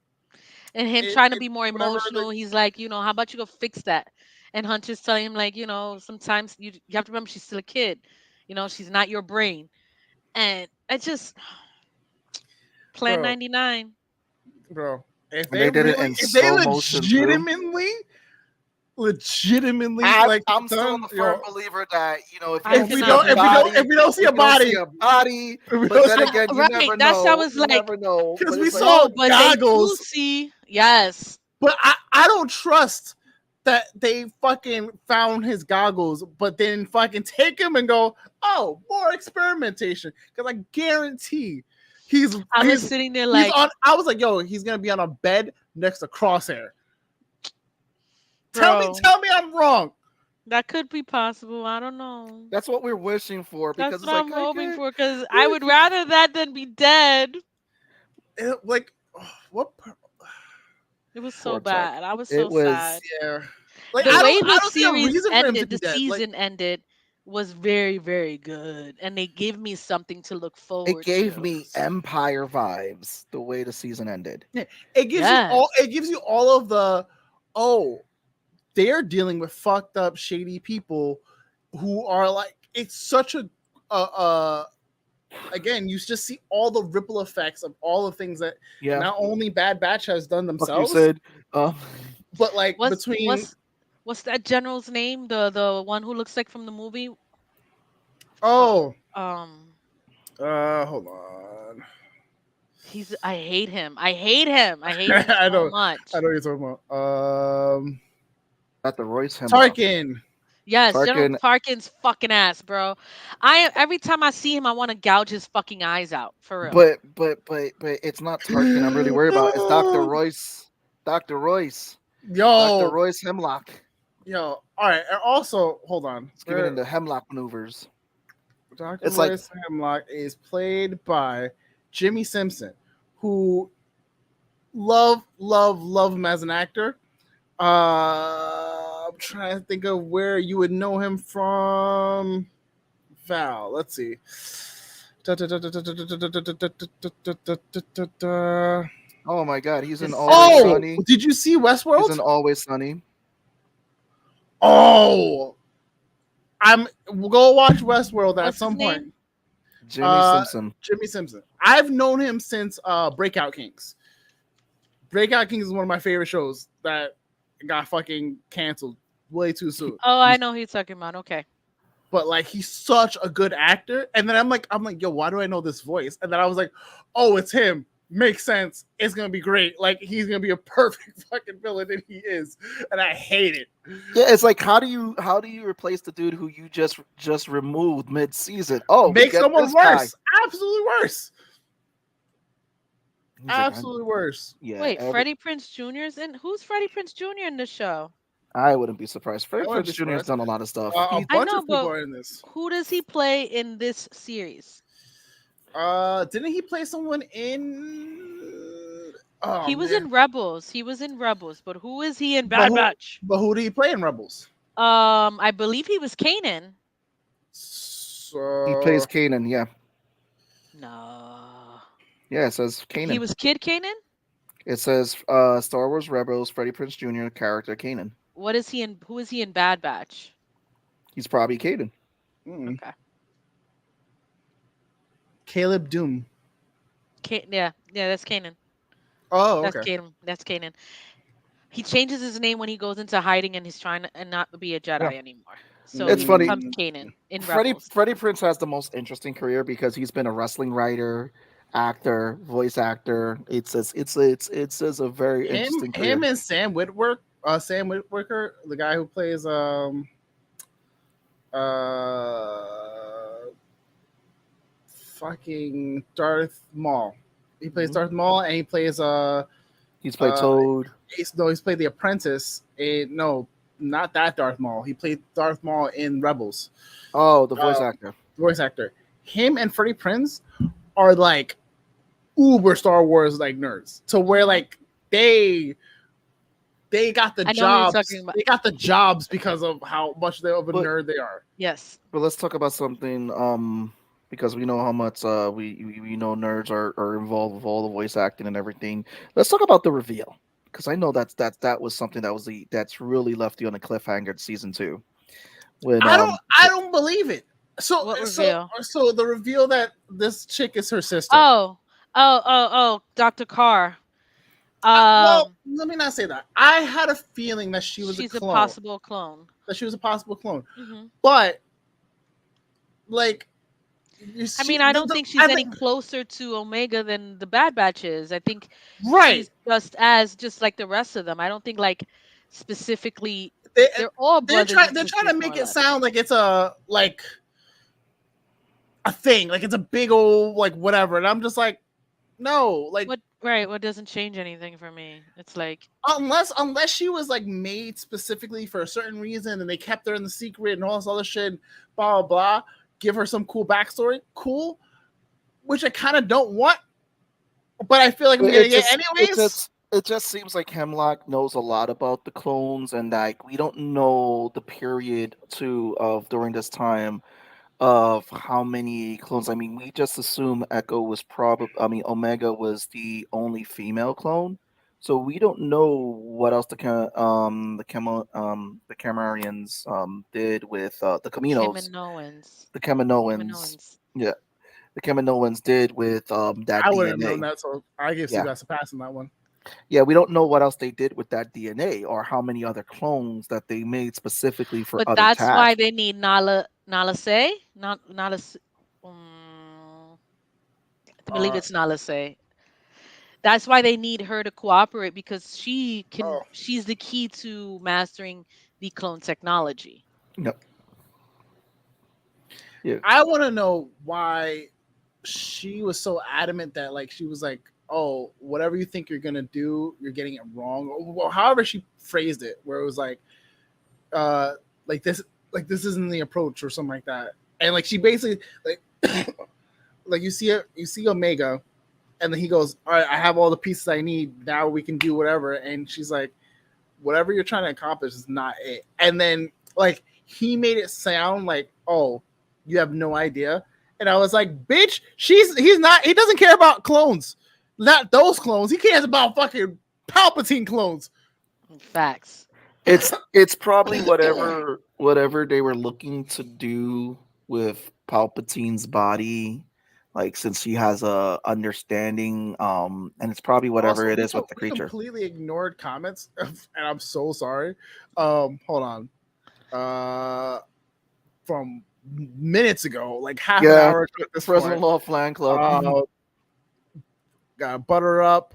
And him it, trying to it, be more whatever the emotional, he's like, how about you go fix that? And Hunter's telling him, like, sometimes you have to remember she's still a kid. She's not your brain. And I just Plan bro. 99. Bro, And they did it in if they slow motion too. legitimately like I'm still done, a firm believer that if I you if don't we see cannot a don't, believe. if we don't see a if you don't see body, a body, if we but don't then see, again, you Right. never That's I know. was You like, never know. because But we it's like, saw no, but they do goggles, see. Yes. but I don't trust that they fucking found his goggles, but then fucking take him and go, oh, more experimentation. Because I guarantee I was sitting there he's like, on. I was like, yo, he's gonna be on a bed next to Crosshair. bro, Tell me I'm wrong. that could be possible. I don't know. that's what we're wishing for because That's it's what like I'm hoping okay, for because I would rather that than be dead. Like, what? It was so poor Tech. bad. I was It so was. sad. Yeah. Like The way I the don't see a series reason for him to ended, be the dead. Like season ended, was very, very good. And they give me something to look It forward gave to. me Empire vibes the way the season ended. it gives Yes. you all of the they're dealing with fucked up shady people who are like it's such a again, you just see all the ripple effects of all the things that Yeah, not only Bad Batch has done like you themselves, said. but like What's between what's that general's name? The one who looks like from the movie? oh Um hold on. I hate him. I hate him. I hate him I so know much. what you're talking about. Got the Royce Hemlock. Tarkin. Yes, General Tarkin, Tarkin's fucking ass, bro. Every time I see him, I want to gouge his fucking eyes out. For real. but it's not Tarkin. I'm really worried about. It's Dr. Royce. Dr. Royce. Dr. Yo, Royce Hemlock. all right. And also, hold on. It's giving into Hemlock maneuvers. Dr. It's like Royce Hemlock is played by Jimmy Simpson, who love him as an actor. I'm trying to think of where you would know him from. Val. Let's see. Oh my God, he's in This- Always Oh, Sunny. did you see He's Westworld? in Always Sunny. Oh, we'll go watch Westworld at What's his some name? point. Jimmy Simpson. Jimmy Simpson. I've known him since Breakout Kings. Breakout Kings is one of my favorite shows that got fucking canceled way too soon. Oh, I know who you're talking about. Okay. But like he's such a good actor. And then I'm like, yo, why do I know this voice? And then I was like, oh, it's him. Makes sense. It's gonna be great. Like he's gonna be a perfect fucking villain, and he is. And I hate it. Yeah, it's like how do you replace the dude who you just removed mid season? Oh, we Make get someone this guy. worse. Absolutely worse. He's like, Absolutely worse. yeah. Wait, Freddie Prinze Jr.'s in? Who's Freddie Prinze Jr. in the show? I wouldn't be surprised. Freddie I wouldn't Prinze be Jr. has surprised. done a lot of stuff. A He- I bunch know, of people but are in this. who does he play in this series? Didn't he play someone in? Oh, He was man. in Rebels. He was in Rebels, but who is he in But Bad who- Batch? But who did he play in Rebels? I believe he was Kanan. So he plays Kanan. Yeah, No. yeah. It says Kanan. He was Kid Kanan? It says Star Wars Rebels. Freddie Prinze Jr. character Kanan. What is he in? Who is he in Bad Batch? He's probably Kanan. Okay. Caleb Doom. Yeah, that's Kanan. Oh, That's okay. Kanan. That's Kanan. He changes his name when he goes into hiding and he's trying to and not be a Jedi anymore. So It's he funny. becomes Kanan in Freddie Rebels. Prinze has the most interesting career because he's been a wrestling writer, actor, voice actor. It's a very interesting career. Him and Sam Witwer, Sam Witwicker, the guy who plays fucking Darth Maul. He plays Mhm. Darth Maul, and he plays He's played Toad. he's played the Apprentice. No, not that Darth Maul. He played Darth Maul in Rebels. Oh, the voice actor. Voice actor. Him and Freddie Prinze are like uber Star Wars like nerds. To where like they got the I know who you're jobs. talking about. They got the jobs because of how much of a But- nerd they are. Yes. But let's talk about something. Because we know how much we know nerds are involved with all the voice acting and everything. Let's talk about the reveal. Because I know that was something that's really left you on a cliffhanger in season 2. When I don't believe it. So What reveal? so the reveal that this chick is her sister. Oh, Dr. Carr. Well, let me not say that. I had a feeling that she's a clone. possible clone. That she was a possible clone. hmm But like I mean, I don't think she's any closer to Omega than the Bad Batch is. I think right. she's just like the rest of them. I don't think like specifically They're they're all brothers. trying and to sisters, make more or it less. sound like it's a thing, like it's a big old like whatever. And I'm just like, no, like what doesn't change anything for me. It's like unless she was like made specifically for a certain reason and they kept her in the secret and all this other shit, blah blah blah. Give her some cool backstory, cool, which I kind of don't want, but I feel like we're gonna get anyways. It just seems like Hemlock knows a lot about the clones, and like we don't know the period during this time of how many clones. I mean, we just assume Omega was the only female clone, so we don't know what else the Camararians did with the Kaminoans. The Kaminoans. Yeah. The Kaminoans did with that I DNA. would have known that, so I give Sebastian a pass on that one. Yeah, we don't know what else they did with that DNA or how many other clones that they made specifically for but other that's tasks. why they need Nala Say. I believe it's Nala Say. That's why they need her to cooperate because she's the key to mastering the clone technology. Yep. Yeah. I want to know why she was so adamant that like she was like, oh, whatever you think you're gonna do, you're getting it wrong. Or however she phrased it, where it was like this isn't the approach or something like that. And like she basically like you see Omega, and then he goes, all right, I have all the pieces I need. Now we can do whatever. And she's like, whatever you're trying to accomplish is not it. And then like he made it sound like, oh, You have no idea. And I was like, bitch, he doesn't care about clones. Not those clones. He cares about fucking Palpatine clones. Facts. It's probably whatever they were looking to do with Palpatine's body, like since he has a understanding, and it's probably whatever Also, it is with the we creature. completely ignored comments, and I'm so sorry. Hold on. From minutes ago, like half an Yeah, hour ago at this President point. Law Flan Club. Got butter up.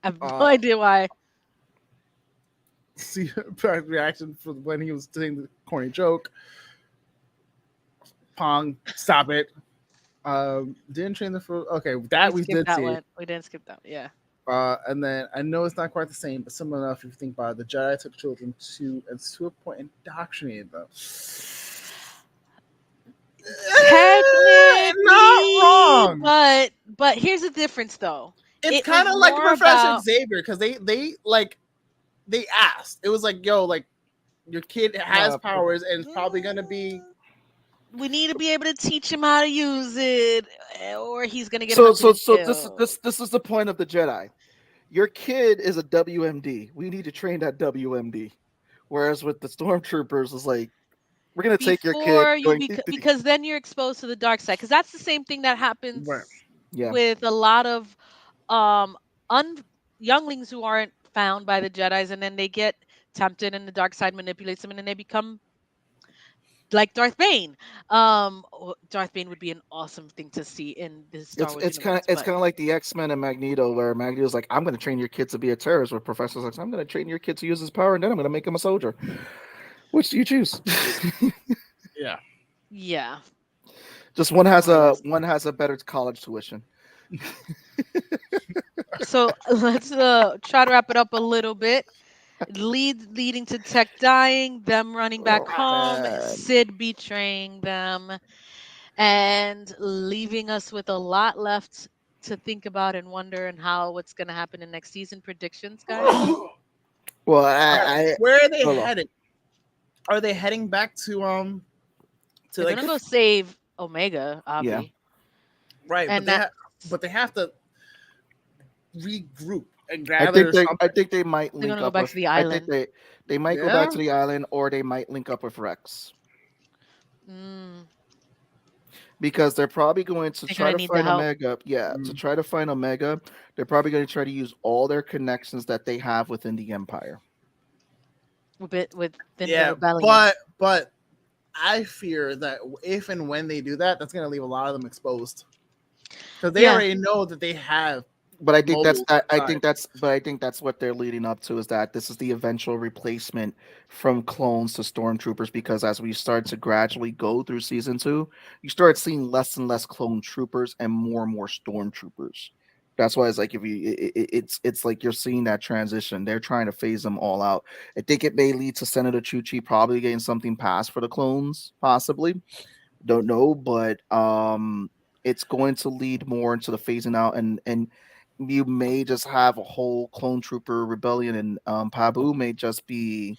I have no idea why. See reaction for when he was saying the corny joke. Pong, stop it. Didn't train the fruit. Okay, that we skipped did that see. one. We didn't skip that. Yeah. And then I know it's not quite the same, but similar enough if you think about it. The Jedi took children to a point indoctrinated them. Technically, not wrong. But here's the difference though. It's It kind was of like more Professor about Xavier because they asked. It was like, yo, like your kid has powers and it's probably gonna be. we need to be able to teach him how to use it, or he's gonna get So hunted and this killed. is the point of the Jedi. Your kid is a WMD. We need to train that WMD. Whereas with the stormtroopers, it's like we're gonna take your kid. Before you because then you're exposed to the dark side, because that's the same thing that happens Right. Yeah. with a lot of um younglings who aren't found by the Jedis, and then they get tempted and the dark side manipulates them and then they become like Darth Bane. Darth Bane would be an awesome thing to see in the Star Wars universe. It's kind of like the X-Men and Magneto, where Magneto's like, I'm gonna train your kid to be a terrorist, where Professor's like, I'm gonna train your kid to use his power, and then I'm gonna make him a soldier. Which do you choose? Yeah. Yeah. Just one has a better college tuition. So let's try to wrap it up a little bit. Leading to Tech dying, them running back home, man. Sid betraying them, and leaving us with a lot left to think about and wonder and how what's going to happen in next season. Predictions, guys? Well, where are they hold on. heading? Are they heading back to They're like gonna go save Omega, Avi. Yeah. right? And but they have to regroup and I gather. think they might They're link gonna go up back with, to the I island. think they might go back to the island, or they might link up with Rex. Because they're probably going to They're try gonna to need the find help. Omega. Yeah, to try to find Omega, they're probably going to try to use all their connections that they have within the Empire. Within the rebellion. But I fear that if and when they do that, that's going to leave a lot of them exposed because they already know that they have. But I think that's what they're leading up to, is that this is the eventual replacement from clones to stormtroopers, because as we start to gradually go through season 2, you start seeing less and less clone troopers and more stormtroopers. That's why it's like it's like you're seeing that transition. They're trying to phase them all out. I think it may lead to Senator Chuchi probably getting something passed for the clones, possibly. Don't know, but it's going to lead more into the phasing out, and you may just have a whole clone trooper rebellion, and Pabu may just be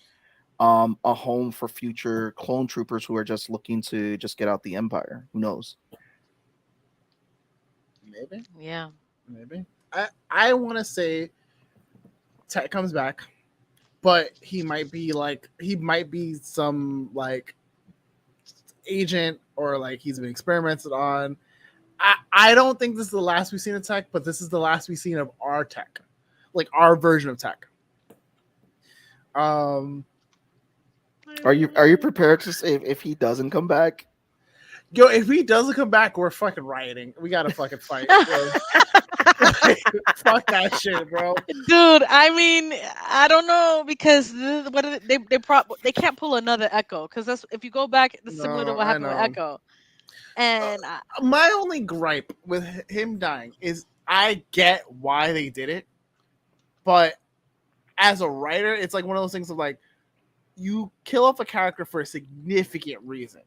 a home for future clone troopers who are just looking to just get out the Empire. Who knows? Maybe. Yeah. Maybe. I want to say Tech comes back, but he might be some like agent, or like he's been experimented on. I don't think this is the last we've seen of Tech, but this is the last we've seen of our Tech, like our version of Tech. Are you prepared to say if he doesn't come back? Yo, if he doesn't come back, we're fucking rioting. We gotta fucking fight. Fuck that shit, bro. Dude, I mean, I don't know, because they can't pull another Echo, because that's, if you go back, it's similar to what happened with Echo. And my only gripe with him dying is I get why they did it, but as a writer, it's like one of those things of like, you kill off a character for a significant reason.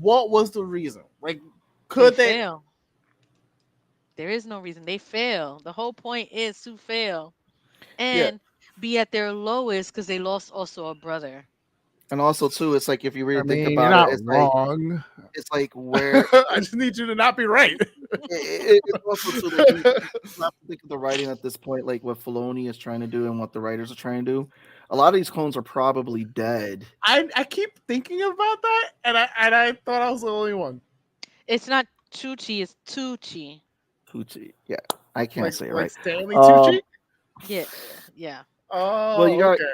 What was the reason? Like, could they fail? There is no reason. They fail. The whole point is to fail and be at their lowest, because they lost also a brother. And also too, it's like if you I really think mean, you're about it, not wrong. it's like where I just need you to not be right. it's also too like you have to think of the writing at this point, like what Filoni is trying to do and what the writers are trying to do. A lot of these clones are probably dead. I keep thinking about that, and I thought I was the only one. It's not Chuchi, it's Tucci. Tucci. Yeah, I can't say it Like right. Stanley Tucci. Um, Yeah, yeah. well, you Oh, got. okay.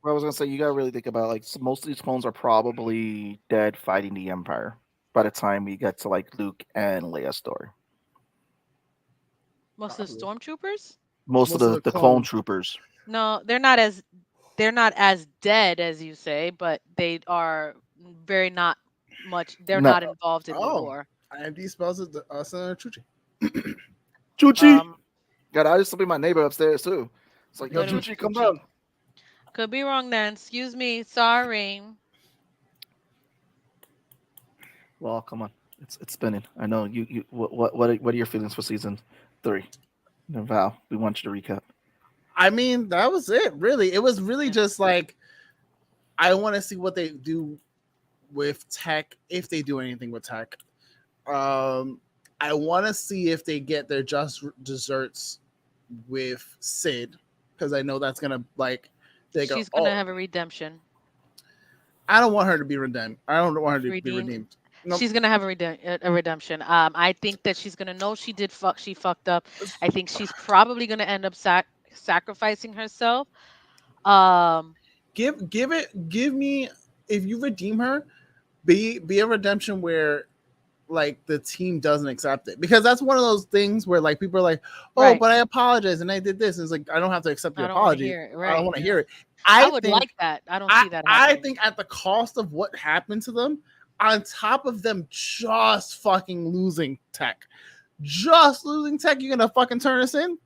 What I was gonna say, you gotta really think about like most of these clones are probably dead fighting the Empire by the time we get to like Luke and Leia's story. Most of the Probably. stormtroopers? Most of Most of the the clone clones. troopers. No, they're not as dead as you say, but they are very not much. They're No, not involved in the Oh, war. IMD spells it Senator Tucci. Chuchi. Um, God, I used to be my neighbor upstairs too. It's like, yo, thought it was Chuchi, come Tucci. down. Could be wrong then. Excuse me. Sorry. Well, come on, it's spinning. I know you. What are your feelings for season 3? No, Val, we want you to recap. I mean, that was it. Really, it was really Yeah. just like I want to see what they do with tech, if they do anything with tech. I want to see if they get their just desserts with Sid, because I know that's gonna like they go. She's gonna Oh, have a redemption. I don't want her to be redeemed. I don't want her to be Redeemed. redeemed. Nope. She's gonna have a redemption. I think that she's gonna know she fucked up. I think she's probably gonna end up sacrificing herself. Um, Give me, if you redeem her, be a redemption where like the team doesn't accept it, because that's one of those things where like people are like, oh, right. but I apologize and I did this, and it's like I don't have to accept your I don't want to apology. hear it. I don't Right. want to Yeah. hear it. I I would think like that. I don't see that I happening. think at the cost of what happened to them, on top of them just fucking losing tech, you're gonna fucking turn us in.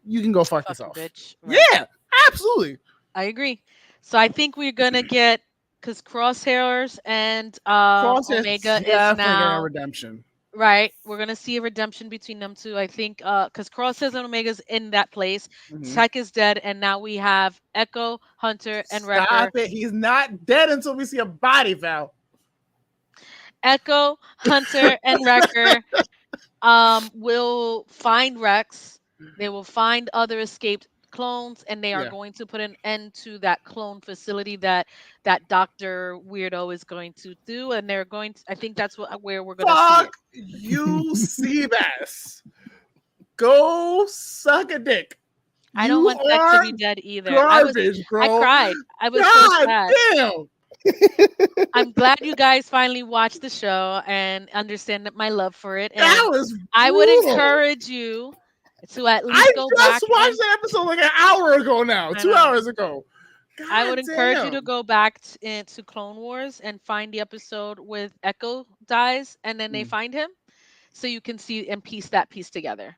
You can go fuck Fucking yourself. bitch. Right. Yeah, absolutely. I agree. So I think we're gonna get because Crosshairs and Crosshair's Omega is definitely getting a now redemption. right. We're gonna see a redemption between them two. I think because Crosshairs and Omega's in that place. Mhm. Tech is dead, and now we have Echo, Hunter, and Wrecker. Stop it. He's not dead until we see a body, Val. Echo, Hunter, and Wrecker will find Rex. They will find other escaped clones, and they are Yeah. going to put an end to that clone facility that Doctor Weirdo is going to do. And they're going to. I think that's where we're going to see Fuck it. you, Seabass. Go suck a dick. I don't You want Tech to are be dead either. garbage, I bro. cried. I was so God sad. damn. I'm glad you guys finally watched the show and understand that my love for it. That And was I would brutal. encourage you to at I least go back just watched and that episode like an hour ago now, I 2 know. hours ago. I would God encourage you to damn. go back into Clone Wars and find the episode with Echo dies and then they Mm. find him, so you can see and piece that piece together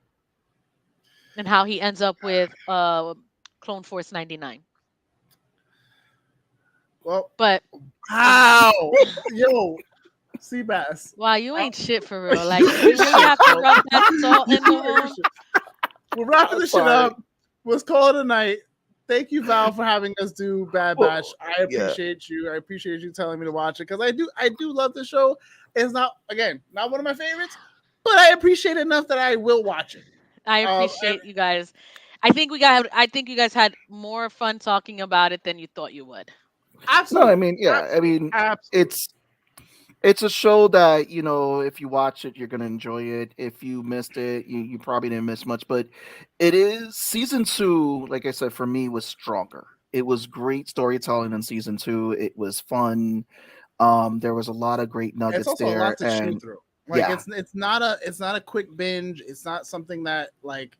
and how he ends up with Clone Force 99. Well, But wow. Yo, Seabass. wow, you ain't shit for real. You Like you ain't really shit, have to bro. rub that salt in the You ain't wound. shit. We're wrapping I'm this shit sorry. up. Let's call it a night. Thank you, Val, for having us do Bad Well, Batch. I appreciate you. I appreciate you telling me to watch it, because I do love the show. It's not, again, not one of my favorites, but I appreciate it enough that I will watch it. I appreciate you guys. I think you guys had more fun talking about it than you thought you would. No, Absolutely. I mean, yeah, I Absolutely. mean, Absolutely. it's a show that if you watch it, you're gonna enjoy it. If you missed it, you probably didn't miss much. But it is season 2. Like I said, for me, was stronger. It was great storytelling in season 2. It was fun. There was a lot of great It's nuggets also a there, lot to chew and through. Like yeah, it's not a quick binge. It's not something that like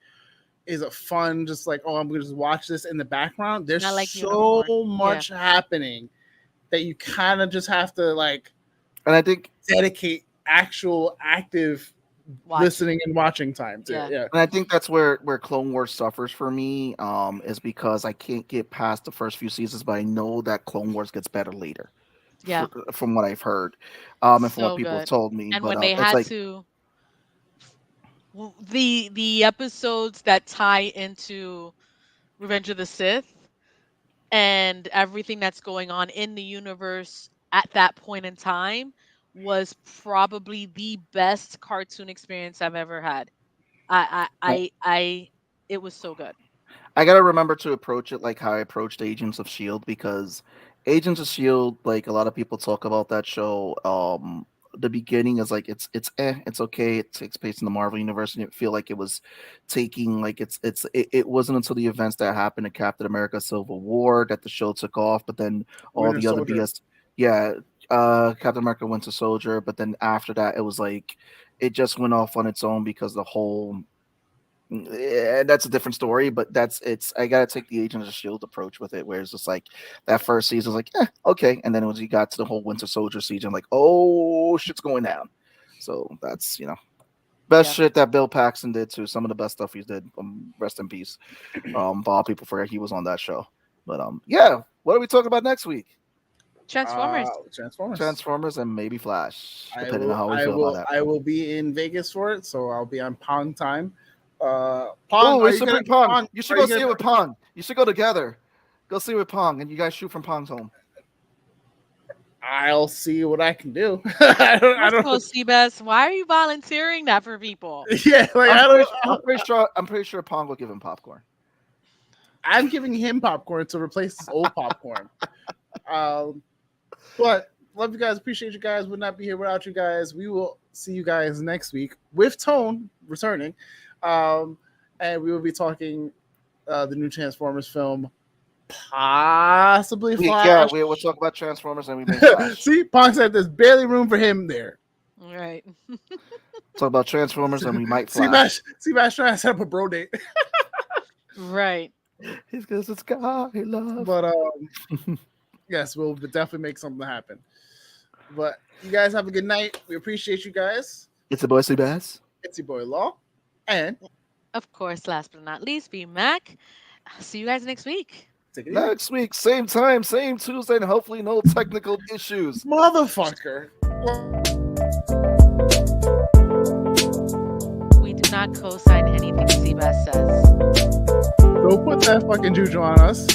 is a fun, just like, oh, I'm gonna just watch this in the background. There's Not like so Unicorn. Yeah. much happening that you kind of just have to like and I think dedicate actual active Watch. listening and watching time to. Yeah. Yeah. And I think that's where Clone Wars suffers for me, is because I can't get past the first few seasons, but I know that Clone Wars gets better later. Yeah. From what I've heard, and from what So people have good. told me. And But when they it's had like, to the episodes that tie into Revenge of the Sith and everything that's going on in the universe at that point in time was probably the best cartoon experience I've ever had. I it was so good. I gotta remember to approach it like how I approached Agents of Shield, because Agents of Shield, like a lot of people talk about that show. The beginning is like it's okay. It takes place in the Marvel universe, and you feel like it was taking like it wasn't until the events that happened in Captain America: Civil War that the show took off. But then all Winter the other Soldier. BS, yeah, Captain America: Winter Soldier. But then after that, it was like it just went off on its own because the whole. Yeah, that's a different story, but I gotta take the Agents of Shield approach with it, where it's just like that first season was like, okay, and then when you got to the whole Winter Soldier season, like, oh, shit's going down. So that's best Yeah. shit that Bill Paxton did too. Some of the best stuff he did. Rest in peace. All people forget he was on that show. But yeah, what are we talking about next week? Transformers. Transformers and maybe Flash, I depending will, on how we I feel will, about that. I will be in Vegas for it, so I'll be on Pong time. Oh, Pong, we should bring Pong. You should are go you see it gonna- with Pong. You should go together. Go see it with Pong, and you guys shoot from Pong's home. I'll see what I can do. I don't. Let's go, Seabass. Why are you volunteering that for people? Yeah, like I'm pretty sure Pong will give him popcorn. I'm giving him popcorn to replace his old popcorn. But love you guys. Appreciate you guys. Would not be here without you guys. We will see you guys next week with Tone returning. And we will be talking the new Transformers film, possibly Flash. Yeah, we'll talk about Transformers and we make Flash. See, Pong said there's barely room for him there. Right. Talk about Transformers and we might Flash. Seabass trying to set up a bro date. Right. It's because it's God he loves. But yes, we'll definitely make something happen. But you guys have a good night. We appreciate you guys. It's a boy Seabass. It's your boy Law. And Of course, last but not least, Vmac. See you guys next week. take it easy. Next week, same time, same Tuesday, and hopefully no technical issues. Motherfucker. We do not co-sign anything Seabass says. Don't put that fucking juju on us.